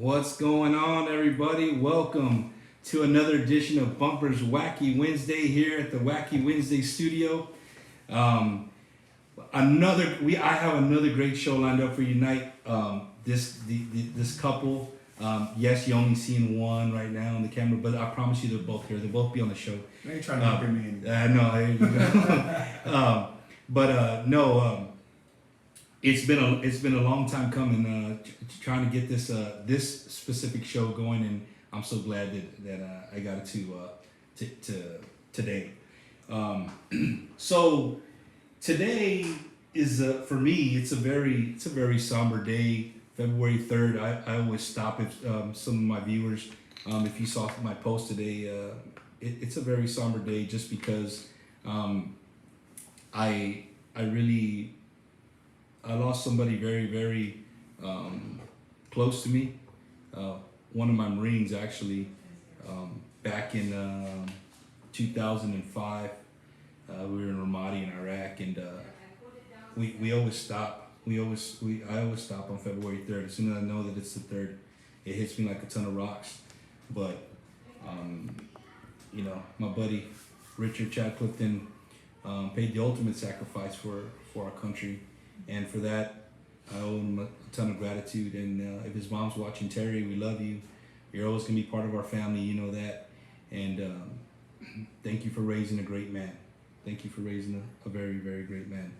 What's going on, everybody? Welcome to another edition of Bumper's Wacky Wednesday here at the Wacky Wednesday studio. I have another great show lined up for you tonight. This couple. Yes, you only seeing one right now on the camera, but I promise you they're both here. They'll both be on the show. They ain't trying to bring me in. No, there you go. It's been a long time coming, trying to get this specific show going, and I'm so glad that I got it to today. So today is for me. It's a very somber day. February 3rd. I always stop if some of my viewers, if you saw my post today, it's a very somber day just because I lost somebody very close to me. One of my Marines actually, back in 2005. We were in Ramadi in Iraq, and we always stop. I always stop on February 3rd. As soon as I know that it's the 3rd, it hits me like a ton of rocks. But my buddy Richard Chad Clifton paid the ultimate sacrifice for our country. And for that, I owe him a ton of gratitude. And if his mom's watching, Terry, we love you. You're always going to be part of our family. You know that. And thank you for raising a great man. Thank you for raising a very, very great man.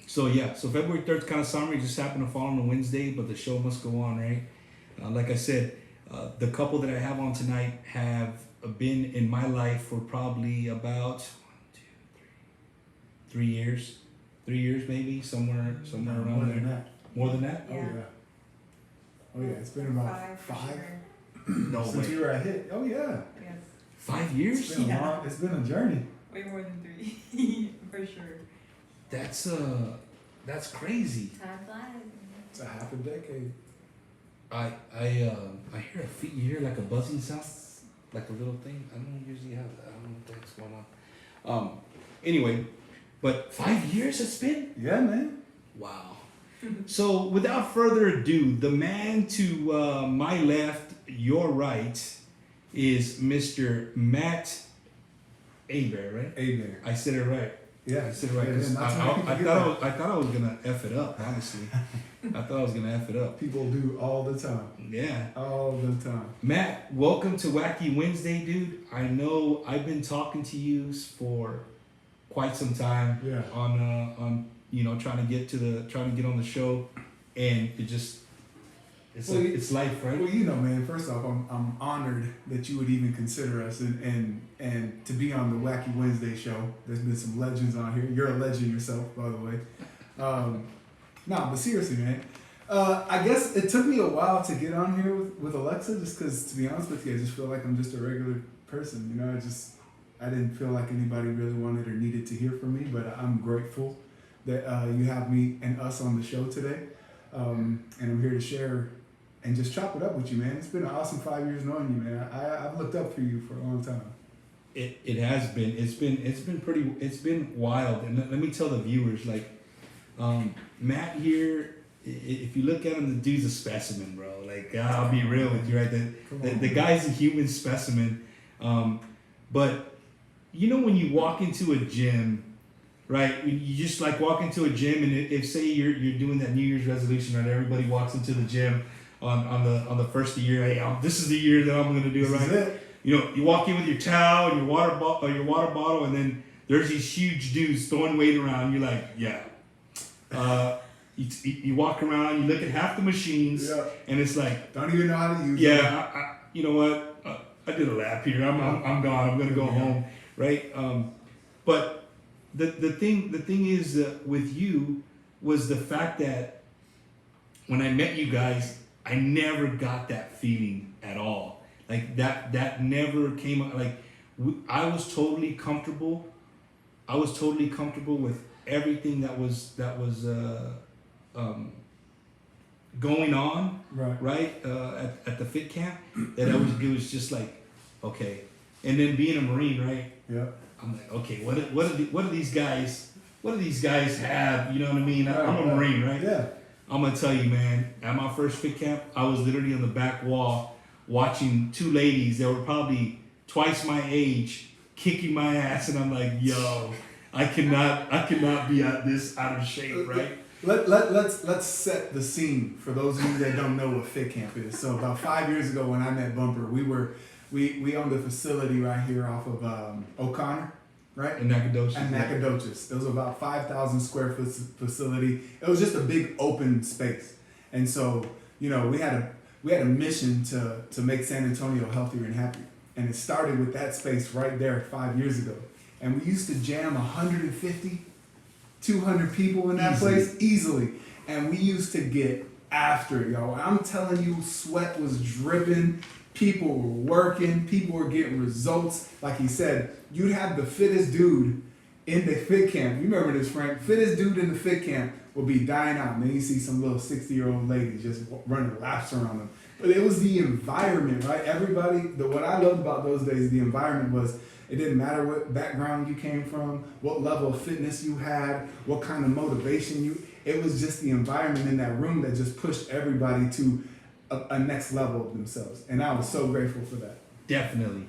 So February 3rd is kind of summary. Just happened to fall on a Wednesday, but the show must go on, right? Like I said, the couple that I have on tonight have been in my life for probably about 3 years. 3 years maybe, somewhere around more there. Than that. More than that? Yeah. Oh yeah, it's been about five. No Since way. you were a hit. Oh yeah. Yes. 5 years? It's been it's been a journey. Way more than 3, for sure. That's crazy. Time flies. It's a half a decade. I hear a feet. You hear like a buzzing sound, like a little thing. I don't usually have that. I don't know what that's going on. Anyway, but 5 years it's been. Yeah, man. Wow. So without further ado, the man to my left, your right, is Mr. Matt Hebert, right? Hebert. I said it right. Yeah. I said it right. 'Cause Yeah, I thought I was gonna F it up. Honestly, I thought I was gonna F it up. People do all the time. Yeah. All the time. Matt, welcome to Wacky Wednesday, dude. I know I've been talking to you for quite some time. Yeah. On trying to get on the show, and it's life, right? Well, man. First off, I'm honored that you would even consider us and to be on the Wacky Wednesday show. There's been some legends on here. You're a legend yourself, by the way. But seriously, man. I guess it took me a while to get on here with Alexa, just because, to be honest with you, I just feel like I'm just a regular person. I didn't feel like anybody really wanted or needed to hear from me, but I'm grateful that you have me and us on the show today. And I'm here to share and just chop it up with you, man. It's been an awesome 5 years knowing you, man. I've looked up for you for a long time. It has been. It's been wild. And let me tell the viewers, like, Matt here, if you look at him, the dude's a specimen, bro. Like, I'll be real with you, right? The guy's a human specimen. But when you walk into a gym, right? You just like walk into a gym, and if say you're doing that New Year's resolution, right? Everybody walks into the gym on the first of the year. Hey, this is the year that I'm going to do it, right? You walk in with your towel and your water bottle, and then there's these huge dudes throwing weight around. You're like, yeah. You walk around, you look at half the machines, Yeah. and it's like, Don't even know how to use it. yeah. You know what? I did a lap here. I'm gone. I'm gonna go home, right? But the thing is with you was the fact that when I met you guys, I never got that feeling at all. Like that never came up. Like I was totally comfortable. I was totally comfortable with everything that was going on, right? At the fit camp, it was just like, okay. And then being a Marine, right? Yeah. I'm like, okay, what do these guys have? You know what I mean? I'm a Marine, right? Yeah. I'm gonna tell you, man. At my first fit camp, I was literally on the back wall watching two ladies that were probably twice my age kicking my ass, and I'm like, yo, I cannot be out of shape, right? Let's set the scene for those of you that don't know what Fit Camp is. So about 5 years ago, when I met Bumper, we owned a facility right here off of O'Connor, right? In Nacogdoches. And Nacogdoches. It was about 5,000 square foot facility. It was just a big open space, and so we had a mission to make San Antonio healthier and happier, and it started with that space right there 5 years ago. And we used to jam 150, 200 people in that place easily. And we used to get after it, y'all. I'm telling you, sweat was dripping. People were working. People were getting results. Like he said, you'd have the fittest dude in the fit camp. You remember this, Frank? Fittest dude in the fit camp will be dying out. And then you see some little 60-year-old ladies just running laps around them. But it was the environment, right? Everybody, what I loved about those days, the environment was, it didn't matter what background you came from, what level of fitness you had, what kind of motivation it was just the environment in that room that just pushed everybody to a next level of themselves. And I was so grateful for that. Definitely.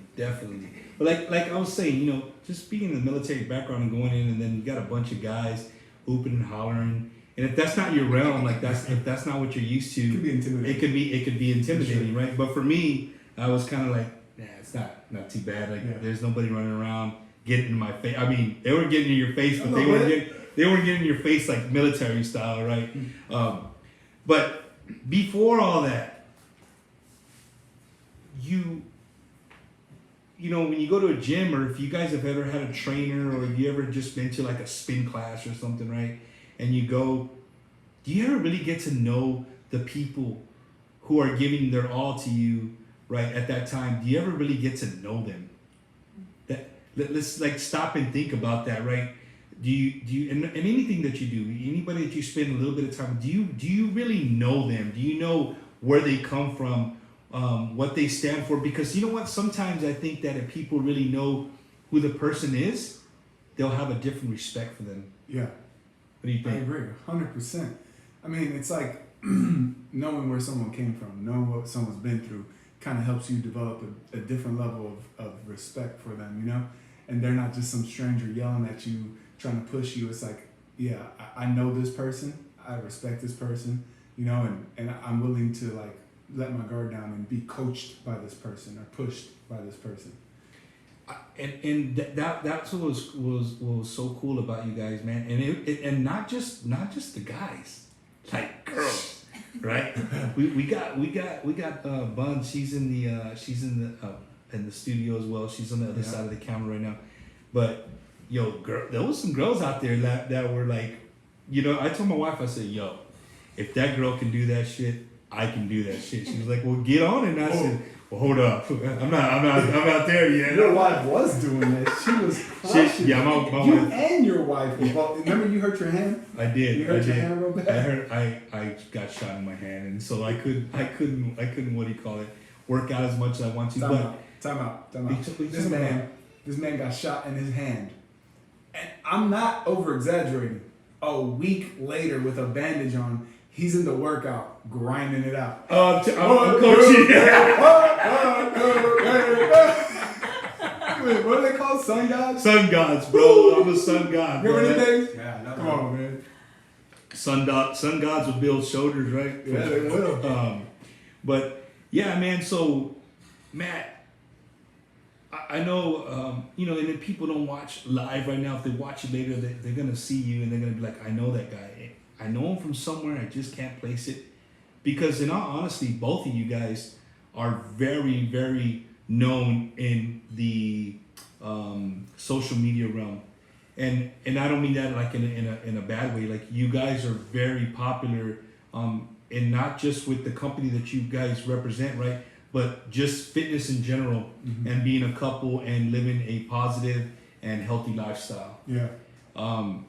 But like I was saying, just being in the military background and going in, and then you got a bunch of guys hooping and hollering. And if that's not your realm, if that's not what you're used to, It could be intimidating. It could be intimidating, Sure. right? But for me, I was kind of like, it's not too bad. There's nobody running around getting in my face. I mean, they were getting in your face, but they weren't getting in your face like military style, right? But before all that, when you go to a gym, or if you guys have ever had a trainer, or have you ever just been to like a spin class or something, right? And you go, do you ever really get to know the people who are giving their all to you, right, at that time? Do you ever really get to know them? Let's like stop and think about that, right? Do you and anything that you do, anybody that you spend a little bit of time, do you really know them? Do you know where they come from, what they stand for? Because you know what, sometimes I think that if people really know who the person is, they'll have a different respect for them. Yeah. What do you think? I agree, 100%. I mean, it's like knowing where someone came from, knowing what someone's been through, kind of helps you develop a different level of respect for them, And they're not just some stranger yelling at you, trying to push you. It's like, yeah, I know this person, I respect this person, and I'm willing to like let my guard down and be coached by this person or pushed by this person. And that's what was so cool about you guys, man. And not just the guys, like girls, right? we got Bunz. She's in the studio as well. She's on the other side of the camera right now. But girl, there was some girls out there that were like, I told my wife, I said, yo, if that girl can do that shit, I can do that shit. She was like, well, get on it. And I said, well, hold up, I'm not there yet. Your wife was doing that. She was crushing. My you wife. and your wife were both. Remember you hurt your hand? I did. You hurt your hand real bad? I got shot in my hand, and so I couldn't. What do you call it? Work out as much as I want to. Time out. This man got shot in his hand, and I'm not over exaggerating. A week later, with a bandage on, he's in the workout, grinding it out. I'm coaching. Wait, what are they called? Sun gods? Sun gods, bro. I'm a sun god. Remember bro. these days? Yeah, no, Come on, man. Sun gods will build shoulders, right? Yeah, they will. But yeah, man. So, Matt, I know, and then people don't watch live right now. If they watch it later, they're gonna see you and they're gonna be like, I know that guy. I know him from somewhere. I just can't place it. Because in all honesty, both of you guys are very, very known in the social media realm, and I don't mean that like in a bad way. Like, you guys are very popular, and not just with the company that you guys represent, right? But just fitness in general, and being a couple and living a positive and healthy lifestyle. Yeah. I'll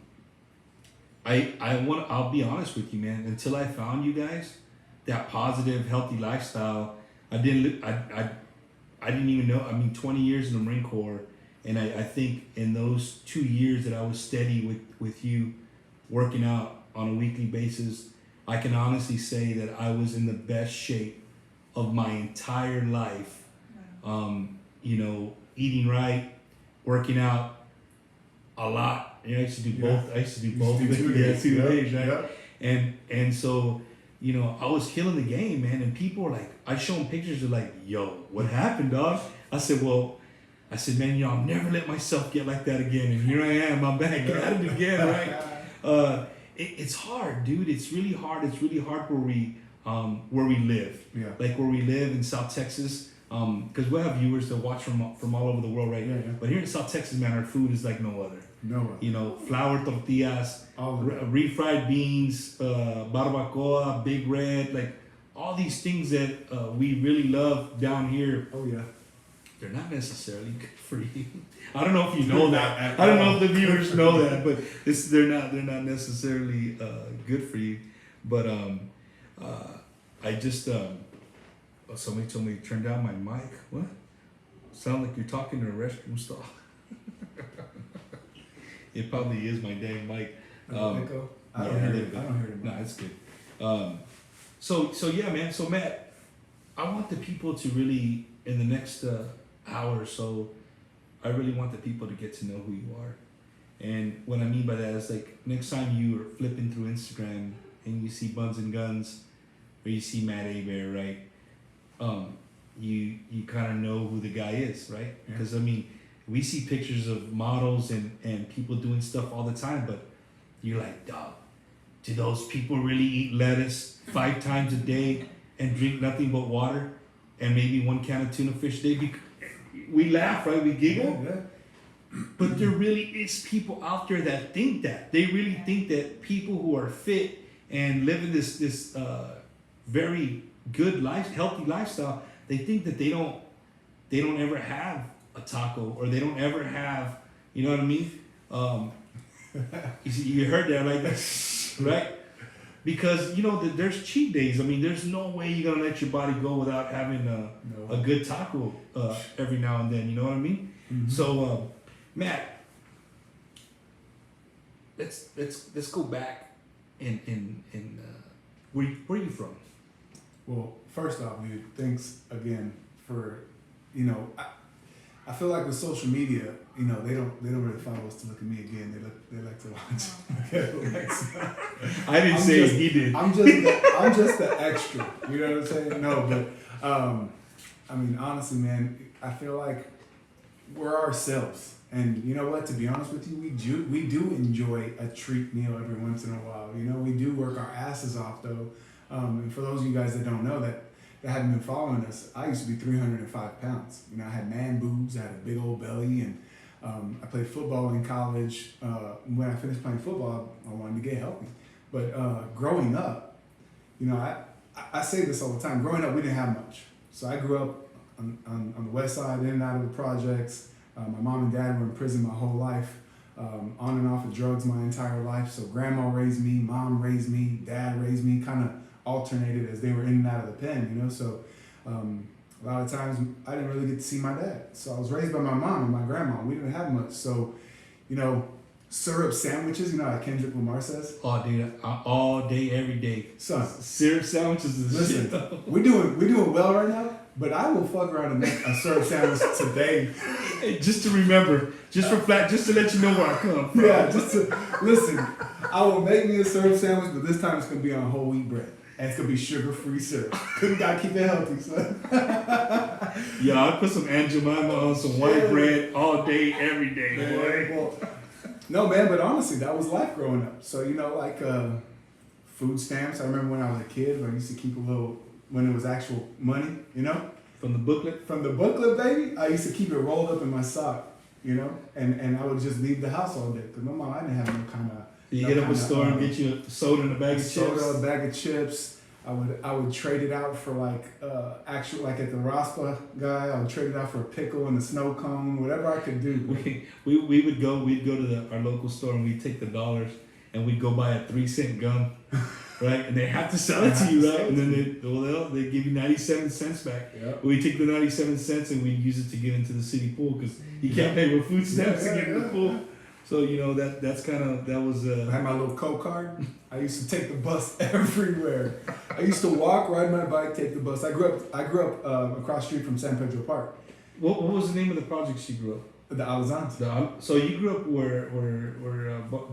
be honest with you, man. Until I found you guys, that positive, healthy lifestyle, I didn't even know. I mean, 20 years in the Marine Corps, and I think in those 2 years that I was steady with you, working out on a weekly basis, I can honestly say that I was in the best shape of my entire life. You know, eating right, working out a lot. You know, I used to do both. I used to do both. You used to do 2 days. Days, right? Yep. And so, you know, I was killing the game, man. And people were like, I show them pictures. They're like, "Yo, what happened, dog?" I said, man, you know, I'll never let myself get like that again. And here I am. I'm back at it again, right? It's hard, dude. It's really hard. It's really hard where we live. Yeah. Like where we live in South Texas. Because we'll have viewers that watch from all over the world, right? Yeah. But here in South Texas, man, our food is like no other. No. You know, flour tortillas, All of it. refried beans, barbacoa, Big Red, like all these things that we really love down here. Oh yeah. They're not necessarily good for you. I don't know if you know that. At I don't know all. if the viewers know that, but they're not necessarily good for you. But I just somebody told me to turn down my mic. What? Sound like you're talking to a restroom stall. It probably is my dang mic. Echo? I don't yeah, hear a it. little I bit. don't hear it. No, it's good. So yeah, man. So Matt, I want the people to really, in the next hour or so, I really want the people to get to know who you are. And what I mean by that is like next time you are flipping through Instagram and you see BunzNGunz or you see Matt Hebert, right? You kind of know who the guy is, right? Because I mean, we see pictures of models and people doing stuff all the time, but you're like, dog, do those people really eat lettuce 5 times a day and drink nothing but water and maybe 1 can of tuna fish a day? We laugh, right? We giggle. Yeah. But there really is people out there that think that. They really think that people who are fit and living this very good life, healthy lifestyle, they think that they don't ever have a taco or they don't ever have, you know what I mean? You heard that, right? Right? Because, you know, there's cheat days. I mean, there's no way you're going to let your body go without having a good taco every now and then. You know what I mean? Mm-hmm. So, Matt, let's go back in where are you from? Well, first off, dude, thanks again for, you know, I feel like with social media, you know, they don't really follow us to look at me again. They like to watch. I didn't say it, he did. I'm just the extra. You know what I'm saying? No, but I mean, honestly, man, I feel like we're ourselves. And you know what? To be honest with you, we do enjoy a treat meal every once in a while. You know, we do work our asses off though. And for those of you guys that don't know that haven't been following us, I used to be 305 pounds. You know, I had man boobs, I had a big old belly, and I played football in college. When I finished playing football, I wanted to get healthy. But growing up, you know, I say this all the time. Growing up, we didn't have much. So I grew up on the west side, in and out of the projects. My mom and dad were in prison my whole life, on and off of drugs my entire life. So grandma raised me, mom raised me, dad raised me, kind of alternated as they were in and out of the pen, you know. So a lot of times I didn't really get to see my dad. So I was raised by my mom and my grandma. We didn't have much. So, you know, syrup sandwiches, you know how Kendrick Lamar says? Oh, dude, all day, every day. Son, syrup sandwiches is listen, shit. we're doing well right now, but I will fuck around and make a syrup sandwich today. Hey, just to remember, just to let you know where I come from. Yeah, just to listen. I will make me a syrup sandwich, but this time it's gonna be on whole wheat bread. And it's gonna be sugar-free syrup. Gotta keep it healthy, son. Yeah, I put some Aunt Jemima on some white bread all day, every day, boy. Well, no, man, but honestly, that was life growing up. So, you know, like food stamps. I remember when I was a kid, I used to keep a little, when it was actual money, you know? From the booklet? From the booklet, baby, I used to keep it rolled up in my sock, you know? And I would just leave the house all day. Because my mom, I didn't have no kind of... You get up a store and get you a soda and a bag of chips? Soda, a bag of chips. I would trade it out for like actual, like at the Raspa guy, I would trade it out for a pickle and a snow cone, whatever I could do. We'd go to our local store and we'd take the dollars and we'd go buy a 3-cent gum, right? And they have to sell it to you, right? And then they give you 97 cents back. Yep. We take the 97 cents and we use it to get into the city pool because you can't pay with food stamps to get in the pool. So you know that was I had my little co card. I used to take the bus everywhere. I used to walk, ride my bike, take the bus. I grew up across the street from San Pedro Park. What was the name of the projects you grew up? The Alazans. So you grew up where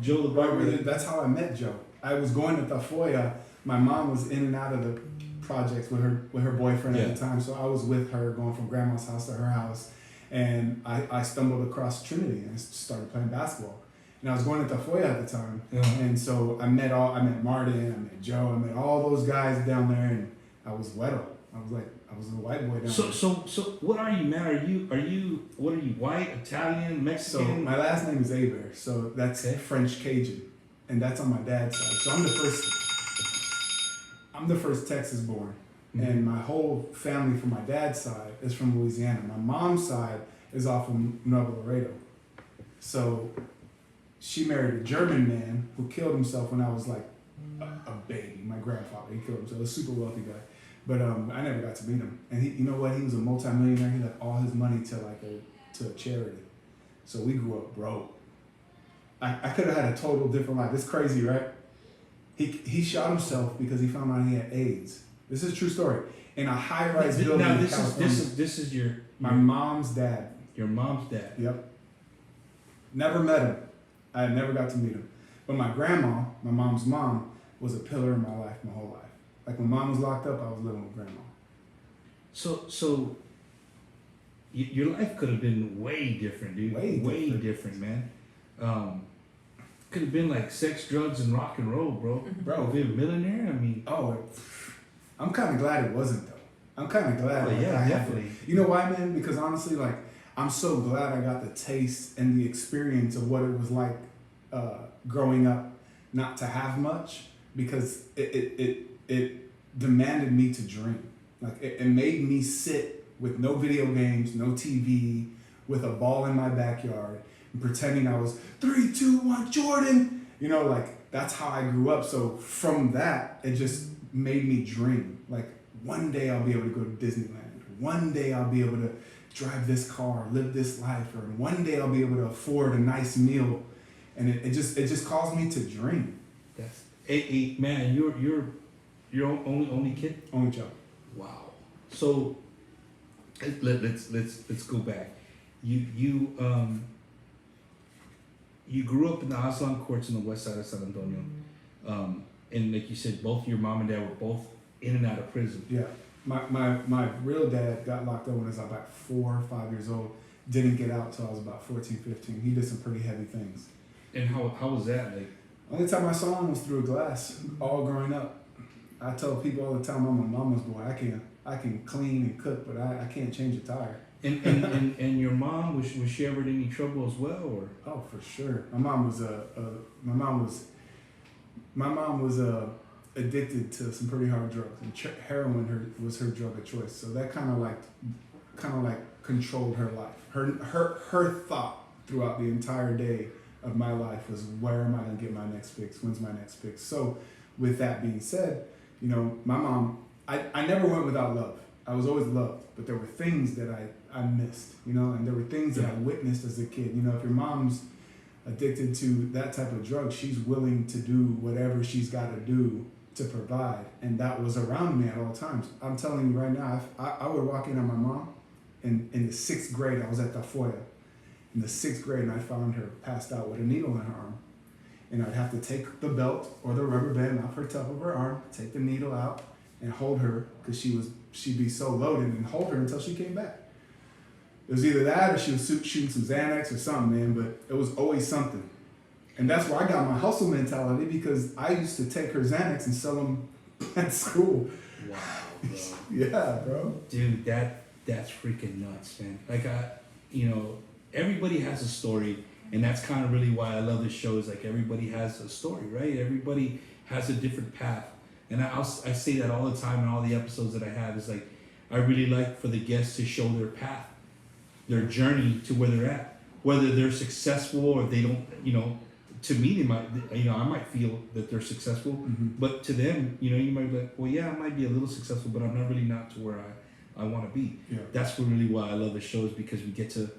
Joe the barber. That's how I met Joe. I was going to Tafoya. My mom was in and out of the projects with her boyfriend at the time, so I was with her going from grandma's house to her house, and I stumbled across Trinity and started playing basketball. And I was going to Tafoya at the time, and so I met Martin, I met Joe, I met all those guys down there, and I was Weddle. I was a white boy down there. So what are you, man? What are you, white, Italian, Mexican? So my last name is Hebert, so that's French Cajun, and that's on my dad's side. So I'm the first Texas born, and my whole family from my dad's side is from Louisiana. My mom's side is off of Nuevo Laredo. So she married a German man who killed himself when I was like a baby. My grandfather, he killed himself. A super wealthy guy. But I never got to meet him. And he, you know what? He was a multimillionaire. He left all his money to a charity. So we grew up broke. I could have had a total different life. It's crazy, right? He shot himself because he found out he had AIDS. This is a true story. In a high-rise building in California. This is my mom's dad. Your mom's dad. Yep. Never met him. I never got to meet him. But my grandma, my mom's mom, was a pillar in my life my whole life. Like when mom was locked up, I was living with grandma. So your life could have been way different, dude. Way different, man. Could have been like sex, drugs, and rock and roll, bro. Bro, be a millionaire. I mean, I'm kind of glad it wasn't though. I'm kind of glad. Definitely. You know why, man? Because honestly, like I'm so glad I got the taste and the experience of what it was like growing up, not to have much, because it demanded me to dream. Like it made me sit with no video games, no TV, with a ball in my backyard, and pretending I was 3, 2, 1, Jordan. You know, like that's how I grew up. So from that, it just made me dream. Like one day I'll be able to go to Disneyland. One day I'll be able to drive this car, live this life, or one day I'll be able to afford a nice meal. And it just caused me to dream. That's man, you're only kid? Only child. Wow. So let's go back. You grew up in the Aslan courts in the west side of San Antonio. And like you said, both your mom and dad were both in and out of prison. Yeah. My real dad got locked up when I was about 4 or 5 years old. Didn't get out till I was about 14, 15. He did some pretty heavy things. And how was that? Like, only time I saw him was through a glass, all growing up. I tell people all the time, I'm a mama's boy. I can clean and cook, but I can't change a tire. And your mom, was she ever in any trouble as well, or? Oh, for sure. My mom was addicted to some pretty hard drugs, and heroin was her drug of choice. So that kind of like controlled her life. Her thought throughout the entire day of my life was, where am I gonna get my next fix? When's my next fix? So with that being said, you know, my mom, I never went without love. I was always loved, but there were things that I missed, you know, and there were things that I witnessed as a kid. You know, if your mom's addicted to that type of drug, she's willing to do whatever she's got to do to provide. And that was around me at all times. I'm telling you right now, I would walk in on my mom, and in the 6th grade, I was at Tafoya. In the 6th grade, and I found her passed out with a needle in her arm. And I'd have to take the belt or the rubber band off her top of her arm, take the needle out, and hold her, because she'd be so loaded, and hold her until she came back. It was either that or she was shooting some Xanax or something, man, but it was always something. And that's where I got my hustle mentality, because I used to take her Xanax and sell them at school. Wow, bro. Yeah, bro. Dude, that's freaking nuts, man. Like, everybody has a story, and that's kind of really why I love this show, is like everybody has a story, right? Everybody has a different path. And I say that all the time in all the episodes that I have, is like, I really like for the guests to show their path, their journey to where they're at. Whether they're successful or they don't, to me, they might, I might feel that they're successful, but to them, you might be like, well, yeah, I might be a little successful, but I'm not really not to where I want to be. Yeah. That's really why I love the shows, because we get to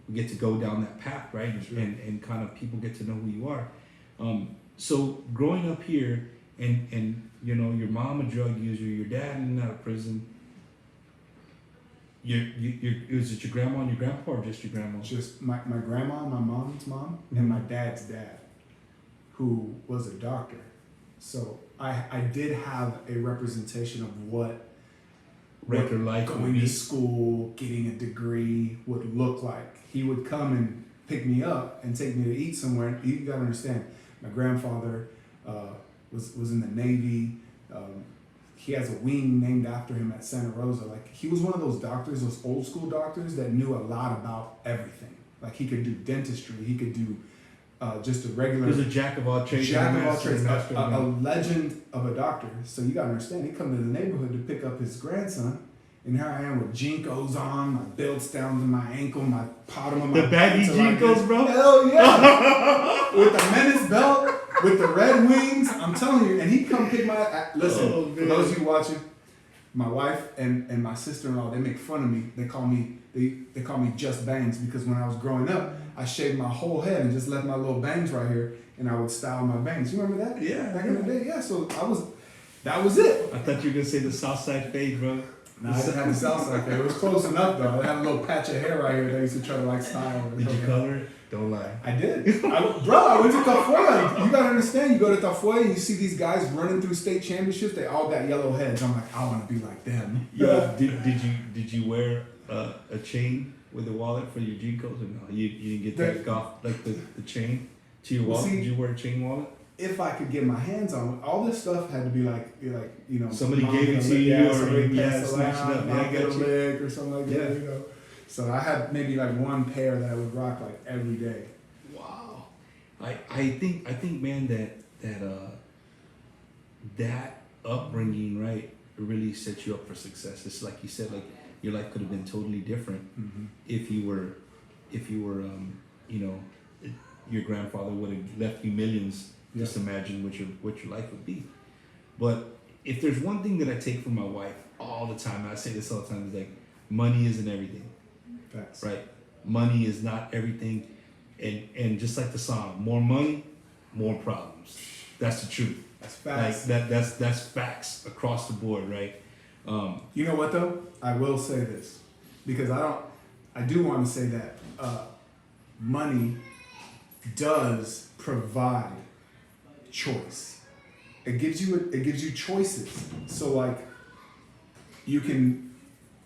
we get to go down that path, right? Sure. And kind of people get to know who you are. So growing up here, and you know, your mom a drug user, your dad in and out of prison. Was it your grandma and your grandpa, or just your grandma? Just my grandma, my mom's mom, and my dad's dad, who was a doctor. So I did have a representation of what Regular life would going be. to school, getting a degree would look like. He would come and pick me up and take me to eat somewhere. You gotta understand, my grandfather was in the Navy. He has a wing named after him at Santa Rosa. Like, he was one of those doctors, those old school doctors that knew a lot about everything. Like, he could do dentistry, he could do just a regular. He was a jack of all trades. Jack of all trades, master of a none. legend of a doctor. So you gotta understand, he come to the neighborhood to pick up his grandson, and here I am with Jinkos on, my belt's down to my ankle, my bottom of my The baggy pants are like Jinkos, this. bro? Hell yeah! With the menace belt, with the red wings, I'm telling you. And he come pick my. Listen, Oh, for man. those of you watching, my wife and my sister-in-law, they make fun of me. They call me Just Bangs, because when I was growing up, I shaved my whole head and just left my little bangs right here, and I would style my bangs. You remember that? Yeah. Back in the day, yeah. So that was it. I thought you were gonna say the South Side fade, bro. No, I didn't have the south side there. It was close enough though. I had a little patch of hair right here that I used to try to like style. Did you color it? Don't lie. I did. I went to Tafoya. You gotta understand, you go to Tafoya and you see these guys running through state championships, they all got yellow heads. I'm like, I wanna be like them. Yeah. Did you wear a chain with a wallet for your Jinkos, or no? You didn't get that golf, like the chain to your wallet? See, Did you wear a chain wallet? If I could get my hands on it, all this stuff had to be like you know, Somebody mom gave it get a to lick, you, yeah, or somebody you passed snatched it around, up. mom Yeah, I get a got you. lick or something like Yeah. that, you know. So I had maybe like one pair that I would rock like every day. Wow. I think man, that upbringing, right, really set you up for success. It's like you said, like your life could have been totally different if you were you know, your grandfather would have left you millions. Yeah. Just imagine what your life would be. But if there's one thing that I take from my wife all the time, and I say this all the time, is like, money isn't everything. Facts. Right? Money is not everything. And just like the song, more money, more problems. That's the truth. That's facts. Like that's facts across the board, right? You know what though? I will say this, because I do want to say that money does provide choice. It gives you choices. So like, you can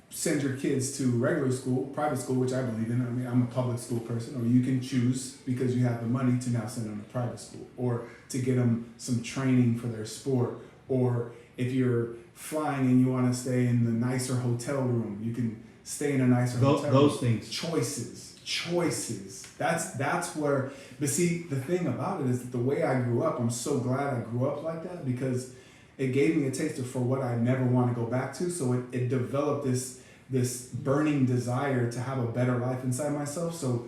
send your kids to regular school, private school, which I believe in. I mean, I'm a public school person. Or you can choose, because you have the money, to now send them to private school, or to get them some training for their sport. Or if you're flying and you want to stay in the nicer hotel room, you can stay in a nicer hotel room. Those things. Choices. That's where. But see, the thing about it is that the way I grew up, I'm so glad I grew up like that, because it gave me a taster for what I never want to go back to. So it developed this burning desire to have a better life inside myself. So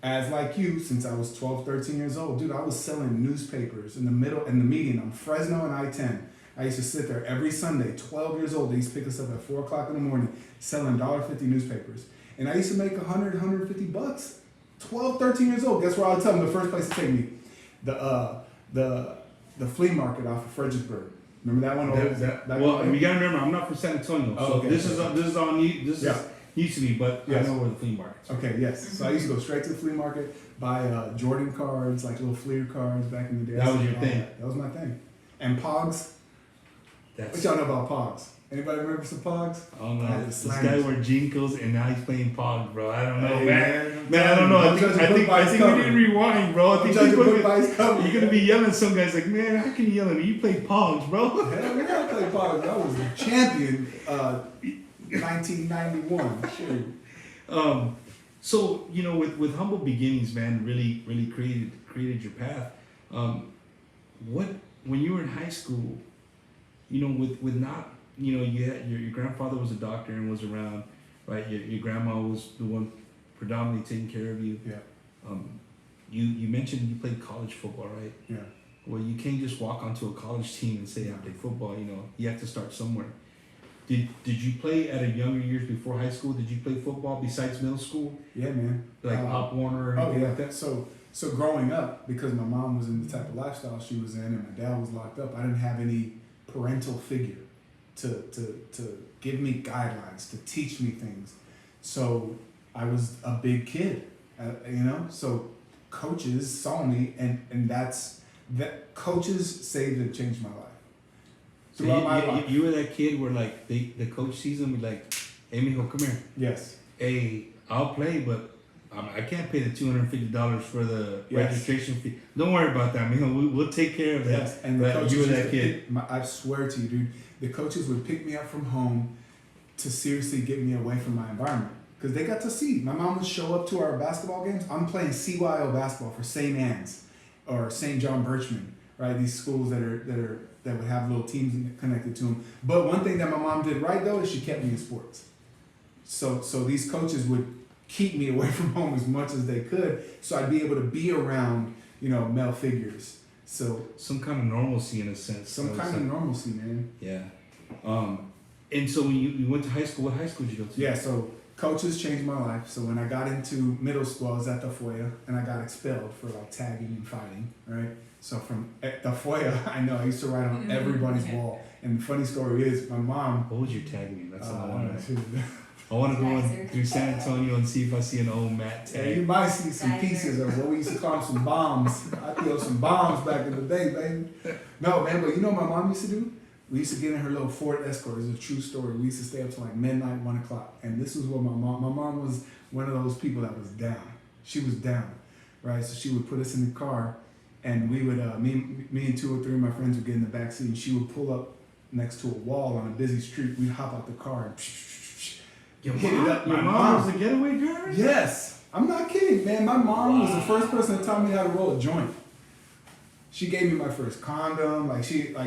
as like you, since I was 12, 13 years old, dude, I was selling newspapers in the median on Fresno and I-10. I used to sit there every Sunday, 12 years old. They used to pick us up at 4 o'clock in the morning, selling $1.50 newspapers. And I used to make $150. 12, 13 years old. Guess where I'll tell them the first place to take me? The flea market off of Fredericksburg. Remember that one? Well, you gotta remember, I'm not from San Antonio, so okay. this is all new. This is new to me, but Yes. I know where the flea market is. Okay, yes. So I used to go straight to the flea market, buy Jordan cards, like little Fleer cards back in the day. That was your thing. That was my thing. And Pogs. What That's y'all know about Pogs? Anybody remember some Pogs? oh no, I had the this slangers. guy wore Jinkos and now he's playing Pog, bro. I don't know, Hey, man. I don't know. I'm I judging think book by its we cover. need to rewind, bro. I I'm think judging people book by its cover. you're gonna be yelling at some guys like, man, how can you yell at me? You play Pogs, bro. Hell yeah, I played Pogs. I was the champion 1991. Shoot. So you know, with humble beginnings, man, really created your path. What when you were in high school, you know, with not, you know, you had your grandfather was a doctor and was around, right? Your grandma was the one predominantly taking care of you. Yeah. You mentioned you played college football, right? Yeah. Well, you can't just walk onto a college team and say I play football. You know, you have to start somewhere. Did you play at a younger years before high school? Did you play football besides middle school? Yeah, man. Like Pop Warner or Oh anything yeah. like that? So growing up, because my mom was in the type of lifestyle she was in, and my dad was locked up, I didn't have any parental figure to give me guidelines, to teach me things. So I was a big kid, you know. So coaches saw me, and that coaches saved and changed my life. So Throughout my life. you were that kid where like the coach sees him and like, hey mijo, come here. Yes. Hey, I'll play, but I can't pay the $250 for the Yes. registration fee. Don't worry about that, mijo. We'll take care of that. Yes, and the But coaches you were used that to kid. I swear to you, dude, the coaches would pick me up from home to seriously get me away from my environment. Because they got to see. My mom would show up to our basketball games. I'm playing CYO basketball for St. Anne's or St. John Birchman, right? These schools that would have little teams connected to them. But one thing that my mom did right though is she kept me in sports. So these coaches would keep me away from home as much as they could, so I'd be able to be around, you know, male figures. So Some kind of normalcy in a sense. some kind of normalcy, man. Yeah. And so when you went to high school, what high school did you go to? Yeah, so coaches changed my life. So when I got into middle school, I was at the FOIA, and I got expelled for like tagging and fighting, right? So from at the FOIA, I know I used to write on everybody's wall. And the funny story is, my mom. What was your tag name? That's all I want to know. know. I want to go in through San Antonio and see if I see an old Matt Yeah, you tag. might see some Geyser. pieces of what we used to call some bombs. I threw some bombs back in the day, baby. No, man, but you know what my mom used to do? We used to get in her little Ford Escort. It's a true story. We used to stay up till like midnight, 1 o'clock. And this was what my mom was one of those people that was down. She was down, right? So she would put us in the car, and we would, me and 2 or 3 of my friends would get in the back seat, and she would pull up next to a wall on a busy street. We'd hop out the car and Your hit it mom, up. your My mom mom. was a getaway driver? Yes, I'm not kidding, man. My mom was the Wow. first person that taught me how to roll a joint. She gave me my first condom. My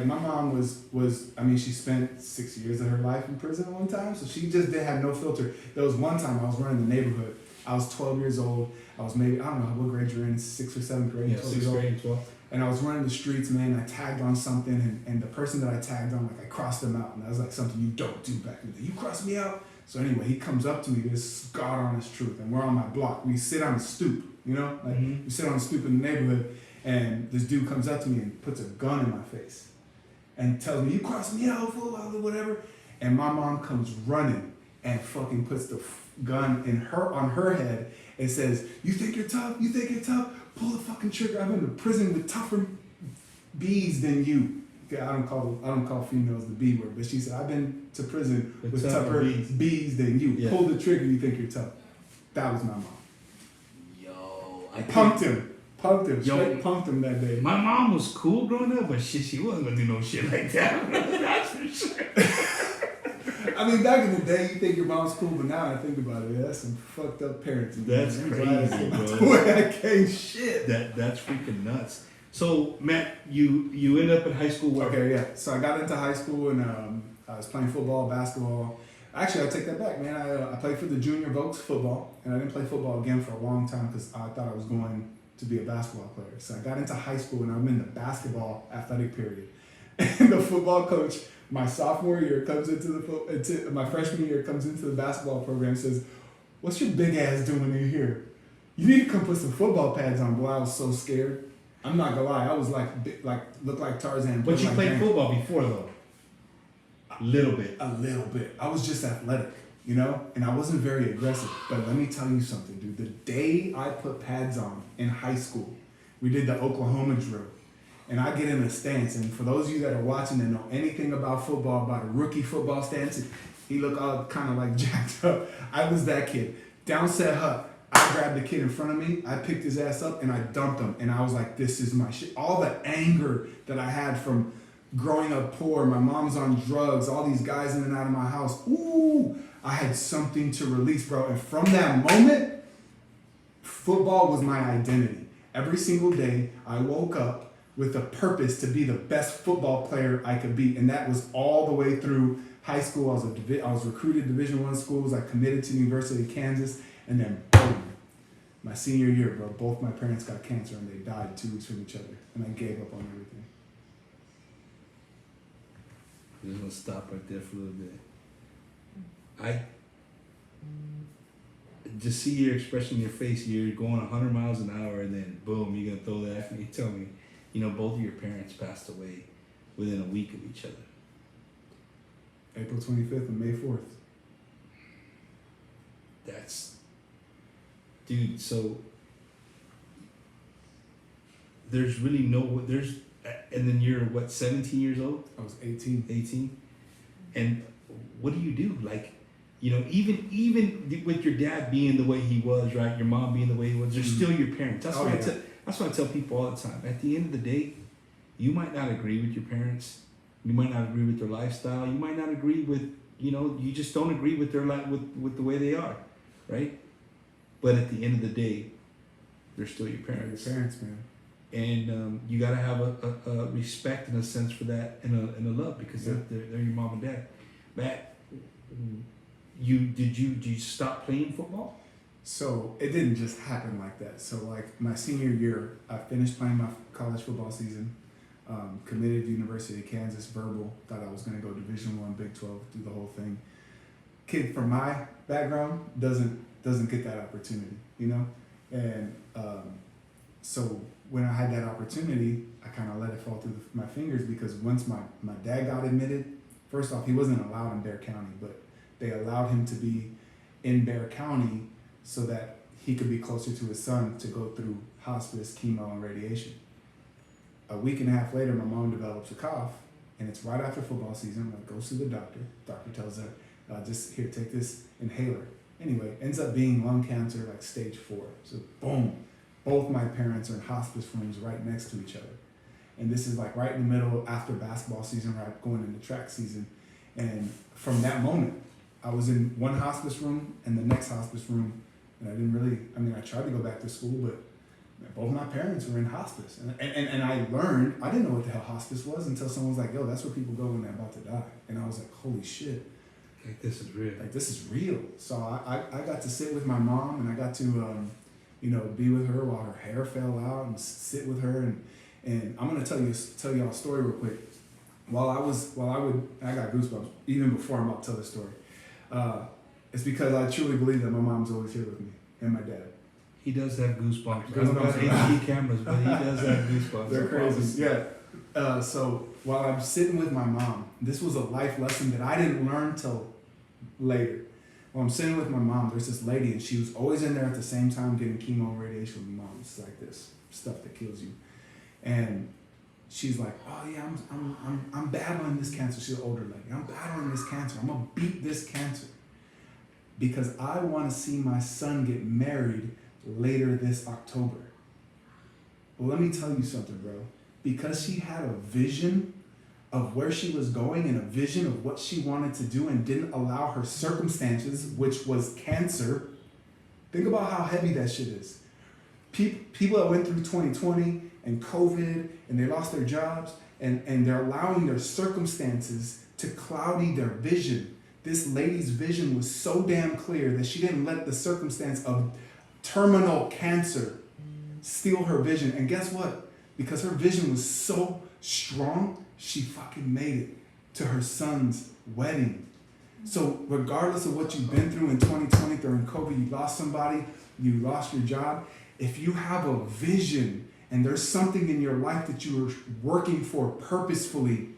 mom was. I mean, she spent 6 years of her life in prison one time, so she just didn't have no filter. There was one time I was running the neighborhood. I was 12 years old. I was maybe, I don't know what grade you're in, 6th or 7th grade. Yeah, 12 6th years old. grade, 12. And I was running the streets, man. I tagged on something, and the person that I tagged on, like I crossed them out, and that was like something you don't do back in the day. You crossed me out. So anyway, he comes up to me, this God honest truth, and we're on my block. We sit on the stoop, you know, like we sit on the stoop in the neighborhood, and this dude comes up to me and puts a gun in my face, and tells me, "You crossed me out, fool," whatever. And my mom comes running and fucking puts the gun on her head and says, "You think you're tough? You think you're tough? Pull the fucking trigger. I've been to prison with tougher bees than you." Okay, I don't call females the B word, but she said, "I've been to prison with tougher bees than you. Yeah. Pull the trigger. You think you're tough." That was my mom. Yo, Punked him, Yo. straight punked him that day. My mom was cool growing up, but she wasn't gonna do no shit like that. That's for sure. I mean, back in the day, you think your mom's cool, but now I think about it, yeah, that's some fucked up parenting. That's man. crazy, That's bro. the way I came, shit. That's freaking nuts. So Matt, you end up in high school. Where? Okay, yeah. So I got into high school, and I was playing football, basketball. Actually, I take that back, man. I played for the Junior Vokes football, and I didn't play football again for a long time because I thought I was going to be a basketball player. So I got into high school, and I'm in the basketball athletic period. And the football coach, my sophomore year, comes into my freshman year, comes into the basketball program and says, "What's your big ass doing in here? You need to come put some football pads on." Boy, I was so scared. I'm not gonna lie, I was looked like Tarzan. But you like played Bang. football before though. Little bit. A little bit. I was just athletic, you know, and I wasn't very aggressive. But let me tell you something, dude. The day I put pads on in high school, we did the Oklahoma drill. And I get in a stance, and for those of you that are watching and know anything about football, about a rookie football stance, he looked all kind of like jacked up. I was that kid. Downset Hut. I grabbed the kid in front of me, I picked his ass up, and I dumped him. And I was like, this is my shit. All the anger that I had from growing up poor, my mom's on drugs, all these guys in and out of my house. Ooh, I had something to release, bro. And from that moment, football was my identity. Every single day, I woke up with a purpose to be the best football player I could be. And that was all the way through high school. I was recruited to Division I schools. I committed to University of Kansas. And then, boom, my senior year, bro, both my parents got cancer and they died 2 weeks from each other. And I gave up on everything. I'm just gonna stop right there for a little bit. I just see your expression in your face. You're going 100 miles an hour, and then boom, you're gonna throw that at me. Tell me, both of your parents passed away within a week of each other. April 25th and May 4th. That's, dude. So there's really and then you're what, 17 years old? I was 18. 18, and what do you do? Like, even with your dad being the way he was, right? Your mom being the way he was, they're still your parents. That's what I tell people all the time. At the end of the day, you might not agree with your parents. You might not agree with their lifestyle. You might not agree with, you just don't agree with their with the way they are, right? But at the end of the day, they're still your parents. Your parents, man. And you gotta have a respect and a sense for that and a love, because they're your mom and dad. Matt, did you stop playing football? So it didn't just happen like that. So like my senior year, I finished playing my college football season. Committed to University of Kansas, verbal. Thought I was gonna go Division I, Big 12, do the whole thing. Kid from my background doesn't get that opportunity, And so when I had that opportunity, I kind of let it fall through my fingers, because once my dad got admitted, first off, he wasn't allowed in Bexar County, but they allowed him to be in Bexar County so that he could be closer to his son to go through hospice, chemo, and radiation. A week and a half later, my mom develops a cough, and it's right after football season. Like, goes to the doctor. Doctor tells her, just here, take this inhaler. Anyway, ends up being lung cancer, like stage 4. So boom, both my parents are in hospice rooms right next to each other. And this is like right in the middle after basketball season, right going into track season. And from that moment, I was in one hospice room and the next hospice room. And I didn't really, I tried to go back to school, but both my parents were in hospice. And I learned, I didn't know what the hell hospice was until someone was like, yo, that's where people go when they're about to die. And I was like, holy shit. Like, this is real. Like, this is real. So I got to sit with my mom, and I got to, be with her while her hair fell out, and sit with her. And I'm gonna tell y'all a story real quick. I got goosebumps even before I'm about to tell the story. It's because I truly believe that my mom's always here with me, and my dad. He does have goosebumps. I don't got HD cameras, but he does have goosebumps. They're crazy. Yeah. So while I'm sitting with my mom, this was a life lesson that I didn't learn till later. While I'm sitting with my mom, there's this lady, and she was always in there at the same time getting chemo and radiation with my mom. It's like this stuff that kills you. And she's like, oh yeah, I'm battling this cancer. She's an older lady. I'm battling this cancer. I'm gonna beat this cancer because I want to see my son get married later this October. Well, let me tell you something, bro. Because she had a vision of where she was going and a vision of what she wanted to do and didn't allow her circumstances, which was cancer. Think about how heavy that shit is. People that went through 2020 and COVID and they lost their jobs and they're allowing their circumstances to cloudy their vision. This lady's vision was so damn clear that she didn't let the circumstance of terminal cancer steal her vision. And guess what? Because her vision was so strong, she fucking made it to her son's wedding. So regardless of what you've been through in 2020 during COVID, you lost somebody, you lost your job. If you have a vision and there's something in your life that you are working for purposefully,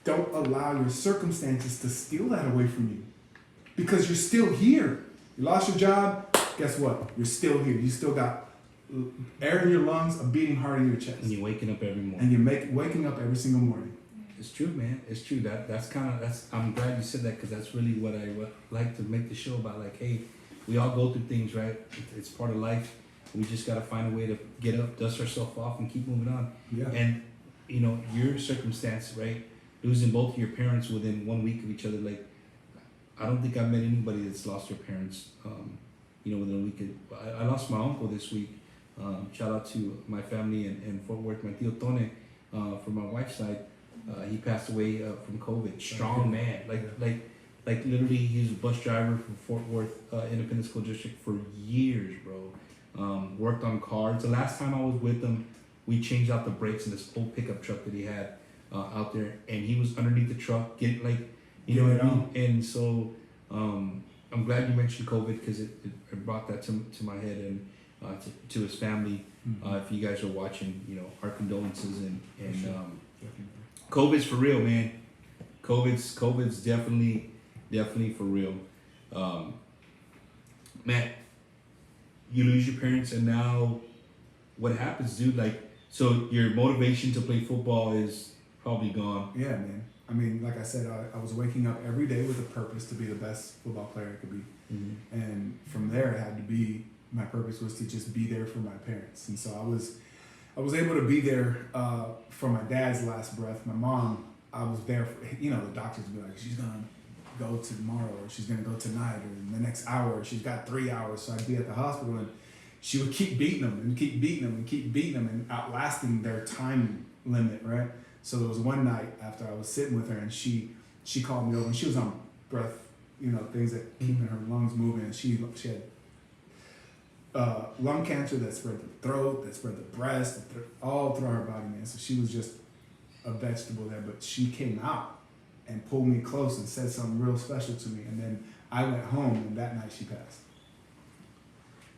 don't allow your circumstances to steal that away from you. Because you're still here. You lost your job, guess what? You're still here. You still got air in your lungs, a beating heart in your chest. And you're waking up every morning. And you're waking up every single morning. It's true, man. It's true. I'm glad you said that, because that's really what I would like to make the show about. Like, hey, we all go through things, right? It's part of life. We just got to find a way to get up, dust ourselves off, and keep moving on. Yeah. And, your circumstance, right? Losing both of your parents within 1 week of each other. Like, I don't think I've met anybody that's lost their parents, within a week. I lost my uncle this week. Shout out to my family in Fort Worth, my tío Tone, from my wife's side. He passed away from COVID. Strong man. Like literally, he was a bus driver from Fort Worth Independent School District for years, bro. Worked on cars. The last time I was with him, we changed out the brakes in this old pickup truck that he had out there, and he was underneath the truck, know what I mean? And so I'm glad you mentioned COVID because it brought that to my head and to his family. If you guys are watching, our condolences and COVID's for real, man. COVID's definitely for real. Matt, you lose your parents and now what happens, dude? Like, so your motivation to play football is probably gone. Yeah, man. I mean, like I said, I was waking up every day with a purpose to be the best football player I could be. And from there, it had to be, my purpose was to just be there for my parents. And so I was able to be there for my dad's last breath. My mom, I was there for, the doctors would be like, she's going to go tomorrow, or she's going to go tonight, or in the next hour, she's got 3 hours. So I'd be at the hospital and she would keep beating them and keep beating them and keep beating them and outlasting their time limit, right? So there was one night after I was sitting with her and she called me over and she was on breath, things that keeping her lungs moving. And she had lung cancer that spread the throat, that spread the breast, all throughout her body, man. So she was just a vegetable there. But she came out and pulled me close and said something real special to me. And then I went home and that night she passed.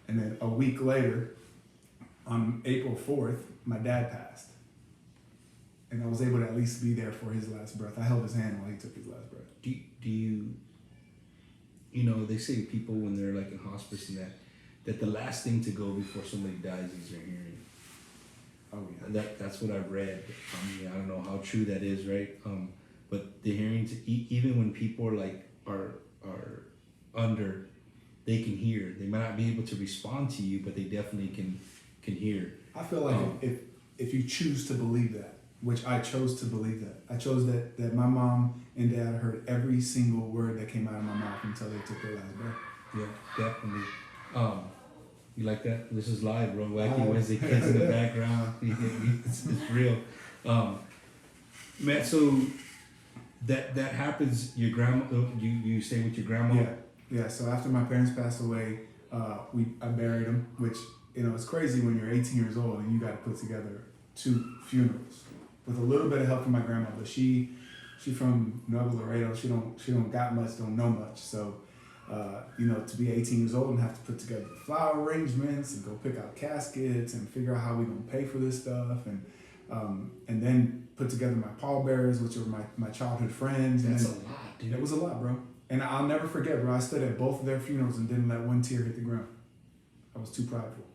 And then a week later, on April 4th, my dad passed. And I was able to at least be there for his last breath. I held his hand while he took his last breath. Do you, they say people when they're like in hospice and that the last thing to go before somebody dies is their hearing. Oh yeah. That's what I've read. I don't know how true that is, right? But the hearing, even when people are under, they can hear. They might not be able to respond to you, but they definitely can hear. I feel like if you choose to believe that, which I chose to believe that. I chose that my mom and dad heard every single word that came out of my mouth until they took their last breath. Yeah, definitely. You like that? This is live, bro. Wacky Wednesday kids in the background. It's real. Matt, so that happens. Your grandma, you stay with your grandma? Yeah. So after my parents passed away, I buried them, which it's crazy when you're 18 years old and you got to put together 2 funerals. With a little bit of help from my grandmother. She from Nuevo Laredo. She don't got much, don't know much. So, to be 18 years old and have to put together the flower arrangements and go pick out caskets and figure out how we gonna pay for this stuff and then put together my pallbearers, which are my childhood friends. That's a lot, dude. It was a lot, bro. And I'll never forget, bro. I stood at both of their funerals and didn't let one tear hit the ground. I was too prideful.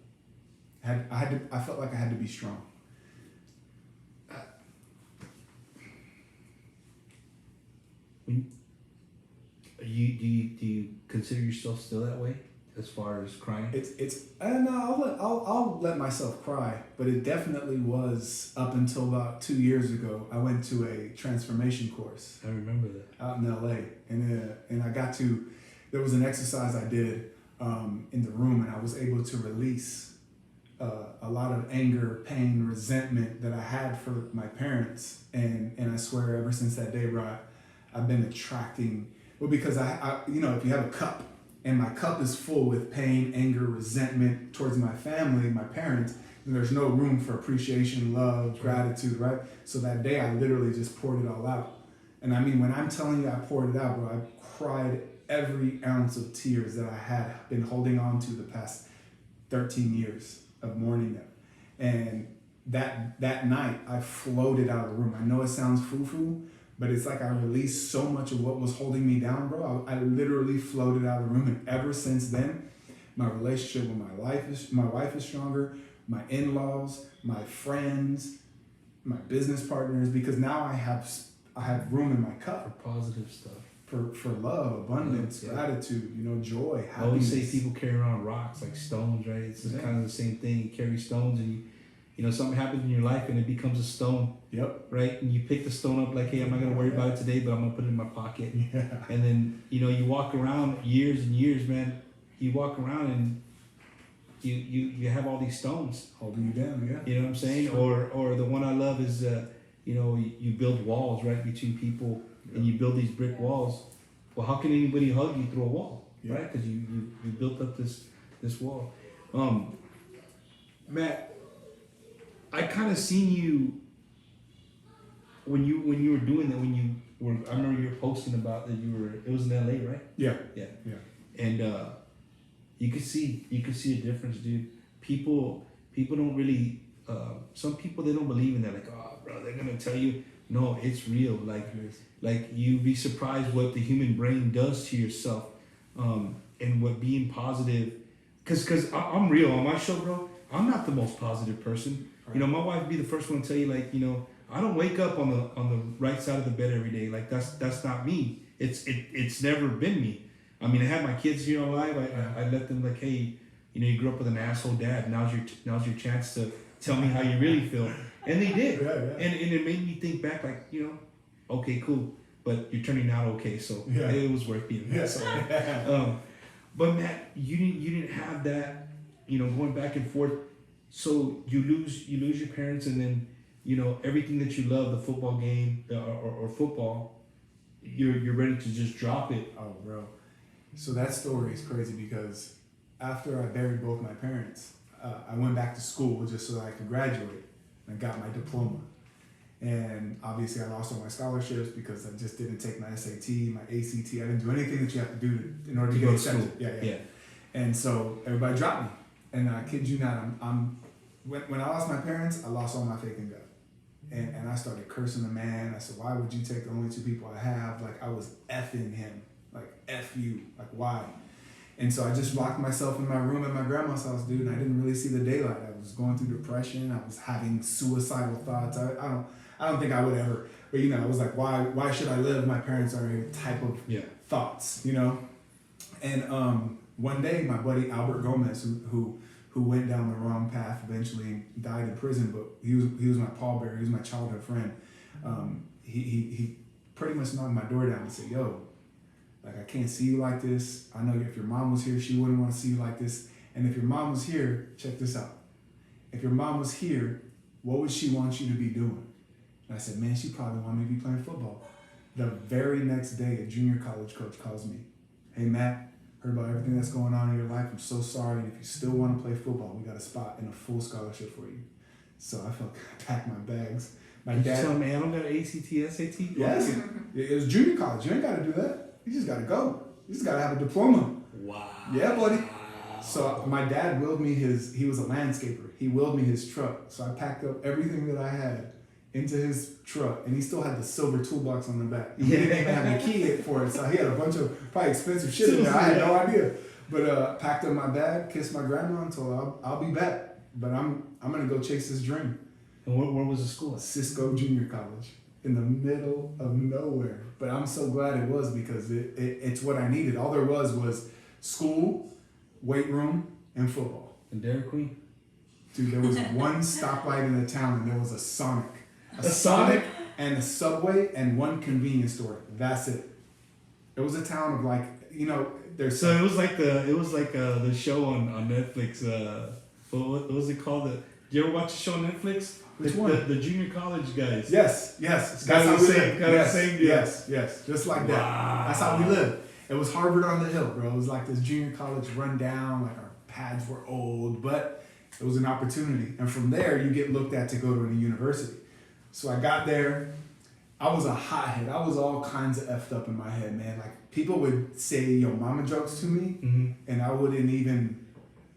I felt like I had to be strong. Do you consider yourself still that way as far as crying? I don't know. I'll let myself cry, but it definitely was up until about 2 years ago. I went to a transformation course. I remember that out in LA, and I got to. There was an exercise I did in the room, and I was able to release a lot of anger, pain, resentment that I had for my parents, and I swear ever since that day, bro, I've been attracting. Well, because I if you have a cup and my cup is full with pain, anger, resentment towards my family, my parents, then there's no room for appreciation, love, gratitude, right? So that day I literally just poured it all out. And I mean, when I'm telling you I poured it out, bro, I cried every ounce of tears that I had been holding on to the past 13 years of mourning them. And that night I floated out of the room. I know it sounds foo-foo, but it's like I released so much of what was holding me down, bro. I literally floated out of the room, and ever since then, my relationship with my wife is stronger, my in-laws, my friends, my business partners, because now I have room in my cup for positive stuff, for love, abundance, gratitude, joy, happiness. I always say people carry around rocks like stones, right? It's kind of the same thing. You carry stones, and something happens in your life and it becomes a stone. Yep. Right? And you pick the stone up like, hey, I'm not going to worry about it today, but I'm going to put it in my pocket. Yeah. And then, you walk around years and years, man. You walk around and you have all these stones holding you down, yeah. You know what I'm saying? Sure. Or the one I love is, you build walls, right, between people, and you build these brick walls. Well, how can anybody hug you through a wall, right? Because you built up this wall. Matt, I kind of seen you when you were doing that. I remember you were posting about that it was in LA, right? Yeah. and you could see a difference, dude. People don't really. Some people, they don't believe in that. Like, oh, bro, they're gonna tell you. No, it's real. Like you'd be surprised what the human brain does to yourself, and what being positive. Cause I'm real on my show, bro. I'm not the most positive person. Right. You know, my wife would be the first one to tell you, like, you know, I don't wake up on the right side of the bed every day. Like that's not me. It's never been me. I mean, I had my kids here on live. I let them, like, hey, you know, you grew up with an asshole dad. Now's your chance to tell me how you really feel. And they did. Yeah. And it made me think back, like, you know, okay, cool, but you're turning out okay, so it was worth being there. So, but Matt, you didn't have that, you know, going back and forth. So you lose your parents, and then, you know, everything that you love, the football game or football, you're ready to just drop it. Oh, bro. So that story is crazy because after I buried both my parents, I went back to school just so that I could graduate. I got my diploma. And obviously I lost all my scholarships because I just didn't take my SAT, my ACT. I didn't do anything that you have to do in order to get accepted. Yeah. And so everybody dropped me. And I kid you not, when I lost my parents, I lost all my faith in God. And I started cursing the man. I said, why would you take the only two people I have? Like, I was effing him. Like, F you. Like, why? And so I just locked myself in my room at my grandma's house, dude, and I didn't really see the daylight. I was going through depression. I was having suicidal thoughts. I don't think I would ever, but, you know, I was like, why should I live? My parents are here type of thoughts, you know? And one day, my buddy Albert Gomez, who went down the wrong path, eventually died in prison, but he was my pallbearer. He was my childhood friend. He pretty much knocked my door down and said, yo, like, I can't see you like this. I know if your mom was here, she wouldn't want to see you like this. And if your mom was here, check this out. If your mom was here, what would she want you to be doing? And I said, man, she probably want me to be playing football. The very next day, a junior college coach calls me. Hey, Matt, heard about everything that's going on in your life. I'm so sorry. And if you still want to play football, we got a spot and a full scholarship for you. So I packed my bags. My dad. So, man, I don't got an ACT, SAT? Yes. It was junior college. You ain't got to do that. You just got to go. You just got to have a diploma. Wow. Yeah, buddy. So my dad willed me he was a landscaper. He willed me his truck. So I packed up everything that I had into his truck, and he still had the silver toolbox on the back. He didn't even have a key for it, so he had a bunch of probably expensive shit in there. I had no idea. But packed up my bag, kissed my grandma, and told her I'll be back. But I'm gonna go chase this dream. And where was the school? Cisco Junior College, in the middle of nowhere. But I'm so glad it was, because it's what I needed. All there was school, weight room, and football. And Dairy Queen? Dude, there was one stoplight in the town, and there was a Sonic. A Sonic and a Subway and one convenience store. That's it. It was a town of, like, you know, there's. So it was like the show on Netflix. What was it called? Did you ever watch the show on Netflix? Which one? The junior college guys. Yes. That's how we live. Yes, the same deal. yes. Just like that. Wow. That's how we live. It was Harvard on the Hill, bro. It was like this junior college rundown. Like, our pads were old, but it was an opportunity. And from there, you get looked at to go to a university. So I got there. I was a hothead. I was all kinds of effed up in my head, man. Like, people would say yo mama jokes to me, and I wouldn't even,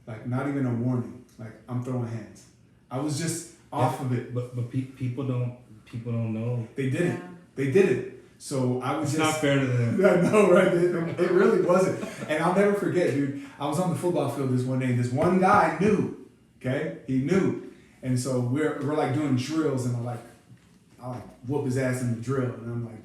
like, not even a warning. Like, I'm throwing hands. I was just off of it. But people don't know. They did it. They did it. So I was it's not fair to them. I know, right? It really wasn't. And I'll never forget, dude. I was on the football field this one day, and this one guy knew. Okay, he knew, and so we're like doing drills, and I whoop his ass in the drill, and I'm like,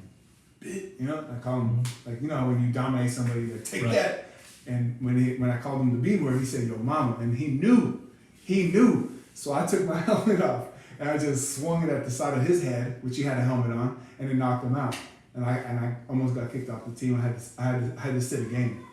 bit, you know, I call him, like, you know how when you dominate somebody, like, take that. And when I called him the B word, he said, yo mama, and he knew. So I took my helmet off, and I just swung it at the side of his head, which he had a helmet on, and it knocked him out. And I almost got kicked off the team. I had to sit a game.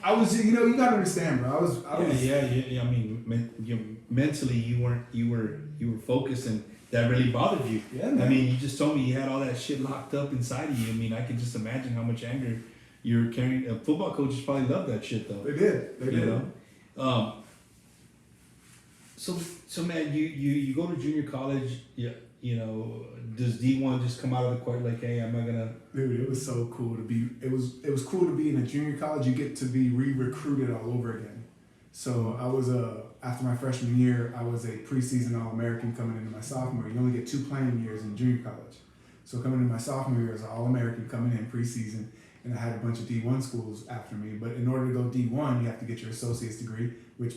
I was, you know, you gotta understand, bro. I was. Yeah. I mean, mentally, you were focused, and that really bothered you. Yeah, man. I mean, you just told me you had all that shit locked up inside of you. I mean, I can just imagine how much anger you're carrying. Football coaches probably love that shit, though. They did. They did. You know? So man, you go to junior college. Yeah, you know, does D1 just come out of the court like, hey, I'm not gonna? Dude, it was so cool to be. It was cool to be in a junior college. You get to be re-recruited all over again. So I was after my freshman year, I was a preseason All-American coming into my sophomore year. You only get 2 playing years in junior college. So coming into my sophomore year as an All-American coming in preseason, and I had a bunch of D1 schools after me. But in order to go D1, you have to get your associate's degree, which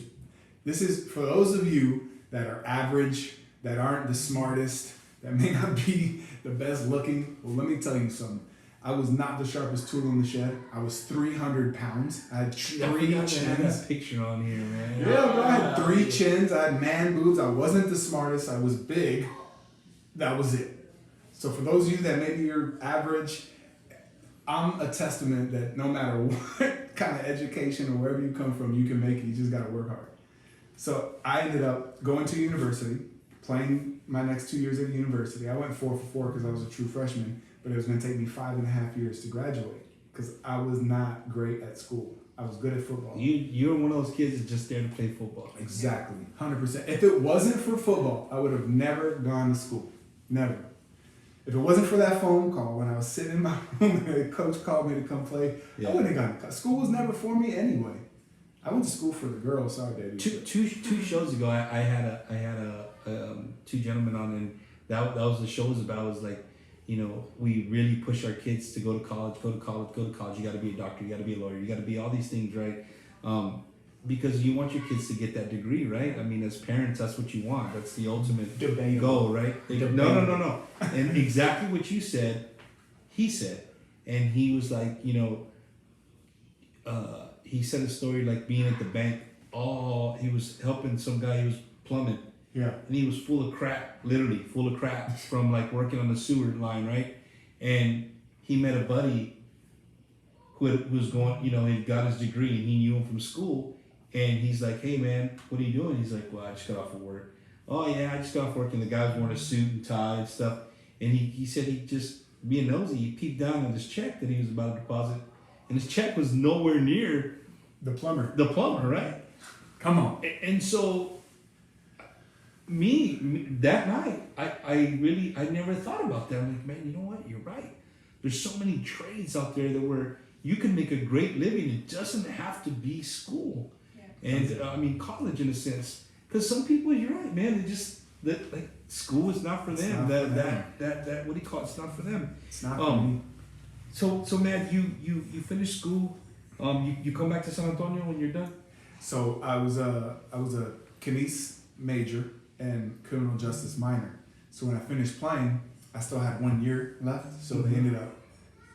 this is for those of you that are average, that aren't the smartest, that may not be the best looking. Well, let me tell you something. I was not the sharpest tool in the shed. I was 300 pounds. I had 3 chins. I have that picture on here, man. Yeah, bro, I had 3 chins. I had man boobs. I wasn't the smartest. I was big. That was it. So for those of you that maybe you're average, I'm a testament that no matter what kind of education or wherever you come from, you can make it. You just got to work hard. So I ended up going to university, playing my next 2 years at university. I went 4 for 4 because I was a true freshman, but it was going to take me 5.5 years to graduate because I was not great at school. I was good at football. You were one of those kids that just there to play football. Exactly, 100%. If it wasn't for football, I would have never gone to school. Never. If it wasn't for that phone call when I was sitting in my room and the coach called me to come play, I wouldn't have gone to college. School was never for me anyway. I went to school for the girls. Sorry, baby. Two shows ago, I had 2 gentlemen on, and that was the show was about. Was like, you know, we really push our kids to go to college. You got to be a doctor. You got to be a lawyer. You got to be all these things, right? Because you want your kids to get that degree, right? I mean, as parents, that's what you want. That's the ultimate goal, right? No. And exactly what you said, he said, and he was like, you know, he said a story like being at the bank. Oh, he was helping some guy. He was plumbing. Yeah. And he was full of crap, literally full of crap from like working on the sewer line, right? And he met a buddy who was going, you know, he got his degree and he knew him from school. And he's like, hey man, what are you doing? He's like, well, I just got off of work. Oh yeah, I just got off work. And the guy was wearing a suit and tie and stuff. And he said he just, being nosy, he peeped down at his check that he was about to deposit. And his check was nowhere near The plumber, right? Come on. And so me that night, I never thought about that. I'm like, man, you know what? You're right. There's so many trades out there that where you can make a great living. It doesn't have to be school. Yeah. And I mean, college in a sense. Because some people, you're right, man, they just, like, school is not for them. That what do you call it? It's not for them. It's not for me. So man, you finish school. You come back to San Antonio when you're done. So I was a Kines major and criminal justice minor. So when I finished playing, I still had 1 year left. So they ended up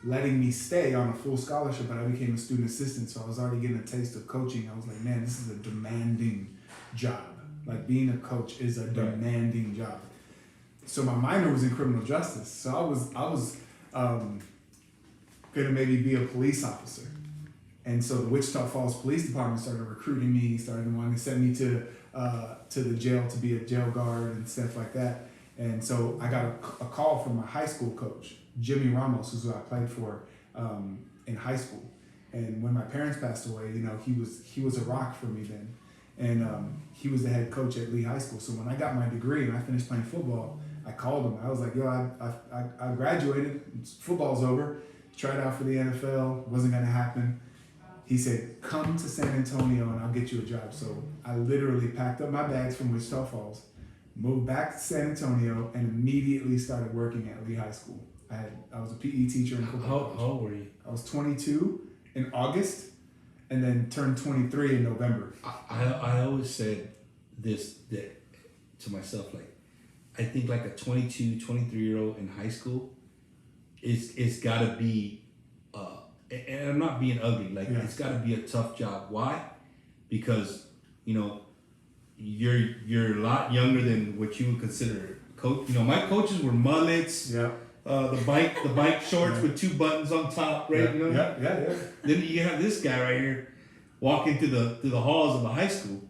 letting me stay on a full scholarship, but I became a student assistant. So I was already getting a taste of coaching. I was like, man, this is a demanding job. Like being a coach is a demanding job. So my minor was in criminal justice. So I was gonna maybe be a police officer. And so the Wichita Falls Police Department started recruiting me, started wanting to send me to the jail to be a jail guard and stuff like that. And so I got a call from my high school coach, Jimmy Ramos, who's who I played for in high school. And when my parents passed away, you know, he was a rock for me then. And he was the head coach at Lee High School. So when I got my degree and I finished playing football, I called him. I was like, yo, I graduated. Football's over. Tried out for the NFL. Wasn't going to happen. He said, come to San Antonio and I'll get you a job. So I literally packed up my bags from Wichita Falls, moved back to San Antonio, and immediately started working at Lee High School. I was a PE teacher and football coach. How old were you? I was 22 in August and then turned 23 in November. I always said this to myself, like, I think like a 22, 23-year-old in high school, it's got to be, and I'm not being ugly, like it's got to be a tough job. Why? Because, you know, you're a lot younger than what you would consider coach. You know, my coaches were mullets. Yeah. The bike shorts with 2 buttons on top, right? Yeah. You know? Yeah. Then you have this guy right here walking through the halls of the high school.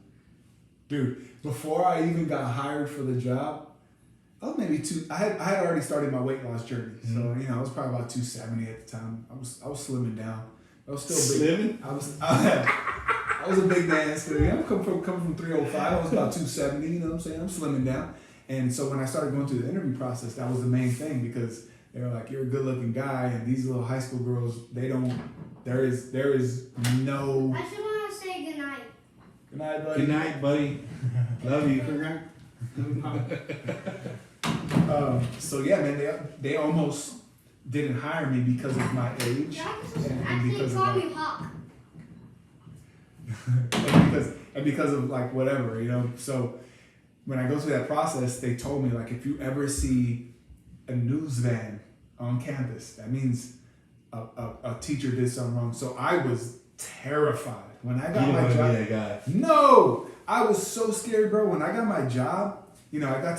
Dude, before I even got hired for the job, I was maybe I had already started my weight loss journey. So, you know, I was probably about 270 at the time. I was slimming down. I was still big. Slimming? I was a big man. So, you know, I'm coming from 305. I was about 270, you know what I'm saying? I'm slimming down. And so when I started going through the interview process, that was the main thing, because they were like, you're a good looking guy, and these little high school girls, there is no. I just want to say goodnight. Good night, buddy. Good night, buddy. Love you. So yeah, man, they almost didn't hire me because of my age. Actually, because call of me Hawk. and because of like whatever, So when I go through that process, they told me, like, if you ever see a news van on campus, that means a teacher did something wrong. So I was terrified when I got my job. Be that guy. No, I was so scared, bro. When I got my job, I got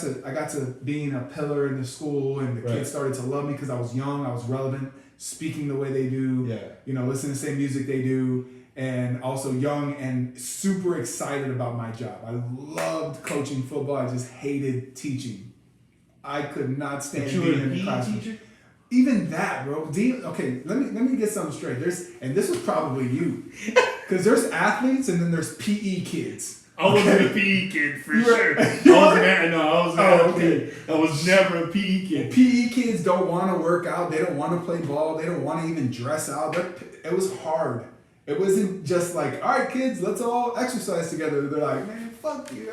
to being a pillar in the school, and the kids started to love me because I was young, I was relevant, speaking the way they do, listening to the same music they do, and also young and super excited about my job. I loved coaching football. I just hated teaching. I could not stand being in the classroom. Teacher? Even that, bro. Okay, let me get something straight. And this was probably you, because there's athletes and then there's PE kids. I wasn't a PE kid for sure. I was never a PE kid. PE kids don't want to work out. They don't want to play ball. They don't want to even dress out. It was hard. It wasn't just like, all right, kids, let's all exercise together. They're like, man, fuck you.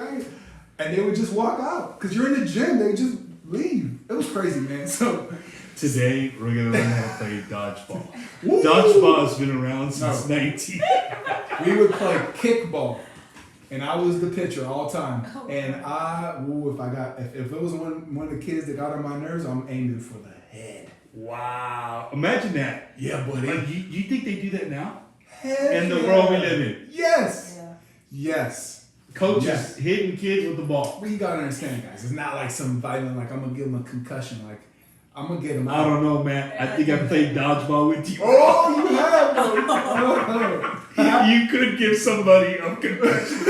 And they would just walk out. Because you're in the gym. They would just leave. It was crazy, man. So today, we're going to learn how to play dodgeball. Woo! Dodgeball has been around since 19. We would play kickball. And I was the pitcher all the time. And if it was one of the kids that got on my nerves, I'm aiming for the head. Wow. Imagine that. Yeah, buddy. Like, you think they do that now? Hell in the world we live in. Yes. Yeah. Yes. Coaches hitting kids with the ball. Well, you gotta understand, guys. It's not like some violent, like I'm gonna give them a concussion. Like, I'm gonna get them out. I don't know, man. I think I played dodgeball with you. Oh, you have, bro. You could give somebody a concussion.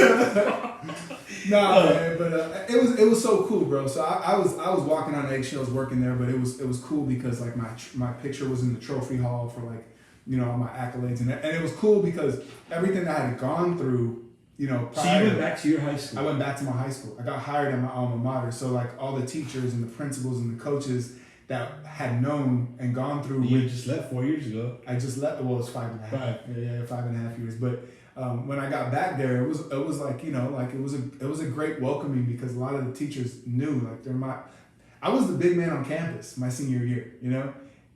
Man, but it was so cool, bro. So I was walking on eggshells working there, but it was cool because like my picture was in the trophy hall for like all my accolades, and it was cool because everything that I had gone through, prior. So you went back to your high school. I went back to my high school. I got hired at my alma mater, so like all the teachers and the principals and the coaches that had known and gone through. You just left 4 years ago. I just left. Well, it was 5.5. Yeah, 5.5 years. But when I got back there, it was like it was a great welcoming because a lot of the teachers knew like I was the big man on campus my senior year,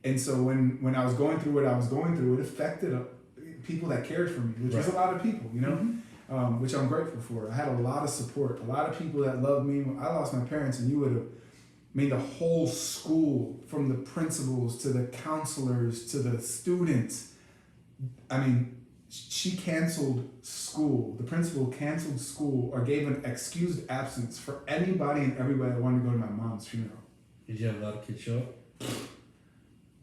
and so when I was going through what I was going through, it affected people that cared for me, which was a lot of people, which I'm grateful for. I had a lot of support, a lot of people that loved me. I lost my parents, and you would have. The whole school, from the principals to the counselors to the students. She canceled school. The principal canceled school or gave an excused absence for anybody and everybody that wanted to go to my mom's funeral. Did you have a lot of kids show up?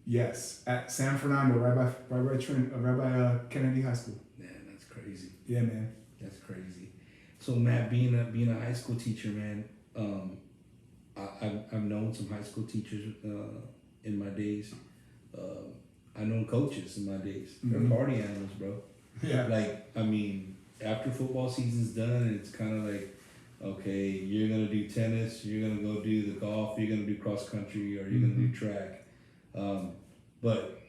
Yes, at San Fernando, right by Kennedy High School. Man, that's crazy. Yeah, man. That's crazy. So Matt, being a high school teacher, man, I've known some high school teachers in my days. I known coaches in my days. They're party animals, bro. Yeah. After football season's done, it's kind of like, okay, you're gonna do tennis, you're gonna go do the golf, you're gonna do cross country, or you're gonna do track. But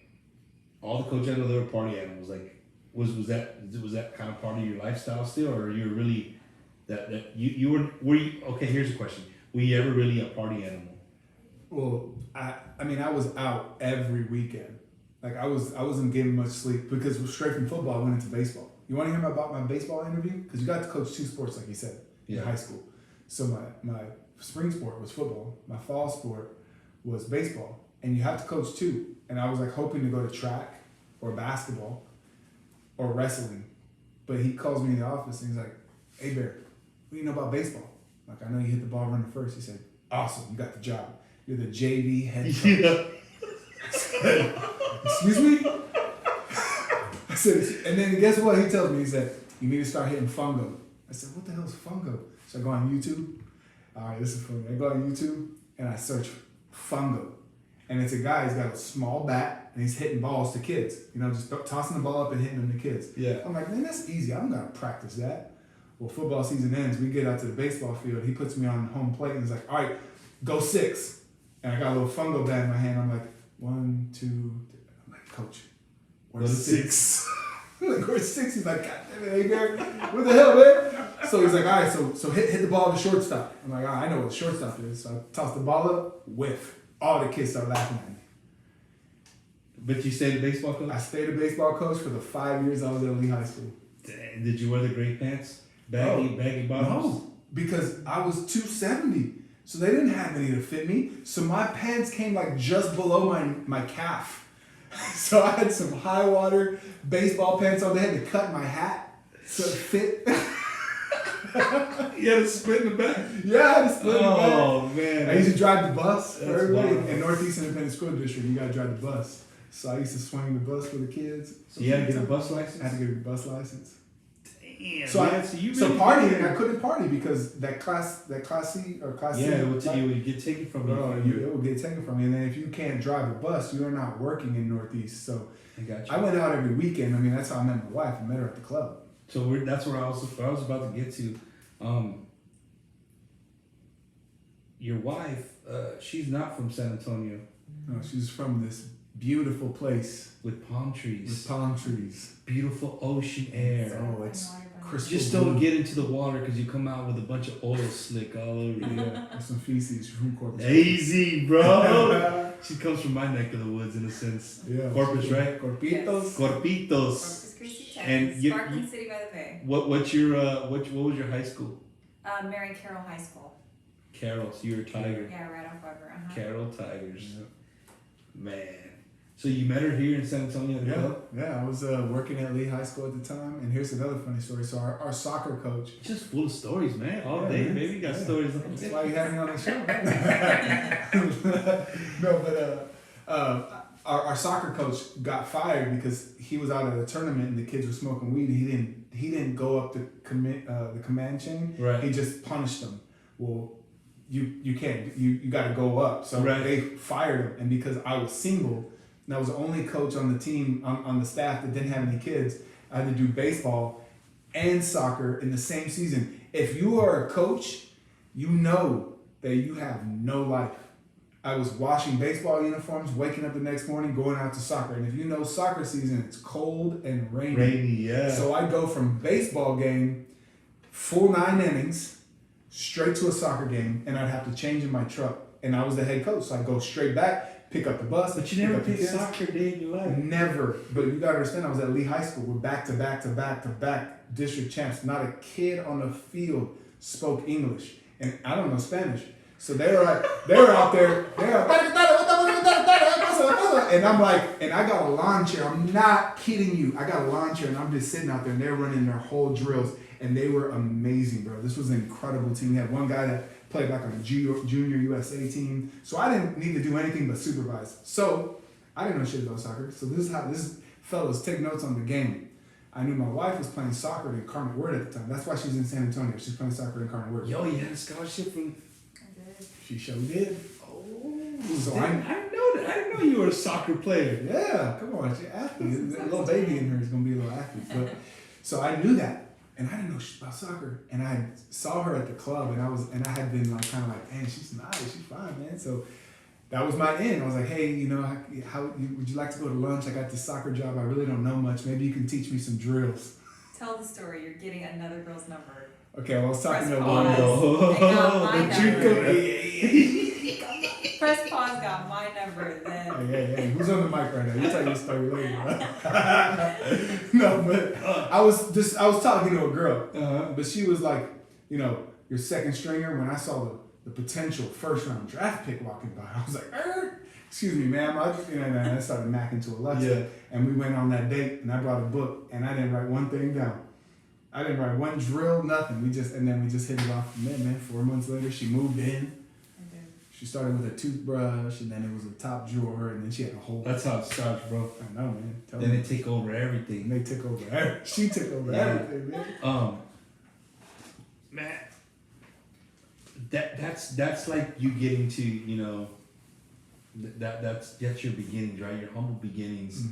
all the coaches I know, they were party animals. Like, was that kind of part of your lifestyle still, or you were really that you were you? Okay, here's a question. Were you ever really a party animal? Well, I was out every weekend. Like I wasn't getting much sleep because straight from football I went into baseball. You want to hear about my baseball interview? Because you got to coach 2 sports, like you said, in high school. So my spring sport was football. My fall sport was baseball, and you have to coach 2. And I was like hoping to go to track or basketball or wrestling, but he calls me in the office and he's like, "Hey, Hebert, what do you know about baseball?" Like, "I know you hit the ball running first." He said, "Awesome, you got the job. You're the JV head coach." Yeah. Excuse me? I said, and then guess what he tells me? He said, "You need to start hitting fungo." I said, "What the hell is fungo?" So I go on YouTube. All right, this is funny. I go on YouTube and I search fungo. And it's a guy, he's got a small bat and he's hitting balls to kids. Just tossing the ball up and hitting them to kids. Yeah. I'm like, man, that's easy. I'm going to practice that. Well, football season ends. We get out to the baseball field. He puts me on home plate and he's like, all right, go 6. And I got a little fungo bat in my hand. I'm like, 1, 2, 3. I'm like, coach, where's 6? I'm like, where's 6? He's like, God damn it, Hebert. What the hell, man? So he's like, all right, so hit the ball to shortstop. I'm like, all right, I know what the shortstop is. So I toss the ball up, whiff. All the kids start laughing at me. But you stayed a baseball coach? I stayed a baseball coach for the 5 years I was at Lee High School. Dang, did you wear the gray pants? Baggy bottoms? No, because I was 270. So they didn't have any to fit me. So my pants came like just below my calf. So I had some high water baseball pants on. They had to cut my hat so it fit. You had a split in the back? Yeah, I had to split in the back. Oh, man. I used to drive the bus for That's everybody. wild. In Northeast Independent School District, you gotta drive the bus. So I used to swing the bus for the kids. So you had to get a bus license? I had to get a bus license. Damn, So man. So partying, I couldn't party because that class C or class C. Yeah, it would get taken from you. It would get taken from you. And then if you can't drive a bus, you are not working in Northeast. So I got you. I went out every weekend. I mean, that's how I met my wife. I met her at the club. So that's where I was about to get to. Your wife, she's not from San Antonio No, she's from this beautiful place with palm trees, with palm trees. beautiful ocean air. Oh, it's crystal Just blue. don't get into the water because you come out with a bunch of oil slick all over you. Yeah, with some feces from Corpus. Easy, bro. She comes from my neck of the woods in a sense. Yeah. Corpus, right? Corpitos. Corpitos. Corpus Christi, Texas. And you- Sparkling City by the Bay. What's your what was your high school? Mary Carroll High School. Carroll. So you're a Tiger. Yeah, right off Weber. Carroll Tigers. Man. So you met her here in San Antonio at the club? Yeah, I was working at Lee High School at the time, and here's another funny story. So our soccer coach, Just full of stories, man. All Yeah, day, man. baby. Got Yeah. stories. that's why you had me on the show. No, but our soccer coach got fired because he was out at a tournament and the kids were smoking weed. He didn't go up the command chain. Right. He just punished them. Well, you can't. You got to go up. So Right. they fired him, and because I was single. And I was the only coach on the team, on the staff that didn't have any kids. I had to do baseball and soccer in the same season. If you are a coach, you know that you have no life. I was washing baseball uniforms, waking up the next morning, going out to soccer. And if you know soccer season, it's cold and rainy. Rainy, yeah. So I go from baseball game, full 9 innings, straight to a soccer game, and I'd have to change in my truck. And I was the head coach, so I'd go straight back. Pick up the bus. But you pick never up the played kids. soccer a day in your life. Never. But you gotta understand, I was at Lee High School. We're back to back district champs. Not a kid on the field spoke English, and I don't know Spanish. So they were out there. And I'm like, and I got a lawn chair. I'm not kidding you. I got a lawn chair, and I'm just sitting out there, and they're running their whole drills, and they were amazing, bro. This was an incredible team. We had one guy that played like on a junior USA team. So I didn't need to do anything but supervise. So I didn't know shit about soccer. So this is fellas, take notes on the game. I knew my wife was playing soccer in Incarnate Word at the time. That's why she's in San Antonio. She's playing soccer in Incarnate Word. Yo, you had a scholarship from. I did. She sure did. Oh, So I didn't know that. I didn't know you were a soccer player. Yeah, come on, she's an athlete. A little baby in her is gonna be a little athlete. But so I knew that. And I didn't know shit about soccer. And I saw her at the club, and I had been like kind of like, man, she's nice, she's fine, man. So that was my end. I was like, hey, you know, would you like to go to lunch? I got this soccer job. I really don't know much. Maybe you can teach me some drills. Tell the story. You're getting another girl's number. Okay, well, I was talking to Press one pause. I got my the number. Press pause got my number then. Hey, who's on the mic right now? You tell your story later. Right? No, but I was talking to a girl, but she was like, you know, your second stringer. When I saw the potential first round draft pick walking by, I was like, excuse me, ma'am. And I started macking to Alexa, and we went on that date, and I brought a book, and I didn't write one thing down. I didn't write one drill, nothing. Then we just hit it off from there, man. 4 months later, she moved in. She started with a toothbrush, and then it was a top drawer, and then she had a whole. That's how it starts, bro. I know, man. Tell Then me. they take over And everything. they took over everything. She took over everything, man. Man, that's like you getting to, you know, that's your beginnings, right? Your humble beginnings.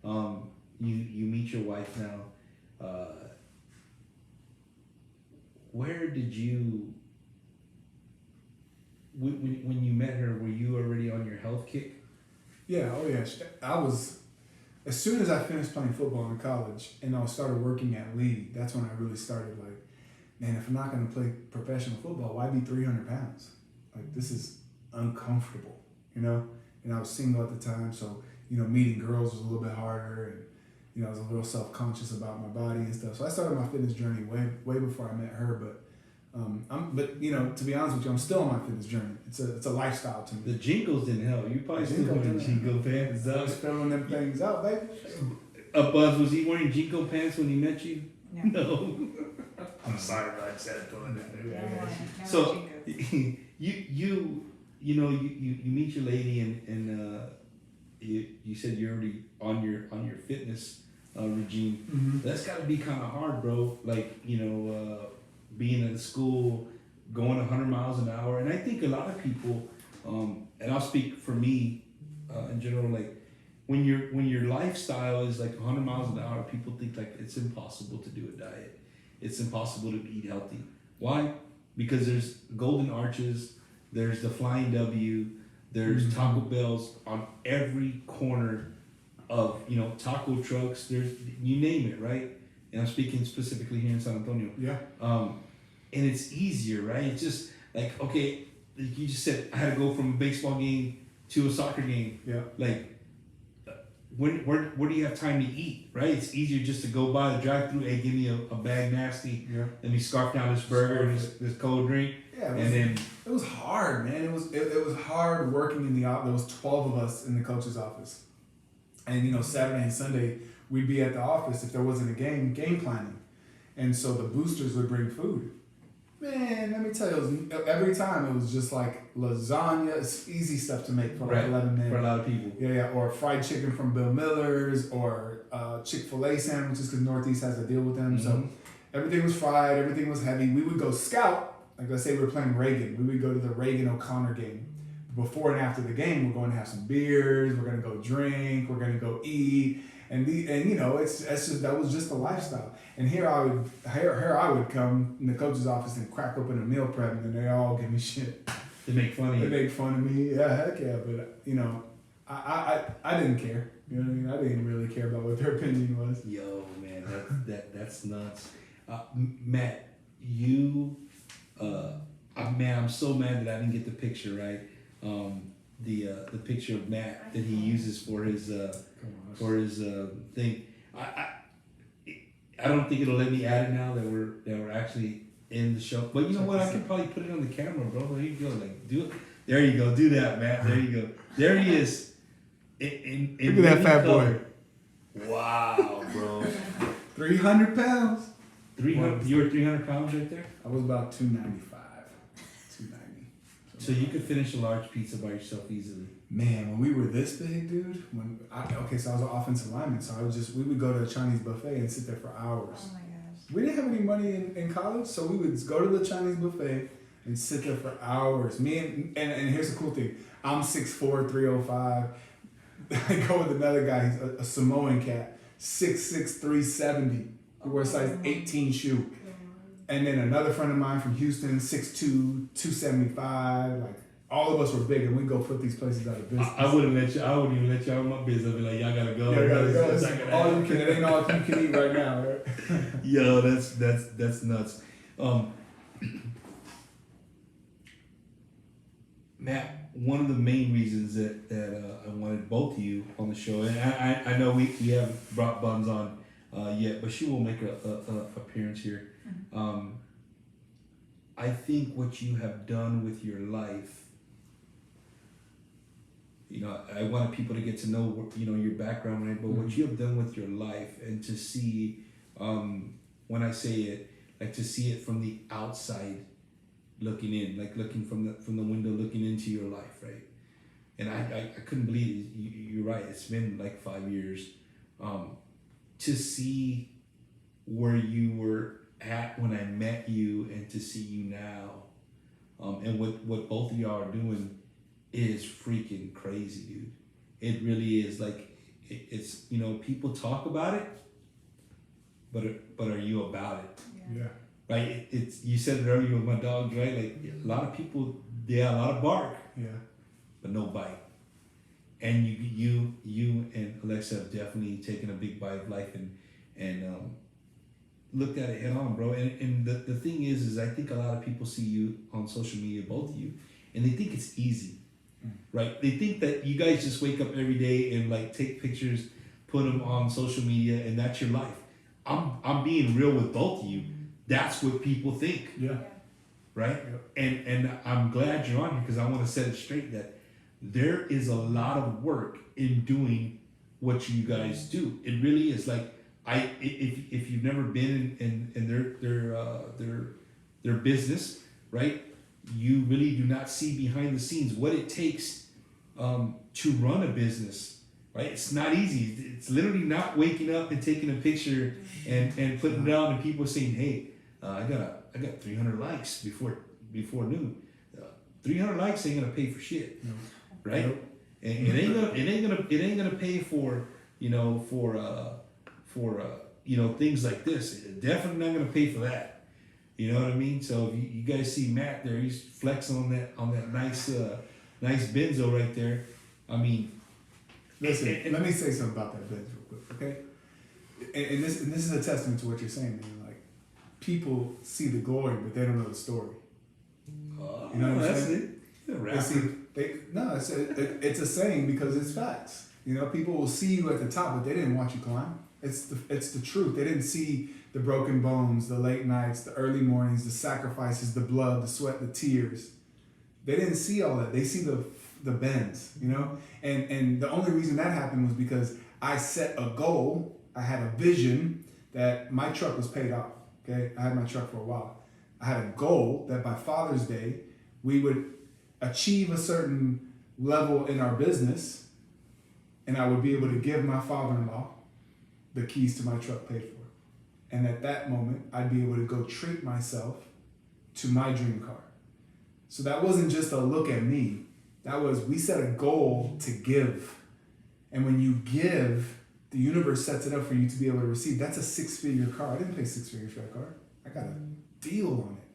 Mm-hmm. You meet your wife now. where did you, when you met her, were you already on your health kick? Yeah, oh yeah. I was, as soon as I finished playing football in college and I started working at Lee, that's when I really started like, man, if I'm not going to play professional football, why be 300 pounds? Like, this is uncomfortable, you know? And I was single at the time, so, you know, meeting girls was a little bit harder, and, you know, I was a little self-conscious about my body and stuff. So I started my fitness journey way before I met her, but you know, to be honest with you, I'm still on my fitness journey. It's a lifestyle to me. The jingles didn't help. You probably still wearing jingle pants. I was filling them things out, baby. Buzz, was he wearing jingle pants when he met you? No. No. I'm sorry, but I said it. No So jingle. you know you meet your lady and you said you're already on your fitness regime. Mm-hmm. That's got to be kind of hard, bro. Like, you know, being in school, going 100 miles an hour, and I think a lot of people, and I'll speak for me in general, like when your lifestyle is like 100 miles an hour, people think like it's impossible to do a diet. It's impossible to eat healthy. Why? Because there's Golden Arches, there's the Flying W, there's Taco Bells on every corner of, you know, taco trucks. There's, you name it, right? And I'm speaking specifically here in San Antonio. Yeah. And it's easier, right? It's just like, okay, like you just said, I had to go from a baseball game to a soccer game. Yeah. Like, where do you have time to eat, right? It's easier just to go by the drive-through. Hey, give me a bag nasty. Yeah. Let me scarf down this burger and this cold drink. Yeah. It was hard, man. It was hard working in the office. There was 12 of us in the coach's office, and you know, Saturday and Sunday we'd be at the office if there wasn't a game planning, and so the boosters would bring food. Man, let me tell you, every time it was just like lasagna. It's easy stuff to make for like 11 men. For a lot of people. Yeah, or fried chicken from Bill Miller's, or Chick-fil-A sandwiches because Northeast has a deal with them. So everything was fried, everything was heavy. We would go scout, like let's say we were playing Reagan. We would go to the Reagan-O'Connor game. Before and after the game, we're going to have some beers, we're going to go drink, we're going to go eat. And you know, it's just, that was just the lifestyle. And here I would come in the coach's office and crack open a meal prep, and then they all give me shit. They make fun of you. They make fun of me. Yeah, heck yeah. But you know, I didn't care. You know what I mean? I didn't really care about what their opinion was. Yo, man, that's nuts. Matt, you, man, I'm so mad that I didn't get the picture right. The picture of Matt that he uses for his thing. I don't think it'll let me add it now that we're actually in the show. But you know what? I could probably put it on the camera, bro. There you go. Like, do it. There you go. Do that, Matt. There you go. There he is. In Look at that fat color. Boy. Wow, bro. 300 pounds. 300. You were 300 pounds right there. I was about 295. 290. So you could finish a large pizza by yourself easily. Man, when we were this big, dude. So I was an offensive lineman. So we would go to a Chinese buffet and sit there for hours. Oh my gosh. We didn't have any money in college, so we would go to the Chinese buffet and sit there for hours. Me and here's the cool thing. I'm 6'4", 305. I go with another guy, he's a Samoan cat, 6'6", 370. He wears a size 18 shoe. And then another friend of mine from Houston, 6'2", 275. Like, all of us were big, and we'd go put these places out of business. I wouldn't even let y'all in my business. I'd be like, y'all gotta go. Yeah, gotta go. It's All you can, it ain't all you can eat right now, right? Yo, that's nuts. Matt, one of the main reasons that I wanted both of you on the show, and I know we haven't brought Bunz on yet, but she will make a appearance here. I think what you have done with your life, you know, I wanted people to get to know, you know, your background, right? But what you have done with your life, and to see, when I say it, like to see it from the outside, looking in, like looking from the window, looking into your life, right? And I couldn't believe it. You're right. It's been like 5 years. To see where you were at when I met you, and to see you now, and what both of y'all are doing is freaking crazy, dude. It really is. Like, it's, you know, people talk about it, but are you about it? Yeah. right? It's you said it earlier with my dogs, right? Like a lot of people, a lot of bark, but no bite. And you and Alexa have definitely taken a big bite of life and looked at it head on, bro. And the thing is I think a lot of people see you on social media, both of you, and they think it's easy, right? They think that you guys just wake up every day and like take pictures, put them on social media, and that's your life. I'm being real with both of you. That's what people think, right? And I'm glad you're on here because I want to set it straight that there is a lot of work in doing what you guys do. It really is. Like if you've never been in their business, right? You really do not see behind the scenes what it takes to run a business, right? It's not easy. It's literally not waking up and taking a picture and putting it out and people saying, "Hey, I got 300 likes before noon." 300 likes ain't gonna pay for shit. No. Right? Nope. And it ain't gonna pay for things like this. It's definitely not gonna pay for that. You know what I mean? So if you guys see Matt there, he's flexing on that nice benzo right there. I mean, Listen, let me say something about that Benz real quick, okay? And this is a testament to what you're saying, man. Like, people see the glory, but they don't know the story. You know what I'm saying? It's a saying because it's facts. You know, people will see you at the top, but they didn't watch you climb. It's the truth. They didn't see the broken bones, the late nights, the early mornings, the sacrifices, the blood, the sweat, the tears. They didn't see all that. They see the bends, you know? And the only reason that happened was because I set a goal. I had a vision that my truck was paid off, okay? I had my truck for a while. I had a goal that by Father's Day, we would achieve a certain level in our business, and I would be able to give my father-in-law the keys to my truck paid for. And at that moment, I'd be able to go treat myself to my dream car. So that wasn't just a look at me. That was, we set a goal to give. And when you give, the universe sets it up for you to be able to receive. That's a 6-figure car. I didn't pay 6 figures for that car. I got a deal on it.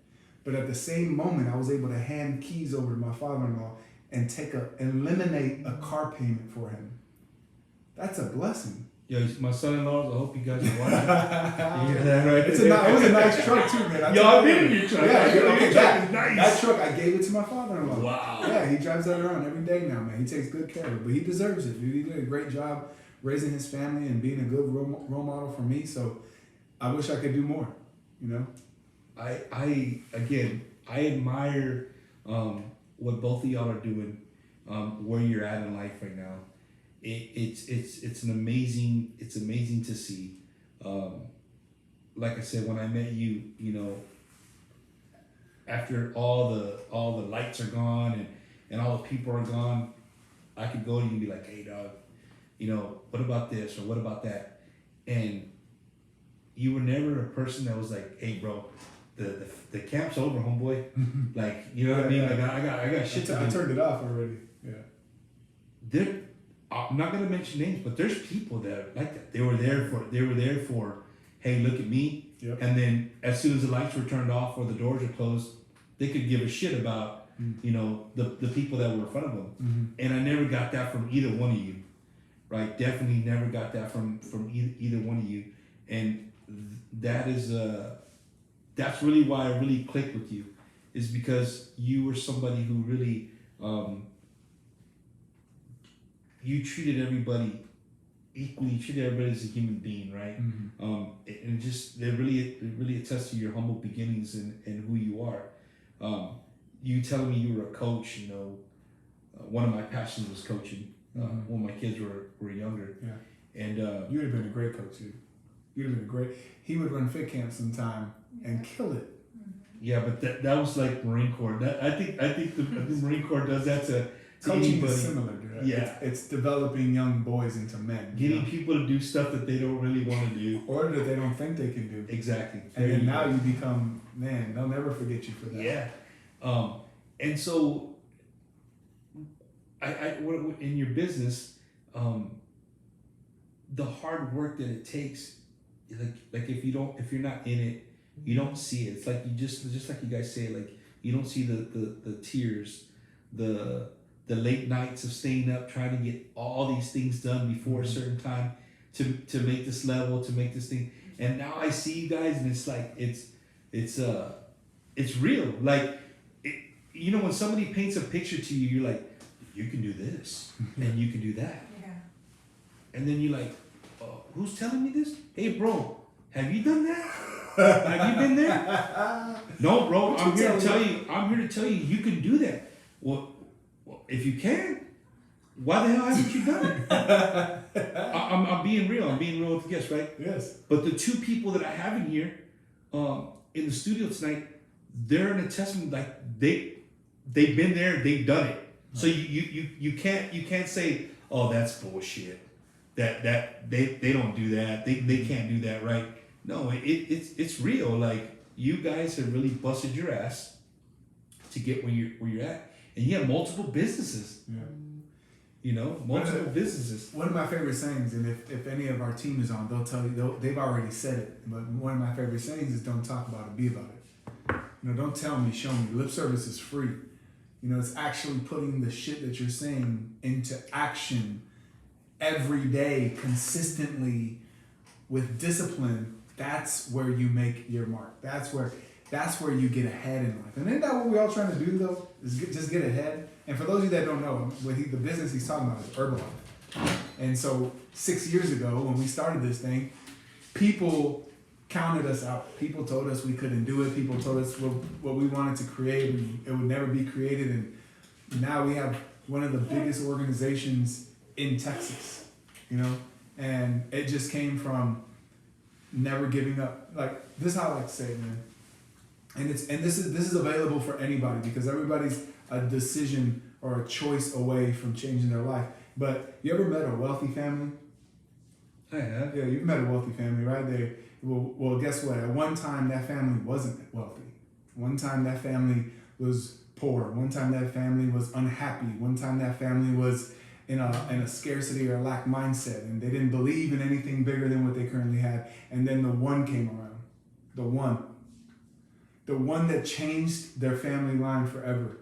But at the same moment, I was able to hand keys over to my father-in-law and eliminate a car payment for him. That's a blessing. Yo, my son-in-laws, I hope you guys are watching. You hear that right? It was a nice truck too, man. I've been in your truck. That truck, I gave it to my father-in-law. Wow. Yeah, he drives that around every day now, man. He takes good care of it, but he deserves it, dude. He did a great job raising his family and being a good role model for me. So I wish I could do more, you know? I admire what both of y'all are doing, where you're at in life right now. It's amazing to see. Like I said, when I met you, you know, after all the lights are gone and all the people are gone, I could go to you and be like, "Hey dog, you know, what about this or what about that?" And you were never a person that was like, "Hey bro, the camp's over, homeboy." Like, you know what I mean? Like I got shit to do. I turned it off already. Yeah. I'm not gonna mention names, but there's people that are like that. They were there for, "Hey, look at me." Yep. And then as soon as the lights were turned off or the doors were closed, they could give a shit about, you know, the people that were in front of them. Mm-hmm. And I never got that from either one of you, right? Definitely never got that from either one of you. And that is that's really why I really clicked with you, is because you were somebody who really you treated everybody equally. You treated everybody as a human being, right? Mm-hmm. And just it really attests to your humble beginnings and who you are. You telling me you were a coach, you know, one of my passions was coaching. When my kids were younger. Yeah. And you would have been a great coach, dude. You'd have been a great. He would run fit camp sometime and kill it. Yeah, but that was like Marine Corps. I think the Marine Corps does that to Coaching anybody. is similar, dude. Yeah. It's developing young boys into men. Getting people to do stuff that they don't really want to do. Or that they don't think they can do. Exactly. And then now you become, man, they'll never forget you for that. Yeah. And so I in your business, the hard work that it takes, like if you're not in it, You don't see it. It's like you just like you guys say, like you don't see the tears, the late nights of staying up trying to get all these things done before a certain time to make this level, to make this thing. And now I see you guys, and it's like it's real. Like you know, when somebody paints a picture to you, you're like, you can do this and you can do that. Yeah. And then you're like, who's telling me this? Hey, bro, have you done that? Have you been there? No, bro. I'm here to tell you, you can do that. Well, if you can, why the hell haven't you done it? I'm being real. I'm being real with the guests, right? Yes. But the two people that I have in here, in the studio tonight, they're an attestament. Like they've been there, they've done it. So you can't say, oh, that's bullshit. That they don't do that. They can't do that, right? No, it's real. Like you guys have really busted your ass to get where you're at, and you have multiple businesses. Yeah. You know, multiple businesses. One of my favorite sayings, and if any of our team is on, they'll tell you, they've already said it, but one of my favorite sayings is don't talk about it, be about it. You know, don't tell me, show me. Lip service is free. You know, it's actually putting the shit that you're saying into action every day, consistently, with discipline. That's where you make your mark. That's where you get ahead in life. And isn't that what we're all trying to do, though? Is just get ahead. And for those of you that don't know, the business he's talking about is Herbalife. And so 6 years ago, when we started this thing, people counted us out. People told us we couldn't do it. People told us what we wanted to create, it would never be created. And now we have one of the biggest organizations in Texas, you know? And it just came from never giving up. Like, this is how I like to say it, man. And this is available for anybody, because everybody's a decision or a choice away from changing their life. But you ever met a wealthy family? I have. Yeah, you've met a wealthy family, right? Well, guess what? At one time, that family wasn't wealthy. One time, that family was poor. One time, that family was unhappy. One time, that family was in a scarcity or lack mindset, and they didn't believe in anything bigger than what they currently had. And then the one came around. The one that changed their family line forever.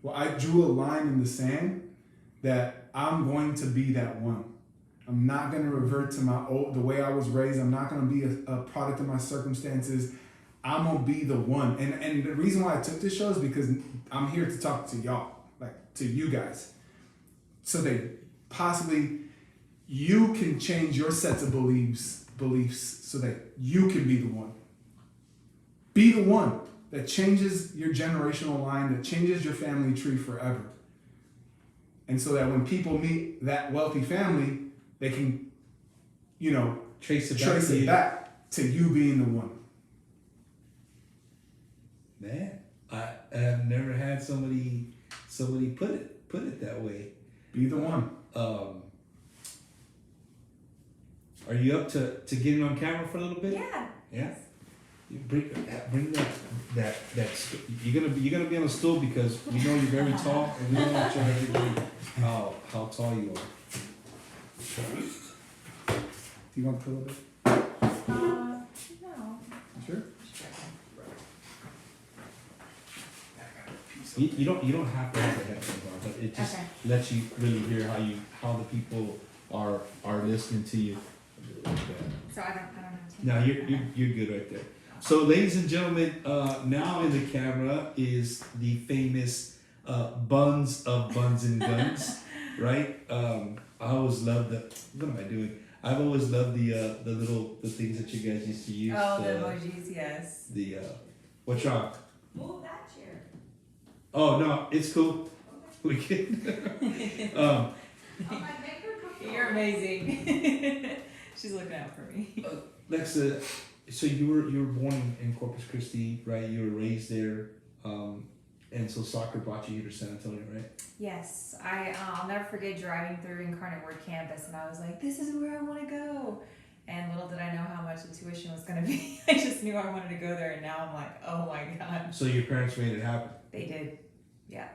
Well, I drew a line in the sand that I'm going to be that one. I'm not going to revert to the way I was raised. I'm not going to be a product of my circumstances. I'm going to be the one. And the reason why I took this show is because I'm here to talk to y'all, like to you guys, so that possibly you can change your sets of beliefs so that you can be the one. Be the one that changes your generational line, that changes your family tree forever. And so that when people meet that wealthy family, they can, you know, trace it back to you being the one. Man, I have never had somebody put it that way. Be the one. Are you up to getting on camera for a little bit? Yeah. Yeah. You bring that. You're gonna be on a stool because we know you're very tall, and we want to show everybody how tall you are. Do you want to put a little bit? No. Sure. You don't have to have the headphones on, but it just lets you really hear how the people are listening to you. So I don't have to. No, you're good right there. So, ladies and gentlemen, now in the camera is the famous Bunz of BunzNGunz, right? I always love the. What am I doing? I've always loved the things that you guys used to use. Oh, the emojis, yes. The what's wrong? Move that chair. Oh no, it's cool. We can. You're amazing. She's looking out for me. Lexa, so you were born in Corpus Christi, right? You were raised there, and so soccer brought you here to San Antonio, right? Yes, I'll never forget driving through Incarnate Word campus, and I was like, "This is where I want to go." And little did I know how much the tuition was going to be. I just knew I wanted to go there, and now I'm like, "Oh my god!" So your parents made it happen. They did, yeah.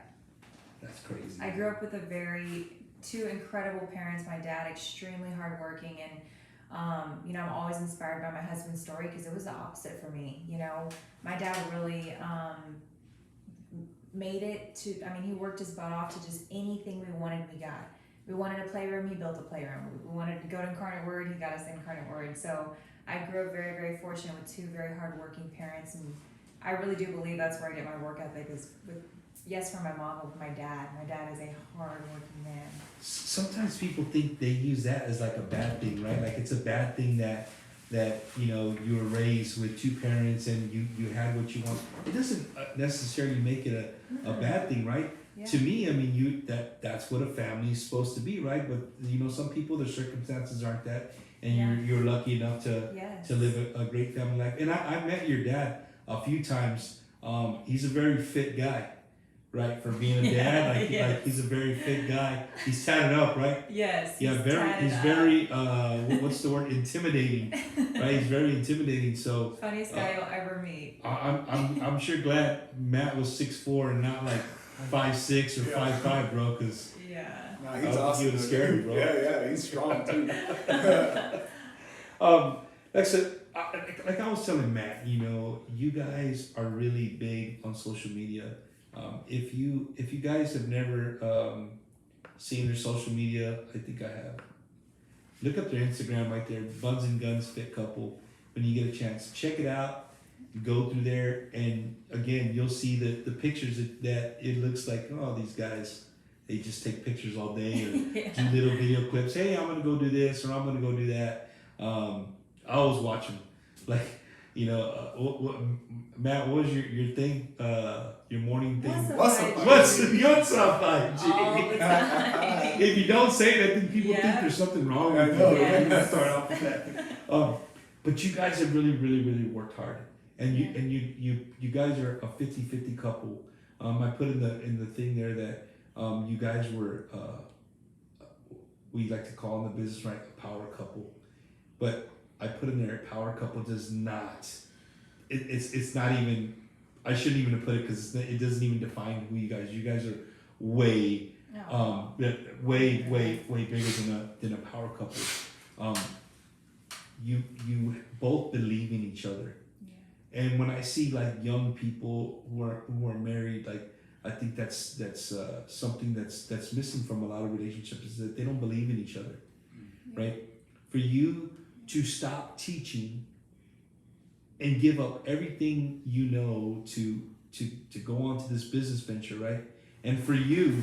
That's crazy. I grew up with two incredible parents. My dad, extremely hardworking, and You know, I'm always inspired by my husband's story because it was the opposite for me. You know, my dad really made it to, I mean, he worked his butt off to just anything we wanted, we got. We wanted a playroom, he built a playroom. We wanted to go to Incarnate Word, he got us Incarnate Word. So I grew up very, very fortunate with two very hardworking parents, and I really do believe that's where I get my work ethic is with, yes, from my mom, but with my dad. My dad is a hardworking man. Sometimes people think they use that as like a bad thing, right? Like it's a bad thing that you know you were raised with two parents and you had what you want. It doesn't necessarily make it a bad thing, right? Yeah. To me, I mean, that's what a family is supposed to be, right? But you know, some people, their circumstances aren't that, and you're lucky enough to live a great family life. And I met your dad a few times. He's a very fit guy, right? For being a dad, like he's a very fit guy. He's tatted up, right? Yes. Yeah, he's very what's the word? Intimidating, right? He's very intimidating. So funniest guy you'll ever meet. I'm sure glad Matt was 6'4" and not like 5'6" or 5'5", bro, because Nah, he's awesome. He was scary, bro. Yeah, he's strong too. Like I said, like I was telling Matt, you know, you guys are really big on social media. If you guys have never seen their social media, I think I have. Look up their Instagram right there, BunzNGunz Fit Couple. When you get a chance, check it out. Go through there, and again, you'll see the pictures that it looks like, oh, these guys, they just take pictures all day or do little video clips. Hey, I'm gonna go do this or I'm gonna go do that. I always watch them. Like, you know, Matt, what was your thing? Your morning thing? What's up, IG? All the time. If you don't say that, then people think there's something wrong with you. Yes. Let's start off with that. But you guys have really, really, really worked hard. And you guys are a 50-50 couple. I put in the thing there that you guys were we like to call in the business, right, a power couple. But I put in there a power couple does not. It's not even. I shouldn't even have put it because it doesn't even define who you guys. You guys are way way bigger than a power couple. You both believe in each other. And when I see like young people who are married, like I think that's something that's missing from a lot of relationships is that they don't believe in each other, right? For you to stop teaching and give up everything you know to go on to this business venture, right? And for you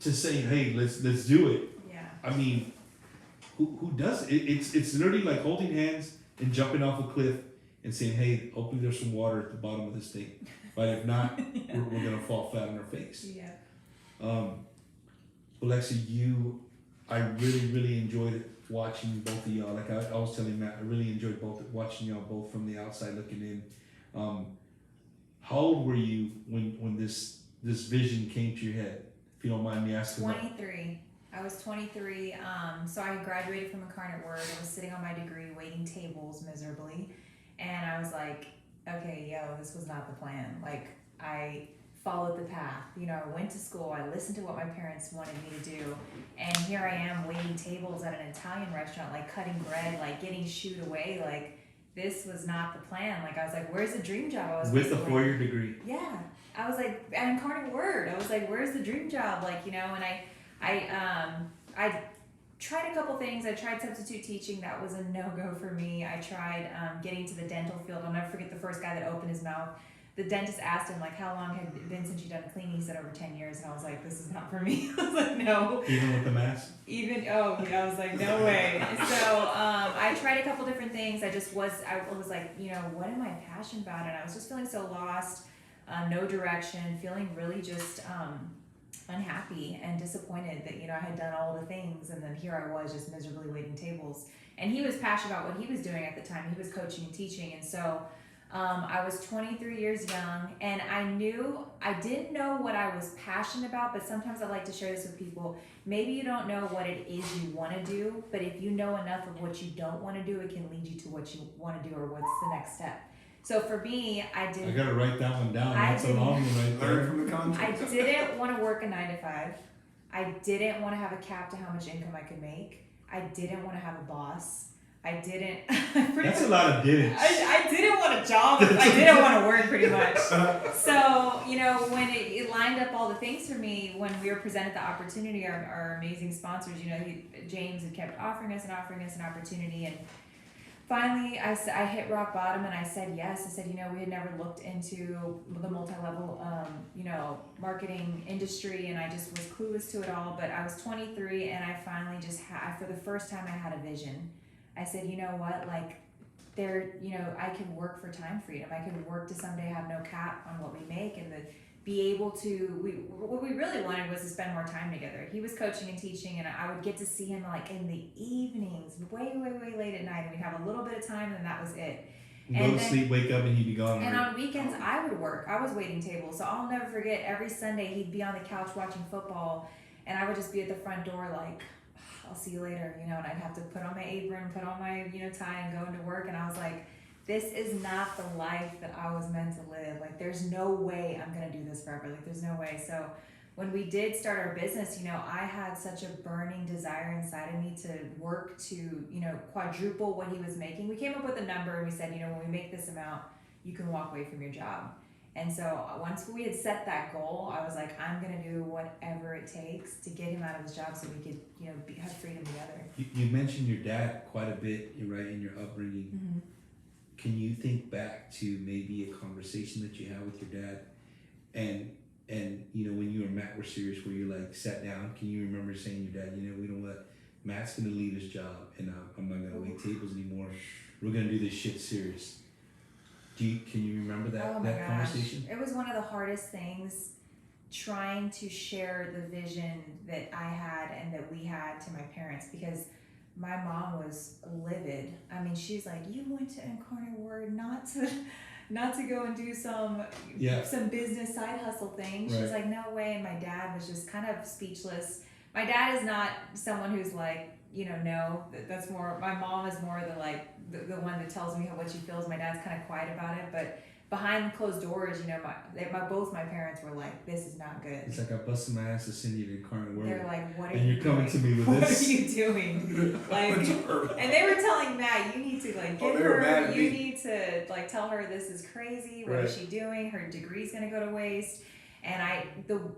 to say, hey, let's do it. Yeah. I mean, who does it? It's literally like holding hands and jumping off a cliff and saying, hey, hopefully there's some water at the bottom of this thing. But if not, we're gonna fall flat on our face. Yeah. Alexa, I really, really enjoyed watching both of y'all. Like I was telling Matt, I really enjoyed watching y'all both from the outside looking in. How old were you when this vision came to your head? If you don't mind me asking. 23. I was 23, so I graduated from Incarnate Word. I was sitting on my degree waiting tables miserably, and I was like, okay, this was not the plan. Like, I followed the path. You know, I went to school, I listened to what my parents wanted me to do, and here I am waiting tables at an Italian restaurant, like cutting bread, like getting shooed away, like this was not the plan. Like, I was like, where's the dream job I was with a 4-year degree? Yeah. I was like, at Incarnate Word, I was like, where's the dream job? Like, you know, and I tried a couple things. I tried substitute teaching. That was a no-go for me. I tried getting to the dental field. I'll never forget the first guy that opened his mouth. The dentist asked him, like, how long had it been since you'd done a cleaning? He said over 10 years. And I was like, this is not for me. I was like, no. Even with the mask? I was like, no way. So I tried a couple different things. I was like, you know, what am I passionate about? And I was just feeling so lost, no direction, feeling really just unhappy and disappointed that, you know, I had done all the things, and then here I was just miserably waiting tables. And he was passionate about what he was doing at the time. He was coaching and teaching, and so I was 23 years young, and I didn't know what I was passionate about, but sometimes I like to share this with people. Maybe you don't know what it is you want to do, but if you know enough of what you don't want to do, it can lead you to what you want to do or what's the next step. So for me, I gotta write that one down. That's a long one right there. Learn from the context. I didn't want to work a 9 to 5. I didn't want to have a cap to how much income I could make. I didn't want to have a boss. I didn't. That's a lot of didn't. I didn't want a job. I didn't want to work pretty much. So, you know, when it lined up all the things for me, when we were presented the opportunity, our amazing sponsors, you know, James had kept offering us an opportunity. And finally, I hit rock bottom and I said yes. I said, you know, we had never looked into the multi-level, you know, marketing industry, and I just was clueless to it all. But I was 23 and I finally just for the first time, I had a vision. I said, you know what, like, you know, I can work for time freedom. I can work to someday have no cap on what we make, and be able to, what we really wanted was to spend more time together. He was coaching and teaching, and I would get to see him like in the evenings, way late at night, and we'd have a little bit of time, and that was it. Go to sleep, wake up, and he'd be gone. And on weekends, I would work. I was waiting tables. So I'll never forget, every Sunday, he'd be on the couch watching football, and I would just be at the front door like, I'll see you later, you know, and I'd have to put on my apron, put on my, you know, tie and go into work. And I was like, this is not the life that I was meant to live. Like, there's no way I'm going to do this forever. Like, there's no way. So when we did start our business, you know, I had such a burning desire inside of me to work to, you know, quadruple what he was making. We came up with a number and we said, you know, when we make this amount, you can walk away from your job. And so once we had set that goal, I was like, I'm going to do whatever it takes to get him out of his job so we could, you know, have freedom together. You mentioned your dad quite a bit, right, in your upbringing. Mm-hmm. Can you think back to maybe a conversation that you had with your dad, and you know, when you and Matt were serious, where you like sat down? Can you remember saying to your dad, you know, we don't let Matt's going to leave his job, and I'm not going to wait tables anymore. We're going to do this shit serious. Can you remember that conversation? It was one of the hardest things, trying to share the vision that I had and that we had to my parents, because my mom was livid. I mean, she's like, you went to Incarnate Word not to go and do some business side hustle thing. She's like, no way. And my dad was just kind of speechless. My dad is not someone who's like, you know, no, that's more, my mom is more the one that tells me what she feels. My dad's kind of quiet about it, but behind closed doors, you know, both my parents were like, this is not good. It's like, I busted my ass to send you to Incarnate Word. They're like, what are and you you're coming doing? to me with what this? What are you doing? Like, and they were telling Matt, you need to like get her, you need to like tell her this is crazy. What is she doing? Her degree's gonna go to waste. And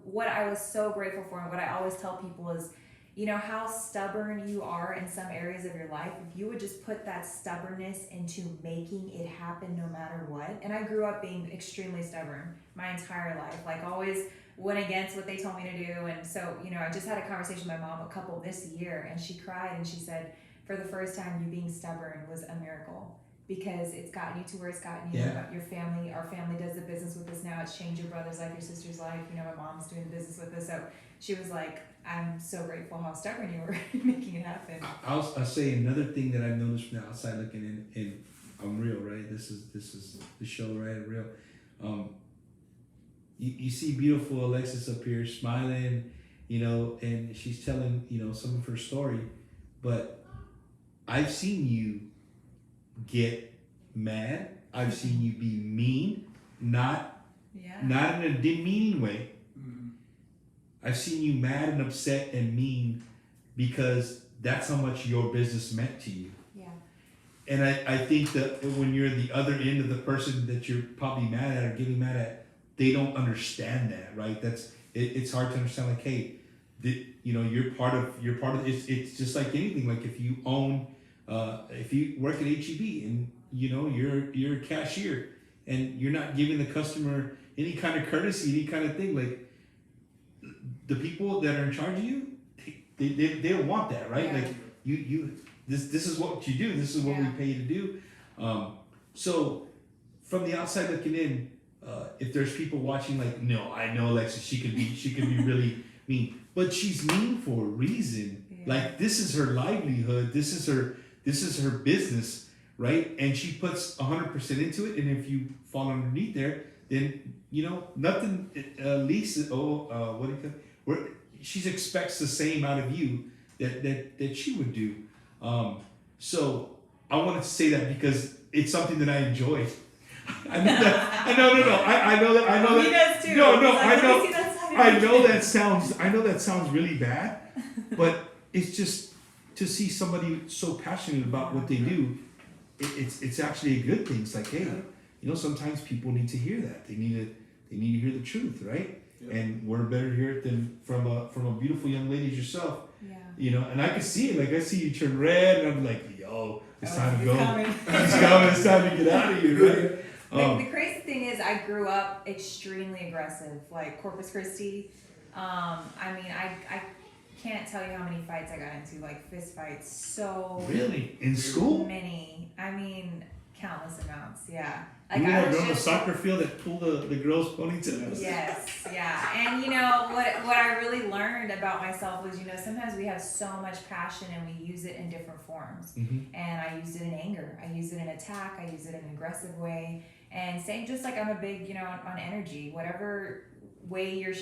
what I was so grateful for, and what I always tell people is, you know, how stubborn you are in some areas of your life. If you would just put that stubbornness into making it happen no matter what. And I grew up being extremely stubborn my entire life, like always went against what they told me to do. And so, you know, I just had a conversation with my mom, a couple this year, and she cried and she said, for the first time, you being stubborn was a miracle, because it's gotten you to where it's gotten you. Your family, our family does the business with us now. It's changed your brother's life, your sister's life. You know, my mom's doing the business with us. So she was like, I'm so grateful how stubborn you were making it happen. I'll say another thing that I've noticed from the outside looking in, and I'm real, right? This is the show, right? I'm real. You see beautiful Alexis up here smiling, you know, and she's telling, you know, some of her story, but I've seen you get mad. I've seen you be mean, not in a demeaning way. I've seen you mad and upset and mean because that's how much your business meant to you. Yeah. And I think that when you're the other end of the person that you're probably mad at or getting mad at, they don't understand that, right? It's hard to understand. Like, hey, you know, you're part of. It's just like anything. Like if you own, if you work at HEB and you know you're a cashier and you're not giving the customer any kind of courtesy, any kind of thing, like. The people that are in charge of you, they don't want that, right? Like this is what you do. This is what we pay you to do. So from the outside looking in, if there's people watching, like, no, I know Alexis, she could be really mean, but she's mean for a reason. Like this is her livelihood. This is her business, right? And she puts 100% into it. And if you fall underneath there, then you know nothing. Lisa, what do you call? She expects the same out of you that she would do. So I wanted to say that because it's something that I enjoyed. I know that. I know that. He does too. No, I know that sounds really bad, but it's just to see somebody so passionate about what they do, it's actually a good thing. It's like, hey, you know, sometimes people need to hear that. They need to hear the truth, right? Yeah. And we're better to hear it than from a beautiful young lady as yourself. Yeah. You know, and I can see it. Like I see you turn red, and I'm like, yo, it's time to go. Coming. It's coming. It's time to get out of here, right? The crazy thing is, I grew up extremely aggressive, like Corpus Christi. I mean, I can't tell you how many fights I got into, like fist fights. So Really? In school? many. I mean, countless amounts. Yeah. Like You were I that was girl on the just soccer field that pulled the girl's ponytails. Yes, yeah. And you know what I really learned about myself was, you know, sometimes we have so much passion and we use it in different forms. Mm-hmm. And I used it in anger. I used it in attack. I used it in an aggressive way. And same, just like I'm a big, you know, on energy. Whatever way you're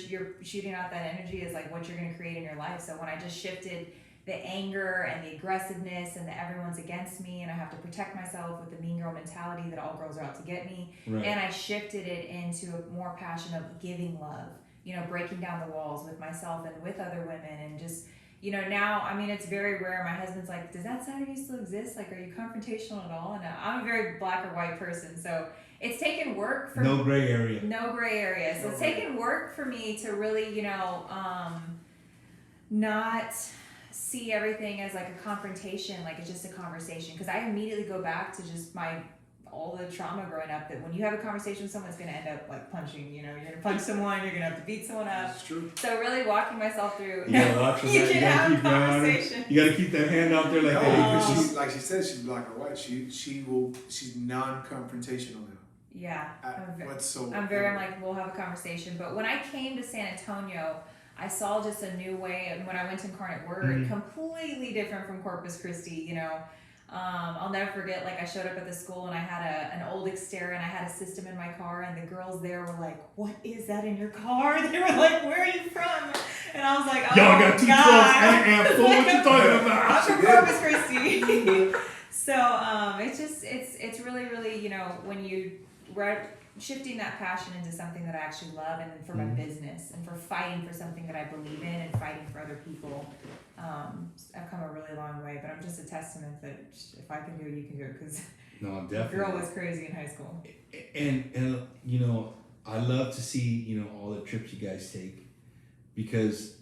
shooting out that energy is like what you're going to create in your life. So when I just shifted the anger and the aggressiveness and the everyone's against me and I have to protect myself with the mean girl mentality that all girls are out to get me, Right. and I shifted it into a more passion of giving love, you know, breaking down the walls with myself and with other women. And just, you know, now, I mean, it's very rare. My husband's like, does that side of you still exist? Like, are you confrontational at all? And I'm a very black or white person. So it's taken work for No gray area. no gray area. So it's taken work for me to really, you know, not see everything as like a confrontation, like it's just a conversation. Because I immediately go back to just all the trauma growing up, that when you have a conversation with someone, it's going to end up like punching, you know, you're going to punch someone, you're going to have to beat someone up. That's true. So really walking myself through, You gotta watch your you hand. can You gotta have keep your arm. conversation. You gotta keep that hand out there like No, that. because like she said, she's black or white. She's non-confrontational now. Yeah. I'm like, we'll have a conversation. But when I came to San Antonio, I saw just a new way. And when I went to Incarnate Word, completely different from Corpus Christi, you know. I'll never forget, like, I showed up at the school and I had an old Xterra and I had a system in my car, and the girls there were like, what is that in your car? They were like, where are you from? And I was like, oh, Y'all got 212 God. and fool. What you talking I'm about? from Corpus Christi. So it's just, it's really, really, you know, when we're shifting that passion into something that I actually love, and for my business, and for fighting for something that I believe in, and fighting for other people. I've come a really long way, but I'm just a testament that if I can do it, you can do it, because No, the definitely. girl was crazy in high school. And you know, I love to see, you know, all the trips you guys take, because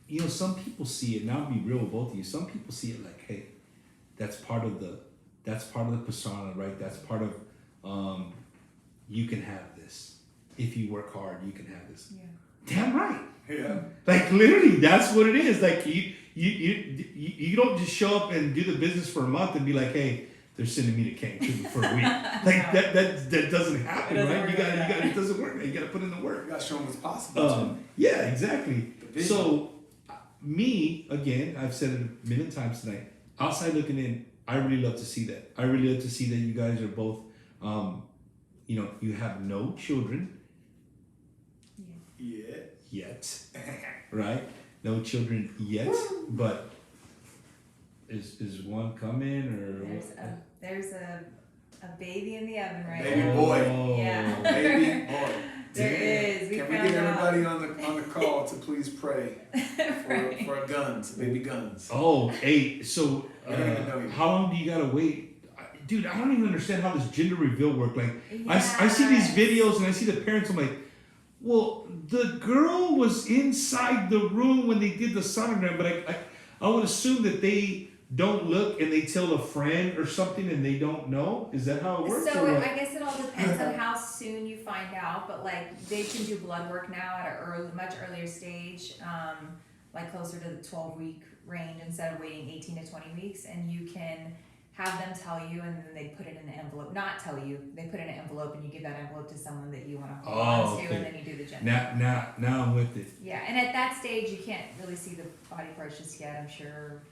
you know, some people see it, and I'll be real with both of you, some people see it like, hey, that's part of the persona, right? That's part of you can have this. If you work hard, you can have this. Yeah. Damn right. Yeah. Like literally, that's what it is. Like you don't just show up and do the business for a month and be like, hey, they're sending me to Cancun for a week. Like No. that doesn't happen, It doesn't right? work You got like that. it doesn't work. You got to put in the work. You gotta show them what's possible. Yeah, exactly. The vision. So me again, I've said it a million times tonight. Outside looking in, I really love to see that. I really love to see that you guys are both, you know, you have no children Yeah. yet, right? No children yet, but is one coming or? There's a baby in the oven right Baby now. boy. Yeah. Baby boy. There is. Can we found get everybody out. on the call to please pray Right. for guns, baby guns? Oh, hey, so I don't even know you. how long do you gotta wait? Dude, I don't even understand how this gender reveal work. Like, I see these videos and I see the parents, I'm like, well, the girl was inside the room when they did the sonogram, but I would assume that they don't look and they tell a friend or something and they don't know? Is that how it works? So or what? I guess it all depends on how soon you find out, but like they can do blood work now at a much earlier stage, like closer to the 12-week range instead of waiting 18 to 20 weeks, and you can have them tell you, and then they put it in an envelope. Not tell you, they put it in an envelope, and you give that envelope to someone that you want to hold on to, okay. and then you do the gender. Now I'm with it. Yeah, and at that stage, you can't really see the body parts just yet, I'm sure.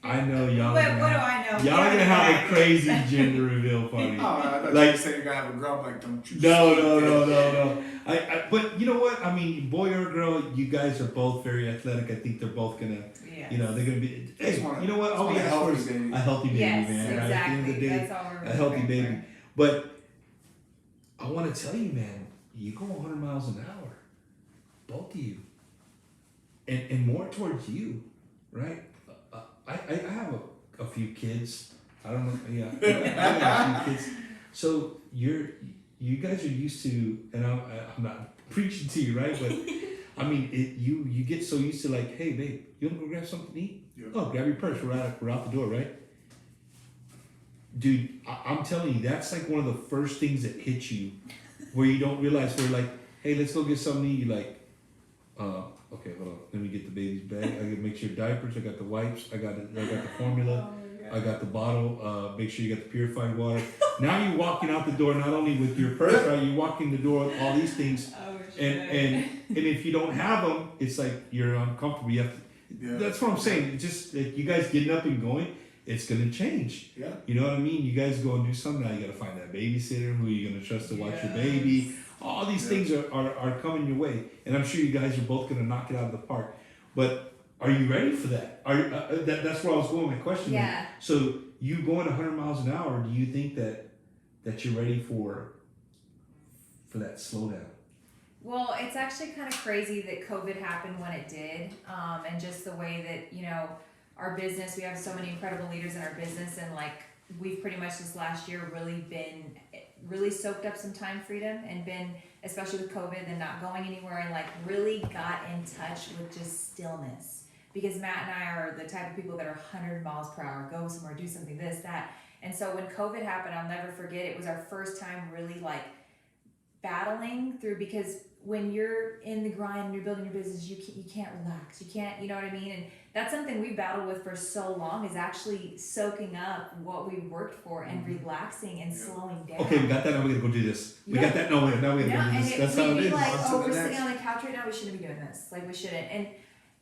I know y'all. What are do gonna I know? Y'all are gonna have a crazy gender reveal party. Oh, I thought Like- you were saying you're gonna have a girl. I'm like, don't you? No. But you know what? I mean, boy or girl, you guys are both very athletic. I think they're both gonna, Yes. you know, they're gonna be. Hey, Just wanna- you know what? just All we want a ask for healthy is baby. a healthy baby, Yes, man. Right? At the exactly. end of the day, That's all we're a healthy looking baby. for. But I want to tell you, man, you go 100 miles an hour, both of you, and more towards you. right? I have a few kids. I don't know. Yeah, I have a few kids. So you guys are used to, and I'm not preaching to you, right? But I mean, you get so used to like, hey, babe, you want to go grab something to eat? Yeah. Oh, grab your purse. We're out the door, right? Dude, I'm telling you, that's like one of the first things that hit you, where you don't realize. We're like, hey, let's go get something to eat. You're like, okay, hold on. Let me get the baby's bag. I gotta make sure diapers. I got the wipes. I got the formula. I got the bottle. Make sure you got the purified water. Now you're walking out the door not only with your purse, right? You're walking the door with all these things, and if you don't have them, it's like you're uncomfortable. You have to. Yeah. That's what I'm saying. It's just like you guys getting up and going. It's gonna change. Yeah. You know what I mean? You guys go and do something now. You gotta find that babysitter. Who are you gonna trust to watch your baby? All these things are coming your way, and I'm sure you guys are both gonna knock it out of the park. But are you ready for that? That's where I was going with my question. Yeah. So you going 100 miles an hour? Do you think that you're ready for that slowdown? Well, it's actually kind of crazy that COVID happened when it did, and just the way that our business. We have so many incredible leaders in our business, and like we've pretty much this last year really soaked up some time freedom and been, especially with COVID and not going anywhere, and like really got in touch with just stillness. Because Matt and I are the type of people that are 100 miles per hour, go somewhere, do something, this, that. And so when COVID happened, I'll never forget, it was our first time really like battling through, because when you're in the grind and you're building your business, you can't relax. You can't, you know what I mean? And that's something we battled with for so long, is actually soaking up what we worked for and relaxing and slowing down. Okay, we got that. Now we're gonna go do this. We got that. Now we're gonna do this. That's how it is. Like, On to the we're next. sitting on the couch right now. We shouldn't be doing this. Like, we shouldn't.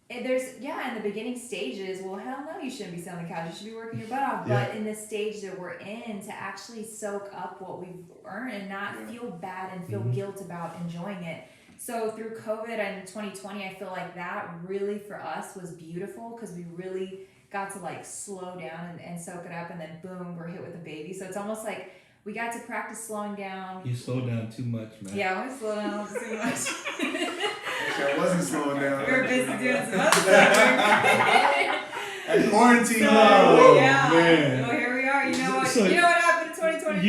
And there's, in the beginning stages, well, hell no, you shouldn't be sitting on the couch. You should be working your butt off. Yeah. But in this stage that we're in, to actually soak up what we've earned and not feel bad and feel guilt about enjoying it. So through COVID and 2020, I feel like that really for us was beautiful, because we really got to like slow down and soak it up, and then boom, we're hit with a baby. So it's almost like we got to practice slowing down. You slow down too much, man. Yeah, we slowed down too much. Actually, I wasn't slowing down. We were busy doing some other stuff. At quarantine. Man. Well, here we are. You know what? So you know what happened in 2020?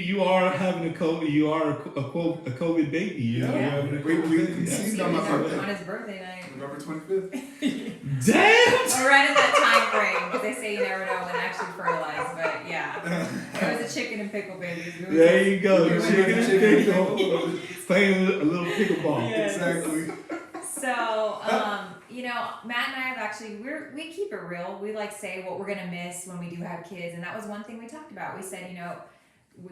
You are having a COVID. You are a COVID baby. You're having a COVID We baby. conceived on my birthday. On his birthday night. November 25th. Damn. Or right in that time frame, because they say you never know when actually fertilize. But yeah, it was a chicken and pickle baby. There you go. Yeah, Chicken and chicken. pickle. Playing a little pickleball. Yes. Exactly. So, Matt and I have actually, we keep it real. We like say what we're gonna miss when we do have kids, and that was one thing we talked about. We said,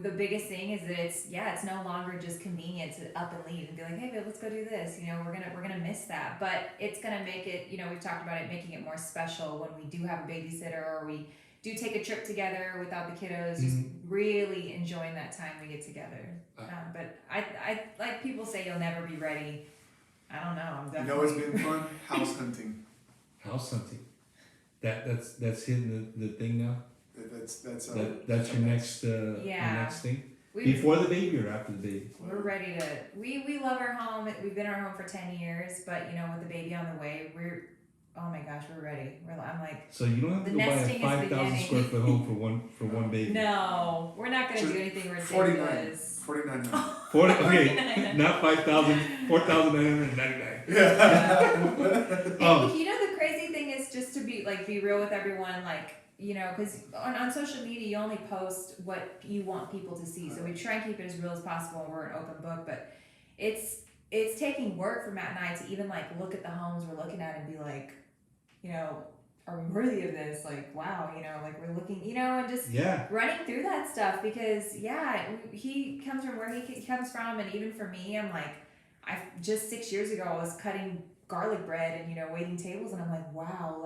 the biggest thing is that it's no longer just convenient to up and leave and be like, hey, babe, let's go do this. We're gonna miss that, but it's gonna make it. We've talked about it making it more special when we do have a babysitter, or we do take a trip together without the kiddos. Just really enjoying that time we get together. But I like people say you'll never be ready. I don't know. I'm definitely. It's been fun? House hunting. House hunting. That's hitting the thing now. That's your next your next thing. Before the baby or after the baby? We're ready to. We love our home. We've been in our home for 10 years, but with the baby on the way, oh my gosh, we're ready. I'm like. So you don't have to go buy a 5,000 square foot home for one baby. No, we're not gonna do anything ridiculous. 49. 40, okay, not 5,000, 4,999. Yeah. The crazy thing is, just to be real with everyone, because on social media you only post what you want people to see. So we try and keep it as real as possible, and we're an open book. But it's taking work for Matt and I to even look at the homes we're looking at and be like, are we worthy of this? Wow, we're looking, and just running through that stuff, because he comes from where he comes from, and even for me, I'm like, I just 6 years ago I was cutting garlic bread and waiting tables, and I'm like, wow,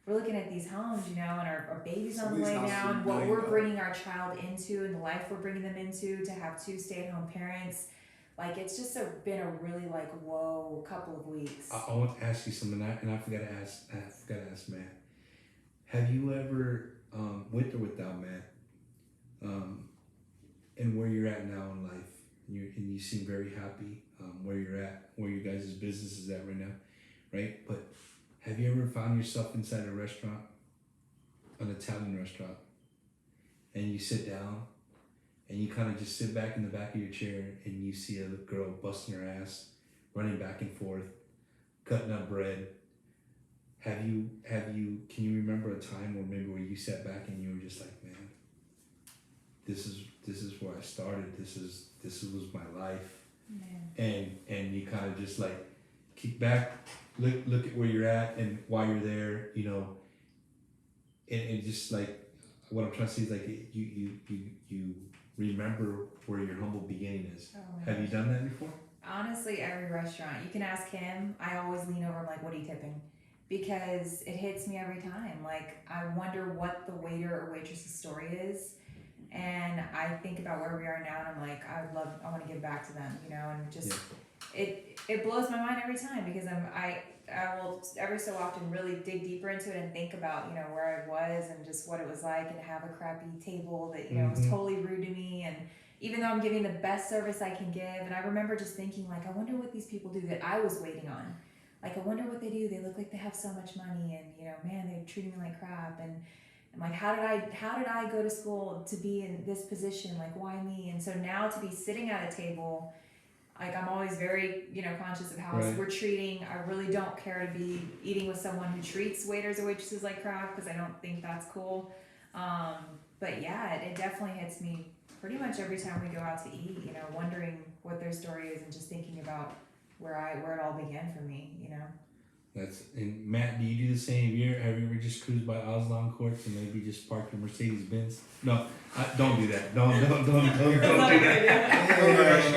we're looking at these homes, and our baby's on the way now, and what we're bringing our child into, and the life we're bringing them into, to have 2 stay-at-home parents. It's just been a really whoa couple of weeks. I want to ask you something, and I forgot to ask Matt. Have you ever, with or without Matt, and where you're at now in life, and you seem very happy where you're at, where your guys' business is at right now, right? But Have you ever found yourself inside a restaurant, an Italian restaurant, and you sit down and you kind of just sit back in the back of your chair and you see a girl busting her ass, running back and forth, cutting up bread? Can you remember a time where you sat back and you were just like, man, this is where I started. This was my life. Man. And you kind of just like kick back, look at where you're at and why you're there, you know, and just like what I'm trying to say is like you remember where your humble beginning is. Oh, Have you done that before? Honestly, every restaurant, you can ask him. I always lean over, I'm like, what are you tipping? Because it hits me every time. Like, I wonder what the waiter or waitress's story is. And I think about where we are now, and I'm like, I want to give back to them, you know, and just, it blows my mind every time, because I will every so often really dig deeper into it and think about, you know, where I was and just what it was like, and have a crappy table that, you know, was totally rude to me. And even though I'm giving the best service I can give, and I remember just thinking, like, I wonder what these people do that I was waiting on. Like, I wonder what they do. They look like they have so much money, and, you know, man, they treat me like crap. And I'm like, how did I go to school to be in this position? Like, why me? And so now to be sitting at a table, like, I'm always very, you know, conscious of how we're treating. I really don't care to be eating with someone who treats waiters or waitresses like crap, because I don't think that's cool. But yeah, it definitely hits me pretty much every time we go out to eat, you know, wondering what their story is and just thinking about where it all began for me, you know. And Matt, do you do the same? Have you ever just cruised by Aslan Courts and maybe just parked your Mercedes Benz? No, don't do that. Don't do that.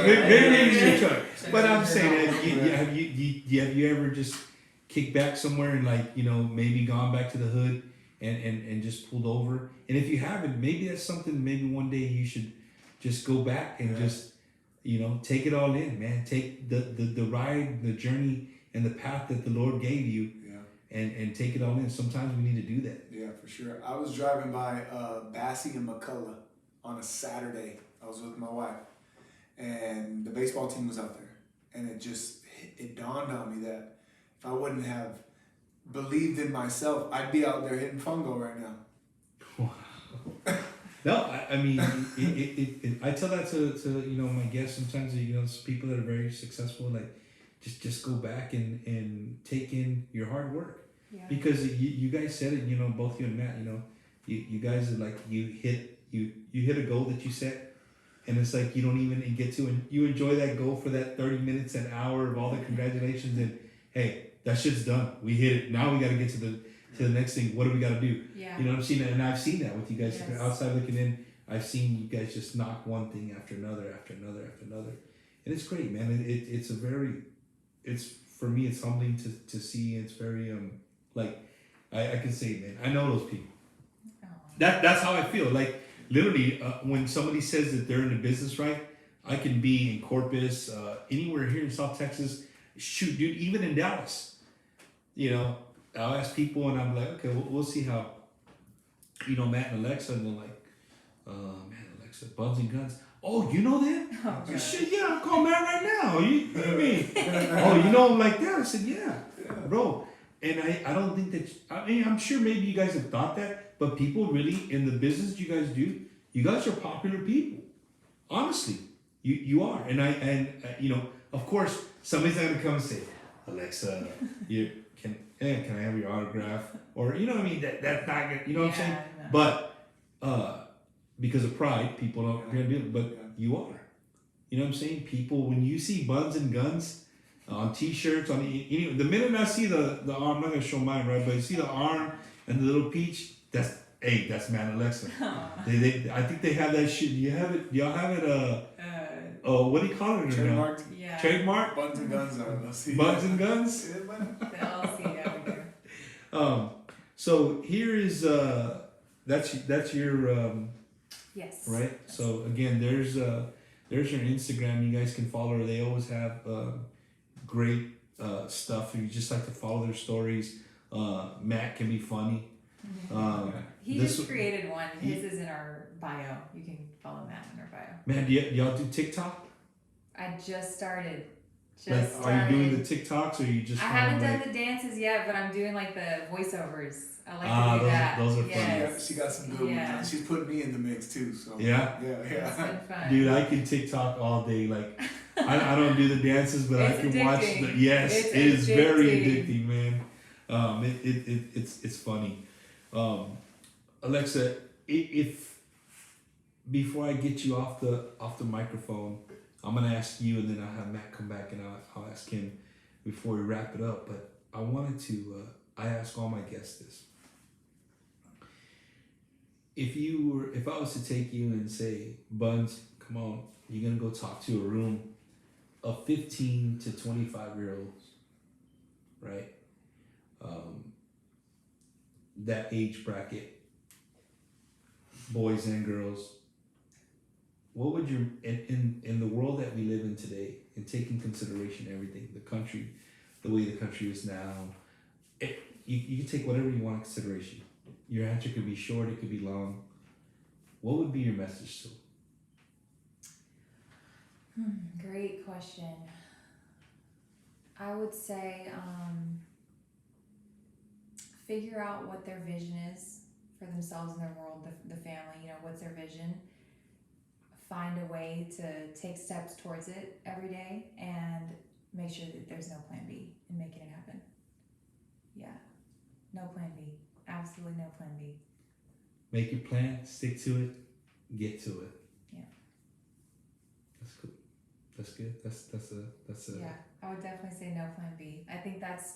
Maybe use your truck. But I'm saying, have you ever just kicked back somewhere and, like, you know, maybe gone back to the hood and just pulled over? And if you haven't, maybe that's something. Maybe one day you should just go back and just, you know, take it all in, man. Take the ride, the journey, and the path that the Lord gave you, and take it all in. Sometimes we need to do that. Yeah, for sure. I was driving by Bassie and McCullough on a Saturday. I was with my wife, and the baseball team was out there. And it dawned on me that if I wouldn't have believed in myself, I'd be out there hitting fungo right now. Wow. No, I mean, I tell that to you know, my guests sometimes. You know, people that are very successful, like, just go back and take in your hard work, because you guys said it. You know, both you and Matt. You know, you guys are like, you hit a goal that you set, and it's like you don't even get to, and you enjoy that goal for that 30 minutes, an hour of all the congratulations, and hey, that shit's done. We hit it. Now we got to get to the next thing. What do we got to do? Yeah. You know what I'm seeing? And I've seen that with you guys. Yes. Outside looking in, I've seen you guys just knock one thing after another, after another, after another. And it's great, man. It's for me, it's humbling to see. It's very, like, I can say, man, I know those people. Oh. That's how I feel. Like, literally, when somebody says that they're in the business, right? I can be in Corpus, anywhere here in South Texas. Shoot, dude, even in Dallas. You know, I'll ask people, and I'm like, okay, we'll see how, you know, Matt and Alexa, and they're like, man, Alexa, BunzNGunz. Oh, you know that? Oh, shit, yeah, I'm calling Matt right now. You know what I mean? Oh, you know him like that? I said, yeah, bro. And I don't think that, I mean, I'm sure maybe you guys have thought that, but people really, in the business you guys do, you guys are popular people. Honestly, you are. And you know, of course, somebody's not gonna come and say, Alexa, can I have your autograph? Or, you know what I mean? That's not good. You know what I'm saying? No. But because of pride, people don't gonna do it. But you are. You know what I'm saying? People, when you see BunzNGunz on T-shirts, on the minute I see the arm, I'm not gonna show mine, right? But you see the arm and the little peach. That's Matt and Alexa. I think they have that shit. Do you have it? Do y'all have it? What do you call it? Trademark. Yeah. Trademark. BunzNGunz. BunzNGunz. The LC, yeah, we do. So here is that's your yes. Right. So again, there's your Instagram. You guys can follow her. They always have great stuff. If you just like to follow their stories. Matt can be funny. He just created one. His is in our bio. You can follow Matt in our bio. Man, do y'all do TikTok? I just started. Just Like, are you doing the started. TikToks or you just? I haven't done the dances yet, but I'm doing like the voiceovers. I like to do that. those are fun. Yes. She got some good ones. She's putting me in the mix too. So Yeah? It's been fun. Dude, I can TikTok all day. Like, I don't do the dances, but I It's can watch the. addicting. Yes, It's it is very addicting. addicting, man. It's funny. Alexa, if before I get you off the microphone, I'm gonna ask you, and then I'll have Matt come back, and I'll ask him before we wrap it up. But I wanted to. I ask all my guests this. If I was to take you and say, Bunz, come on, you're gonna go talk to a room of 15 to 25-year-olds, right? That age bracket, boys and girls. What would your in the world that we live in today, and take in consideration everything, the country, the way the country is now, you can take whatever you want in consideration. Your answer could be short, it could be long. What would be your message to them? Great question. I would say figure out what their vision is for themselves and their world, the family, what's their vision. Find a way to take steps towards it every day and make sure that there's no plan B in making it happen. Yeah, no plan B. Absolutely no plan B. Make your plan, stick to it, get to it. Yeah. That's cool. That's good. That's a Yeah, I would definitely say no plan B. I think that's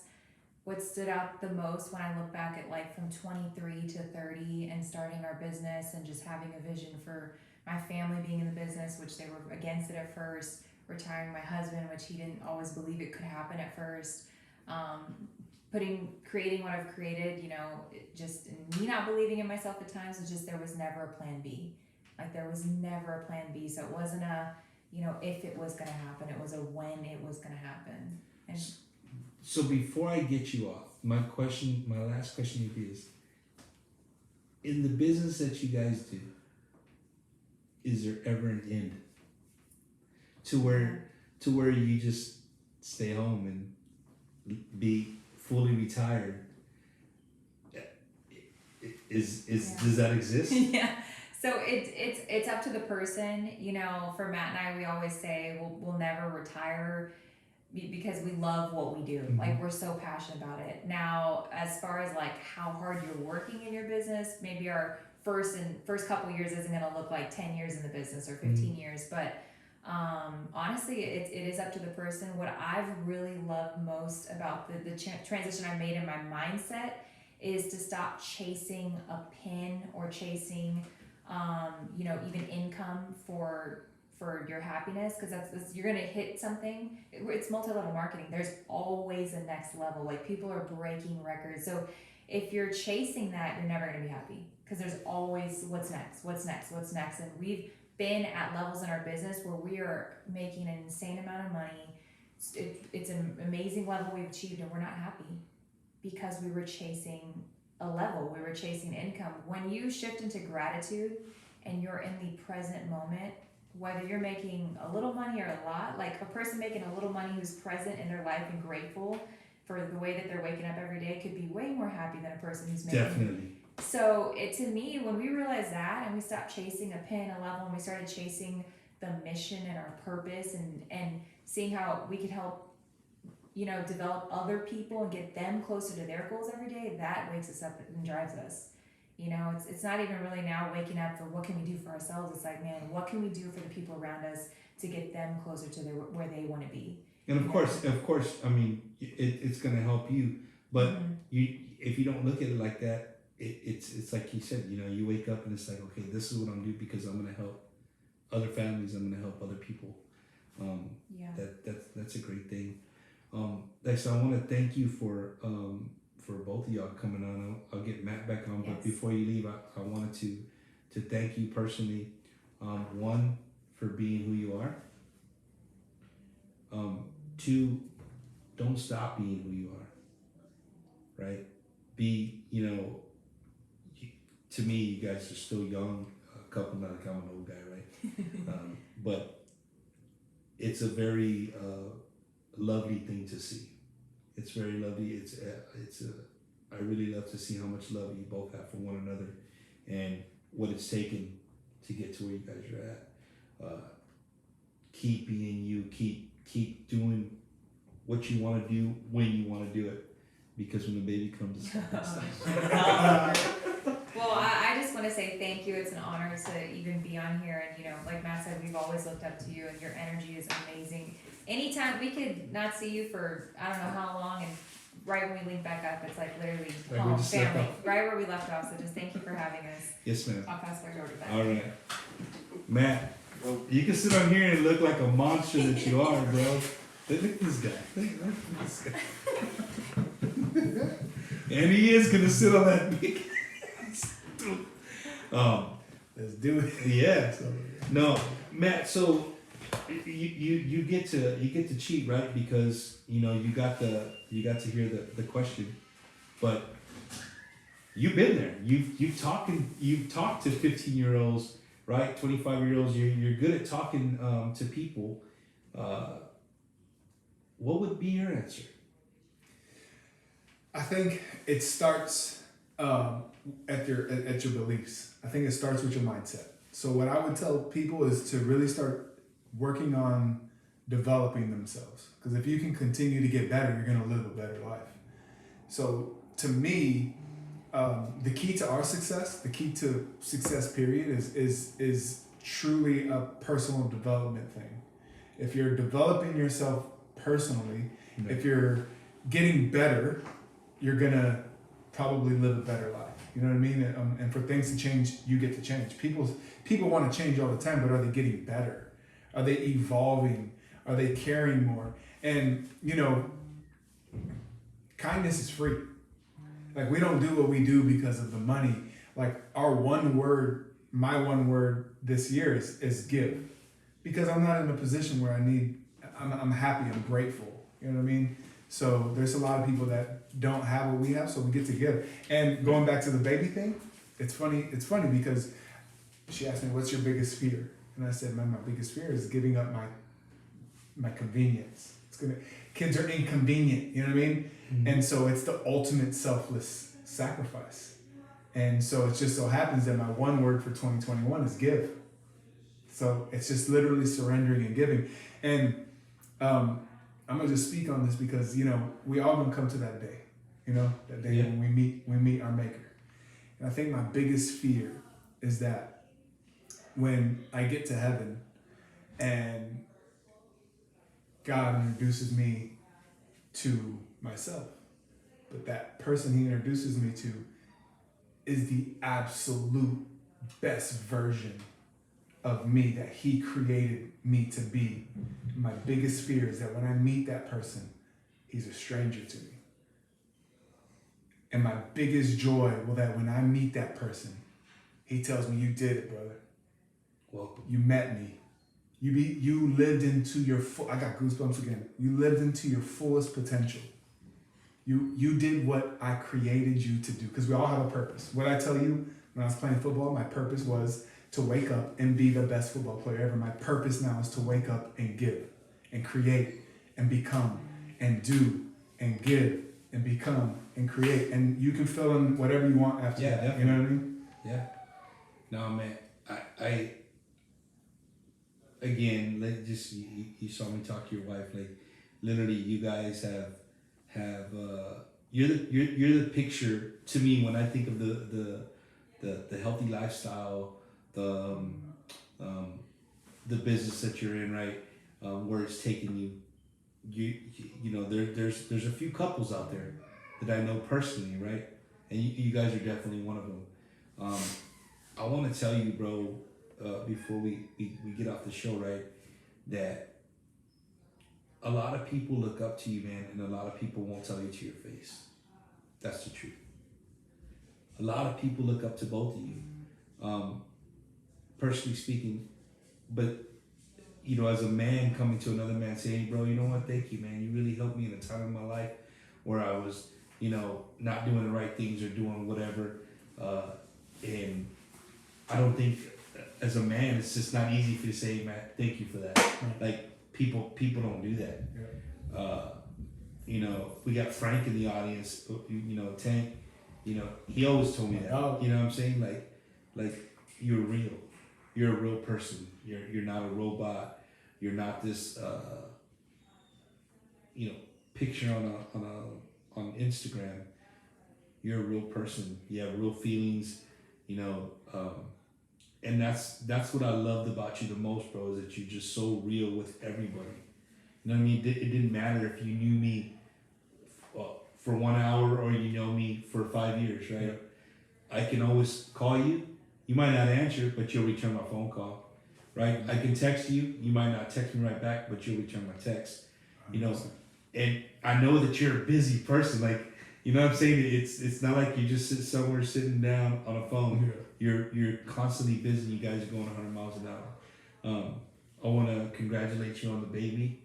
what stood out the most when I look back at like from 23 to 30 and starting our business and just having a vision for my family being in the business, which they were against it at first, retiring my husband, which he didn't always believe it could happen at first, creating what I've created, just me not believing in myself at times. It's just there was never a plan B. Like there was never a plan B. So it wasn't a, if it was gonna happen, it was a when it was gonna happen. And so before I get you off, my last question to you is, in the business that you guys do, is there ever an end to where you just stay home and be fully retired? Does that exist? yeah. So it's up to the person. For Matt and I, we always say we'll never retire because we love what we do. Mm-hmm. Like we're so passionate about it. Now, as far as like how hard you're working in your business, maybe our first couple years isn't going to look like 10 years in the business or 15 years, but honestly, it is up to the person. What I've really loved most about the transition I made in my mindset is to stop chasing a pin or chasing even income for your happiness, because that's you're gonna hit something. It's multi-level marketing. There's always a next level. Like people are breaking records. So if you're chasing that, you're never gonna be happy, because there's always what's next. And we've been at levels in our business where we are making an insane amount of money. It's an amazing level we've achieved, and we're not happy because we were chasing a level. We were chasing income. When you shift into gratitude and you're in the present moment, whether you're making a little money or a lot, like a person making a little money who's present in their life and grateful for the way that they're waking up every day could be way more happy than a person who's making. Definitely. So to me, when we realized that and we stopped chasing a pin, a level, and we started chasing the mission and our purpose and seeing how we could help develop other people and get them closer to their goals every day, that wakes us up and drives us. It's not even really now waking up for what can we do for ourselves. It's like, man, what can we do for the people around us to get them closer to where they want to be? And of course, I mean, it's going to help you, but if you don't look at it like that, it's like you said, you wake up and it's like, okay, this is what I'm doing because I'm going to help other families. I'm going to help other people. That's a great thing. So I want to thank you for both of y'all coming on. I'll get Matt back on, but before you leave, I wanted to thank you personally. One, for being who you are. Two, don't stop being who you are. Right? To me, you guys are still young. A couple, not like I'm an old guy, right? But it's a very lovely thing to see. It's very lovely. I really love to see how much love you both have for one another, and what it's taken to get to where you guys are at. Keep being you. Keep doing what you want to do when you want to do it, because when the baby comes, it's not next time. Well, I just want to say thank you. It's an honor to even be on here. And, like Matt said, we've always looked up to you, and your energy is amazing. Anytime, we could not see you for I don't know how long, and right when we link back up, it's like literally Like home, we just family, left right where we left off. So just thank you for having us. Yes, ma'am. I'll pass it over to Ben. All right, Matt. You can sit on here and look like a monster that you are, bro. Look at this guy. Look at this guy. And he is gonna sit on that big stool. Let's do it. Yeah. No, Matt. So you get to cheat, right? Because you got to hear the question, but you've been there. You've talked to 15-year-olds, right? 25-year-olds. You're good at talking to people. What would be your answer? I think it starts at your beliefs. I think it starts with your mindset. So what I would tell people is to really start working on developing themselves. Because if you can continue to get better, you're going to live a better life. So to me, the key to our success, the key to success period is truly a personal development thing. If you're developing yourself personally, if you're getting better, you're gonna probably live a better life. You know what I mean? And for things to change, you get to change. People want to change all the time, but are they getting better? Are they evolving? Are they caring more? And kindness is free. Like, we don't do what we do because of the money. Like, my one word this year is give. Because I'm not in a position where I'm happy, I'm grateful. You know what I mean? So there's a lot of people that don't have what we have, so we get to give. And going back to the baby thing, it's funny because she asked me, what's your biggest fear? And I said, my biggest fear is giving up my convenience. Kids are inconvenient, you know what I mean? Mm-hmm. And so it's the ultimate selfless sacrifice. And so it just so happens that my one word for 2021 is give. So it's just literally surrendering and giving. And I'm gonna just speak on this because we all gonna come to that day, that day when we meet our Maker. And I think my biggest fear is that when I get to heaven and God introduces me to myself, but that person He introduces me to is the absolute best version of me that He created me to be. My biggest fear is that when I meet that person, he's a stranger to me. And my biggest joy will that when I meet that person, he tells me, you did it, brother. Welcome. You met me. You lived into your I got goosebumps again. You lived into your fullest potential. You did what I created you to do, because we all have a purpose. What I tell you, when I was playing football, my purpose was to wake up and be the best football player ever. My purpose now is to wake up and give and create and become and do and give and become and create. And you can fill in whatever you want after that. Definitely. You know what I mean? Yeah. No, man, I again, like, just you saw me talk to your wife. Like, literally, you guys have you're the picture to me when I think of the healthy lifestyle, the business that you're in, right? Where it's taking you. There's a few couples out there that I know personally, right? And you guys are definitely one of them. I want to tell you, bro, before we get off the show, right, that a lot of people look up to you, man, and a lot of people won't tell you to your face. That's the truth. A lot of people look up to both of you, personally speaking, but as a man coming to another man saying, bro, you know what, thank you, man, you really helped me in a time in my life where I was, not doing the right things or doing whatever, and I don't think, as a man, it's just not easy for you to say, man, thank you for that. Right. Like, people don't do that. You know, we got Frank in the audience. You know, Tank. You know, he always told me that. You know what I'm saying? Like you're real. You're a real person. You're not a robot. You're not this. You know, picture on Instagram. You're a real person. You have real feelings. You know, and that's what I loved about you the most, bro. Is that you're just so real with everybody. You know what I mean? It didn't matter if you knew me for 1 hour or you know me for 5 years, right? Yeah. I can always call you. You might not answer, but you'll return my phone call, right? I can text you. You might not text me right back, but you'll return my text. You know, and I know that you're a busy person. Like, you know what I'm saying? It's not like you just sit somewhere sitting down on a phone. Yeah. You're constantly busy. You guys are going 100 miles an hour. I want to congratulate you on the baby.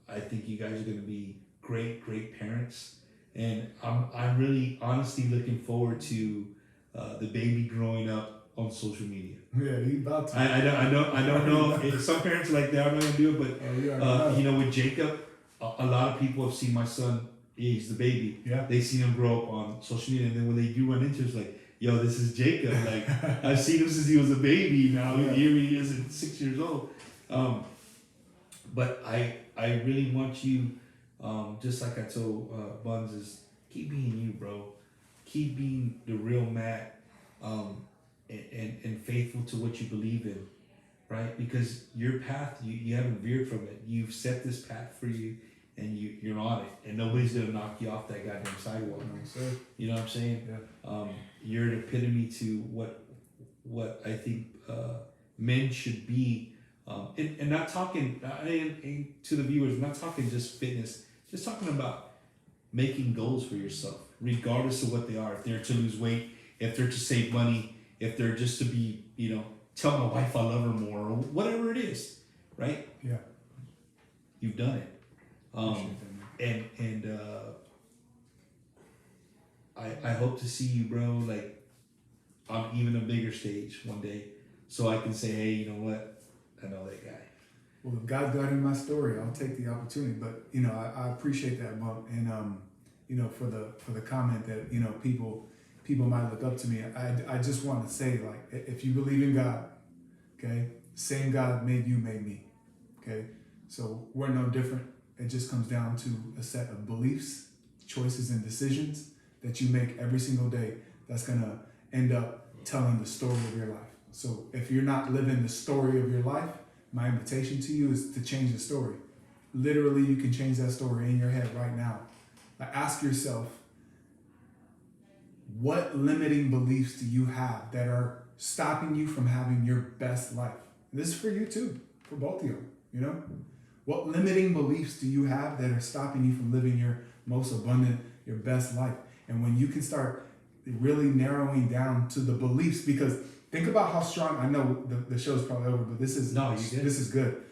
I think you guys are going to be great parents. And I'm really honestly looking forward to the baby growing up on social media. Yeah, you about to. I don't know if some parents are like that. I'm not gonna do it, but you know, with Jacob, a lot of people have seen my son. He's the baby. Yeah. They seen him grow up on social media, and then when they do run into, it's like, yo, this is Jacob. Like I've seen him since he was a baby. Now here he is at 6 years old. But I really want you. Just like I told Bunz, is keep being you, bro. Keep being the real Matt, and faithful to what you believe in, right? Because your path, you haven't veered from it. You've set this path for you, and you're on it, and nobody's gonna knock you off that goddamn sidewalk. You know what I'm saying? Yeah. You're an epitome to what I think men should be, and not talking and to the viewers. I'm not talking just fitness. Just talking about making goals for yourself, regardless of what they are. If they're to lose weight, if they're to save money, if they're just to be, you know, tell my wife I love her more, or whatever it is, right? Yeah. You've done it. I hope to see you, bro, like on even a bigger stage one day, so I can say, hey, you know what? I know that guy. Well, if God's got in my story, I'll take the opportunity. But you know, I appreciate that, Bump, and you know, for the comment that, you know, people might look up to me. I just want to say, like, if you believe in God, okay, same God made you, made me, okay. So we're no different. It just comes down to a set of beliefs, choices, and decisions that you make every single day. That's gonna end up telling the story of your life. So if you're not living the story of your life, my invitation to you is to change the story. Literally, you can change that story in your head right now. Like, ask yourself, what limiting beliefs do you have that are stopping you from having your best life? This is for you too, for both of you, you know? What limiting beliefs do you have that are stopping you from living your most abundant, your best life? And when you can start really narrowing down to the beliefs, because think about how strong, I know the show's probably over, but this is good.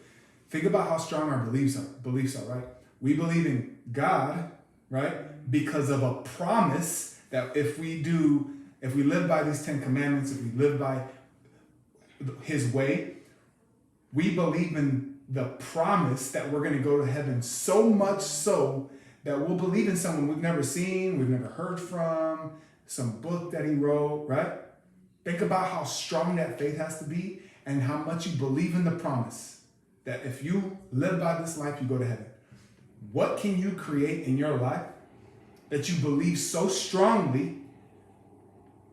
Think about how strong our beliefs are, right? We believe in God, right? Because of a promise that if we live by these 10 commandments, if we live by his way, we believe in the promise that we're going to go to heaven, so much so that we'll believe in someone we've never seen, we've never heard from, some book that he wrote, right? Think about how strong that faith has to be and how much you believe in the promise that if you live by this life, you go to heaven. What can you create in your life that you believe so strongly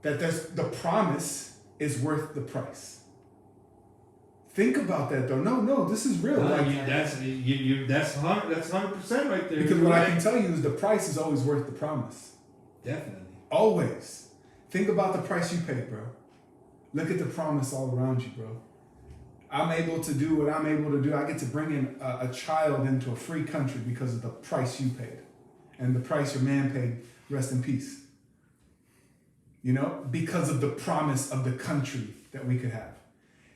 that the promise is worth the price? Think about that though. No, this is real. That's 100% right there. Because what I can tell you is the price is always worth the promise. Definitely. Always. Think about the price you paid, bro. Look at the promise all around you, bro. I'm able to do what I'm able to do. I get to bring in a child into a free country because of the price you paid. And the price your man paid, rest in peace. You know, because of the promise of the country that we could have.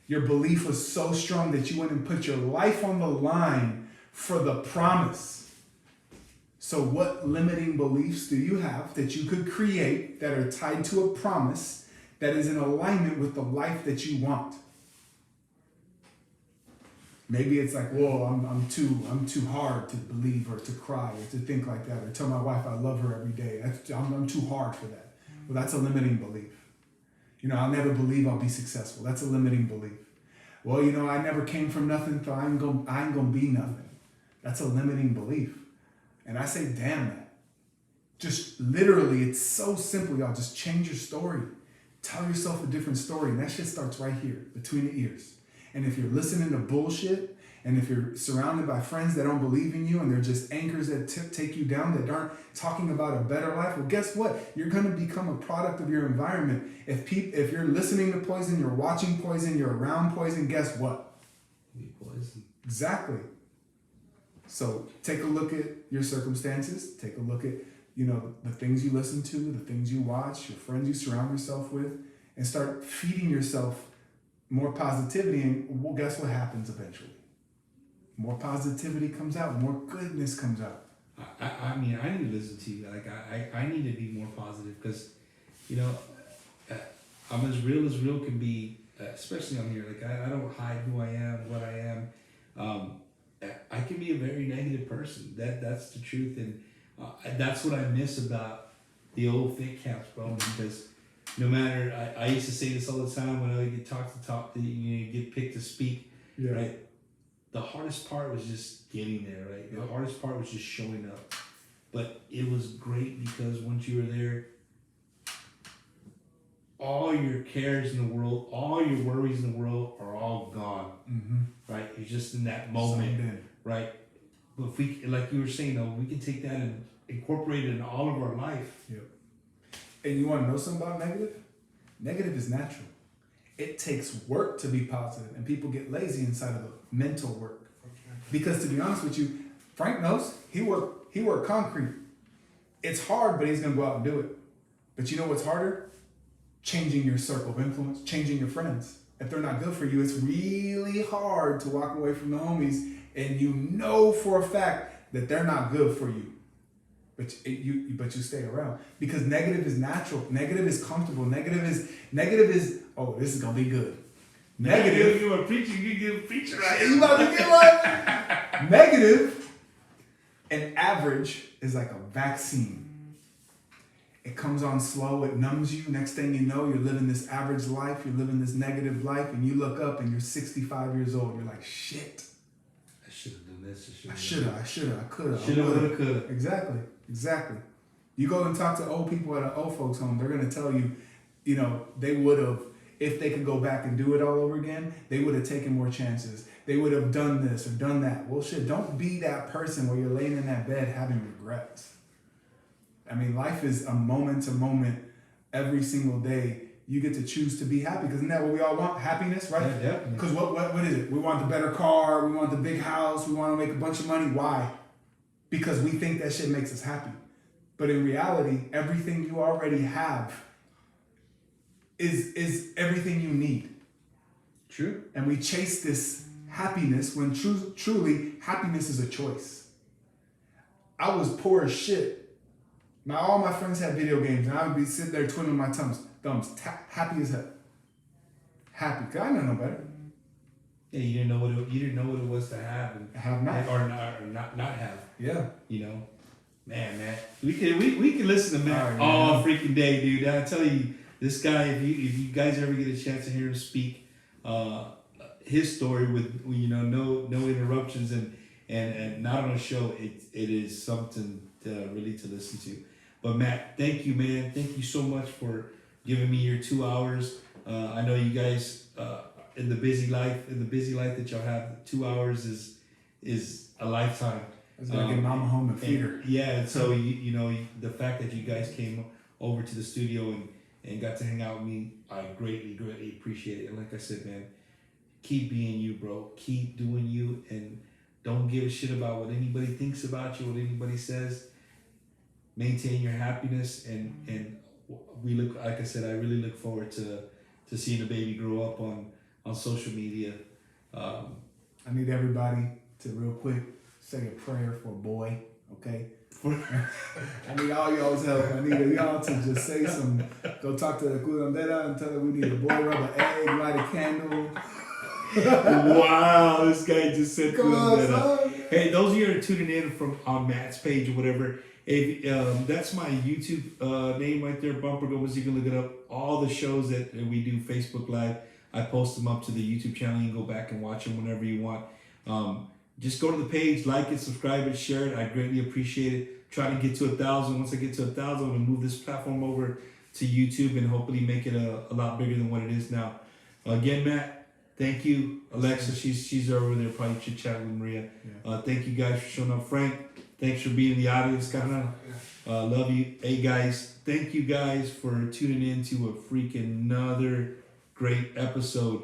Your belief was so strong that you went and put your life on the line for the promise. So what limiting beliefs do you have that you could create that are tied to a promise that is in alignment with the life that you want? Maybe it's like, whoa, I'm too hard to believe or to cry or to think like that or tell my wife I love her every day. I'm too hard for that. Well, that's a limiting belief. I'll never believe I'll be successful. That's a limiting belief. Well, I never came from nothing, so I ain't gonna be nothing. That's a limiting belief. And I say, damn that. Just literally, it's so simple, y'all. Just change your story. Tell yourself a different story. And that shit starts right here, between the ears. And if you're listening to bullshit, and if you're surrounded by friends that don't believe in you, and they're just anchors that take you down, that aren't talking about a better life, well, guess what? You're going to become a product of your environment. If you're listening to poison, you're watching poison, you're around poison, guess what? Poison. Exactly. So take a look at your circumstances. Take a look at, the things you listen to, the things you watch, your friends you surround yourself with, and start feeding yourself more positivity, and well, guess what happens eventually? More positivity comes out, more goodness comes out. I mean, I need to listen to you. Like, I need to be more positive because, I'm as real can be, especially on here. Like, I don't hide who I am, what I am. I can be a very negative person. That's the truth, and that's what I miss about the old fit camps, bro. Because no matter, I used to say this all the time when I would get talked to, get picked to speak, Yeah. right? The hardest part was just getting there, right? The hardest part was just showing up. But it was great because once you were there, all your cares in the world, all your worries in the world are all gone, right? You're just in that moment, right? But if we, like you were saying, though, we can take that and incorporate it in all of our life. Yep. And you want to know something about negative? Negative is natural. It takes work to be positive, and people get lazy inside of the mental work. Because to be honest with you, Frank knows he worked concrete. It's hard, but he's gonna go out and do it. But you know what's harder? Changing your circle of influence, changing your friends. If they're not good for you, it's really hard to walk away from the homies, and you know for a fact that they're not good for you. But you stay around because negative is natural. Negative is comfortable. Negative is oh, this is gonna be good. Negative. You were preaching. You give a preacher right. You about to get one? Negative and average is like a vaccine. It comes on slow. It numbs you. Next thing you know, you're living this average life. You're living this negative life, and you look up and you're 65 years old. You're like, shit. I should have done this. I could have. Shoulda, woulda, coulda. Exactly. You go and talk to old people at an old folks home, they're going to tell you, they would have, if they could go back and do it all over again, they would have taken more chances. They would have done this or done that. Well, shit, don't be that person where you're laying in that bed having regrets. I mean, life is a moment to moment every single day. You get to choose to be happy because isn't that what we all want? Happiness, right? Yeah. Because what is it? We want the better car. We want the big house. We want to make a bunch of money. Why? Because we think that shit makes us happy. But in reality, everything you already have is everything you need. True. And we chase this happiness when truly happiness is a choice. I was poor as shit. All my friends had video games, and I would be sitting there twiddling my thumbs, happy as hell. Happy, cause I didn't know no better. Yeah, you didn't know what it was to have and Have not. or not have. Yeah. Man, we can listen to Matt all freaking day, dude. I tell you, this guy, if you guys ever get a chance to hear him speak, his story with no interruptions and not on a show, it is something really to listen to. But Matt, thank you, man. Thank you so much for giving me your 2 hours. I know you guys in the busy life that y'all have, 2 hours is a lifetime. I was gonna get mama home and feed her. Yeah, so the fact that you guys came over to the studio and got to hang out with me, I greatly appreciate it. And like I said, man, keep being you, bro. Keep doing you, and don't give a shit about what anybody thinks about you, what anybody says. Maintain your happiness, and we look, like I said, I really look forward to seeing the baby grow up on social media. I need everybody to real quick say a prayer for a boy, okay? I need all y'all's help. I need y'all to just say go talk to the curandera and tell her we need a boy, rub an egg, light a candle, Wow, this guy just said Come on, that up. son. Hey, those of you who are tuning in from on Matt's page or whatever, if that's my YouTube name right there, Bumper Gomez. You can look it up. All the shows that we do Facebook Live, I post them up to the YouTube channel. You can go back and watch them whenever you want. Just go to the page, like it, subscribe it, share it. I greatly appreciate it. Try to get to 1,000. Once I get to 1,000, I'm gonna move this platform over to YouTube and hopefully make it a lot bigger than what it is now. Again, Matt, thank you. Alexa, she's over there probably chit chatting with Maria. Yeah. Thank you guys for showing up. Frank, thanks for being in the audience, kind of. Love you. Hey guys, thank you guys for tuning in to a freaking another great episode.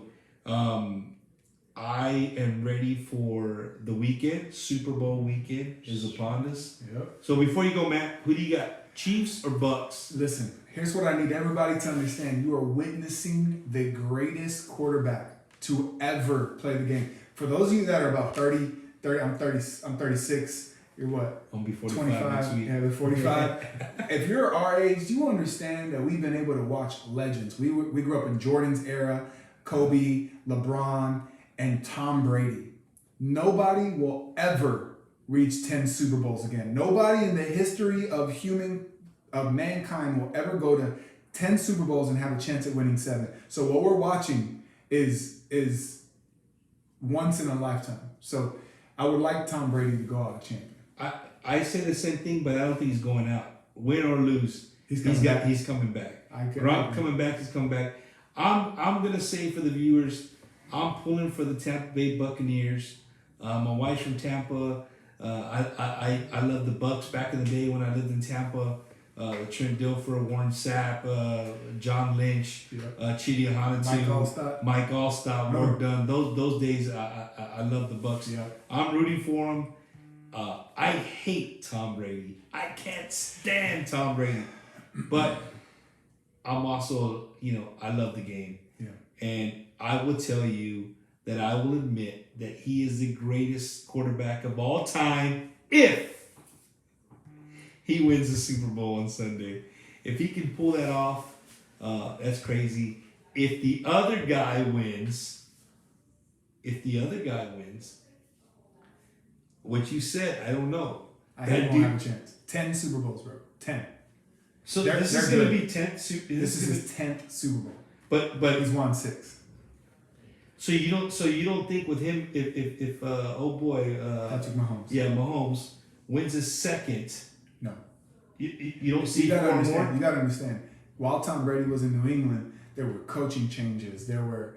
I am ready for the weekend. Super Bowl weekend is upon us. Yep. So before you go, Matt, who do you got? Chiefs or Bucks? Listen, here's what I need everybody to understand. You are witnessing the greatest quarterback to ever play the game. For those of you that are about 30, I'm 36. You're what? I'm gonna be 45 next week. Yeah, we're 45. If you're our age, you understand that we've been able to watch legends. We grew up in Jordan's era, Kobe, LeBron, and Tom Brady. Nobody will ever reach 10 Super Bowls again. Nobody in the history of mankind will ever go to 10 Super Bowls and have a chance at winning 7. So what we're watching is once in a lifetime. So I would like Tom Brady to go out a champion. I say the same thing, but I don't think he's going out. Win or lose, he's coming back. Gronk coming back. He's coming back. I'm gonna say for the viewers, I'm pulling for the Tampa Bay Buccaneers. My wife's from Tampa. I love the Bucks back in the day when I lived in Tampa. Trent Dilfer, Warren Sapp, John Lynch, Chidi Hanatu, Mike Allstott, Mark Dunn. Those days, I love the Bucks. Yeah. I'm rooting for them. I hate Tom Brady. I can't stand Tom Brady. But I'm also, I love the game. Yeah. And I will tell you that I will admit that he is the greatest quarterback of all time if he wins the Super Bowl on Sunday. If he can pull that off, that's crazy. If the other guy wins, what you said, I don't know. I won't have a chance. 10 Super Bowls, bro. 10. So this is going to be 10th. This is his 10th Super Bowl. But he's won 6. So you don't think with him if Patrick Mahomes. Yeah, Mahomes wins his second. No. You don't see You gotta 4 understand. more? You gotta understand. While Tom Brady was in New England, there were coaching changes. There were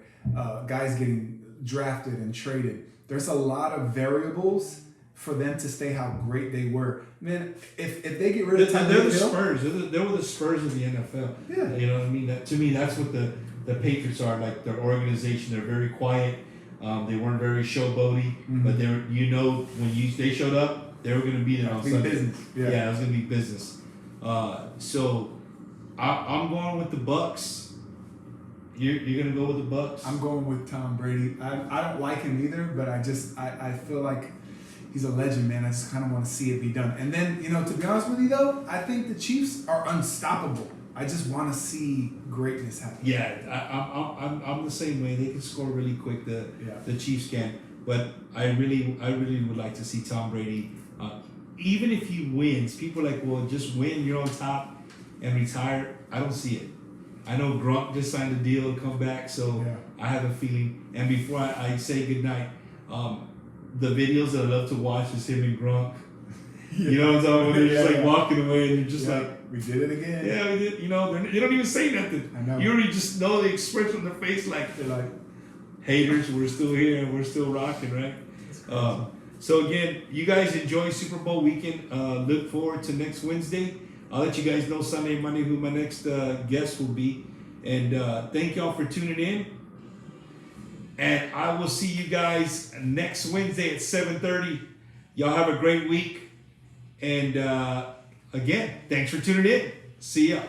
guys getting drafted and traded. There's a lot of variables for them to stay how great they were. Man, if they get rid of Tom they're Brady, the Spurs. They were the Spurs of the NFL. Yeah. You know what I mean? To me, that's what the Patriots are. Like their organization, they're very quiet. They weren't very showboaty, but they were. When they showed up, they were going to be there on Sunday. Business. Yeah, it was going to be business. So I'm going with the Bucks. You're going to go with the Bucks? I'm going with Tom Brady. I don't like him either, but I feel like he's a legend, man. I just kind of want to see it be done. And then, to be honest with you, though, I think the Chiefs are unstoppable. I just want to see greatness happen. Yeah, I'm the same way. They can score really quick. The Chiefs can, but I really would like to see Tom Brady. Even if he wins, people are like, well, just win. You're on top and retire. I don't see it. I know Gronk just signed a deal to come back, so I have a feeling. And before I say goodnight, the videos that I love to watch is him and Gronk. You know what I'm talking about? They're just like walking away, and you're just like, we did it again. Yeah, we did. They don't even say nothing. I know. You already just know the expression on their face, like they're like, haters. We're still here and we're still rocking, right? So again, you guys enjoy Super Bowl weekend. Look forward to next Wednesday. I'll let you guys know Sunday, Monday who my next guest will be. And thank y'all for tuning in. And I will see you guys next Wednesday at 7:30. Y'all have a great week. And again, thanks for tuning in. See ya.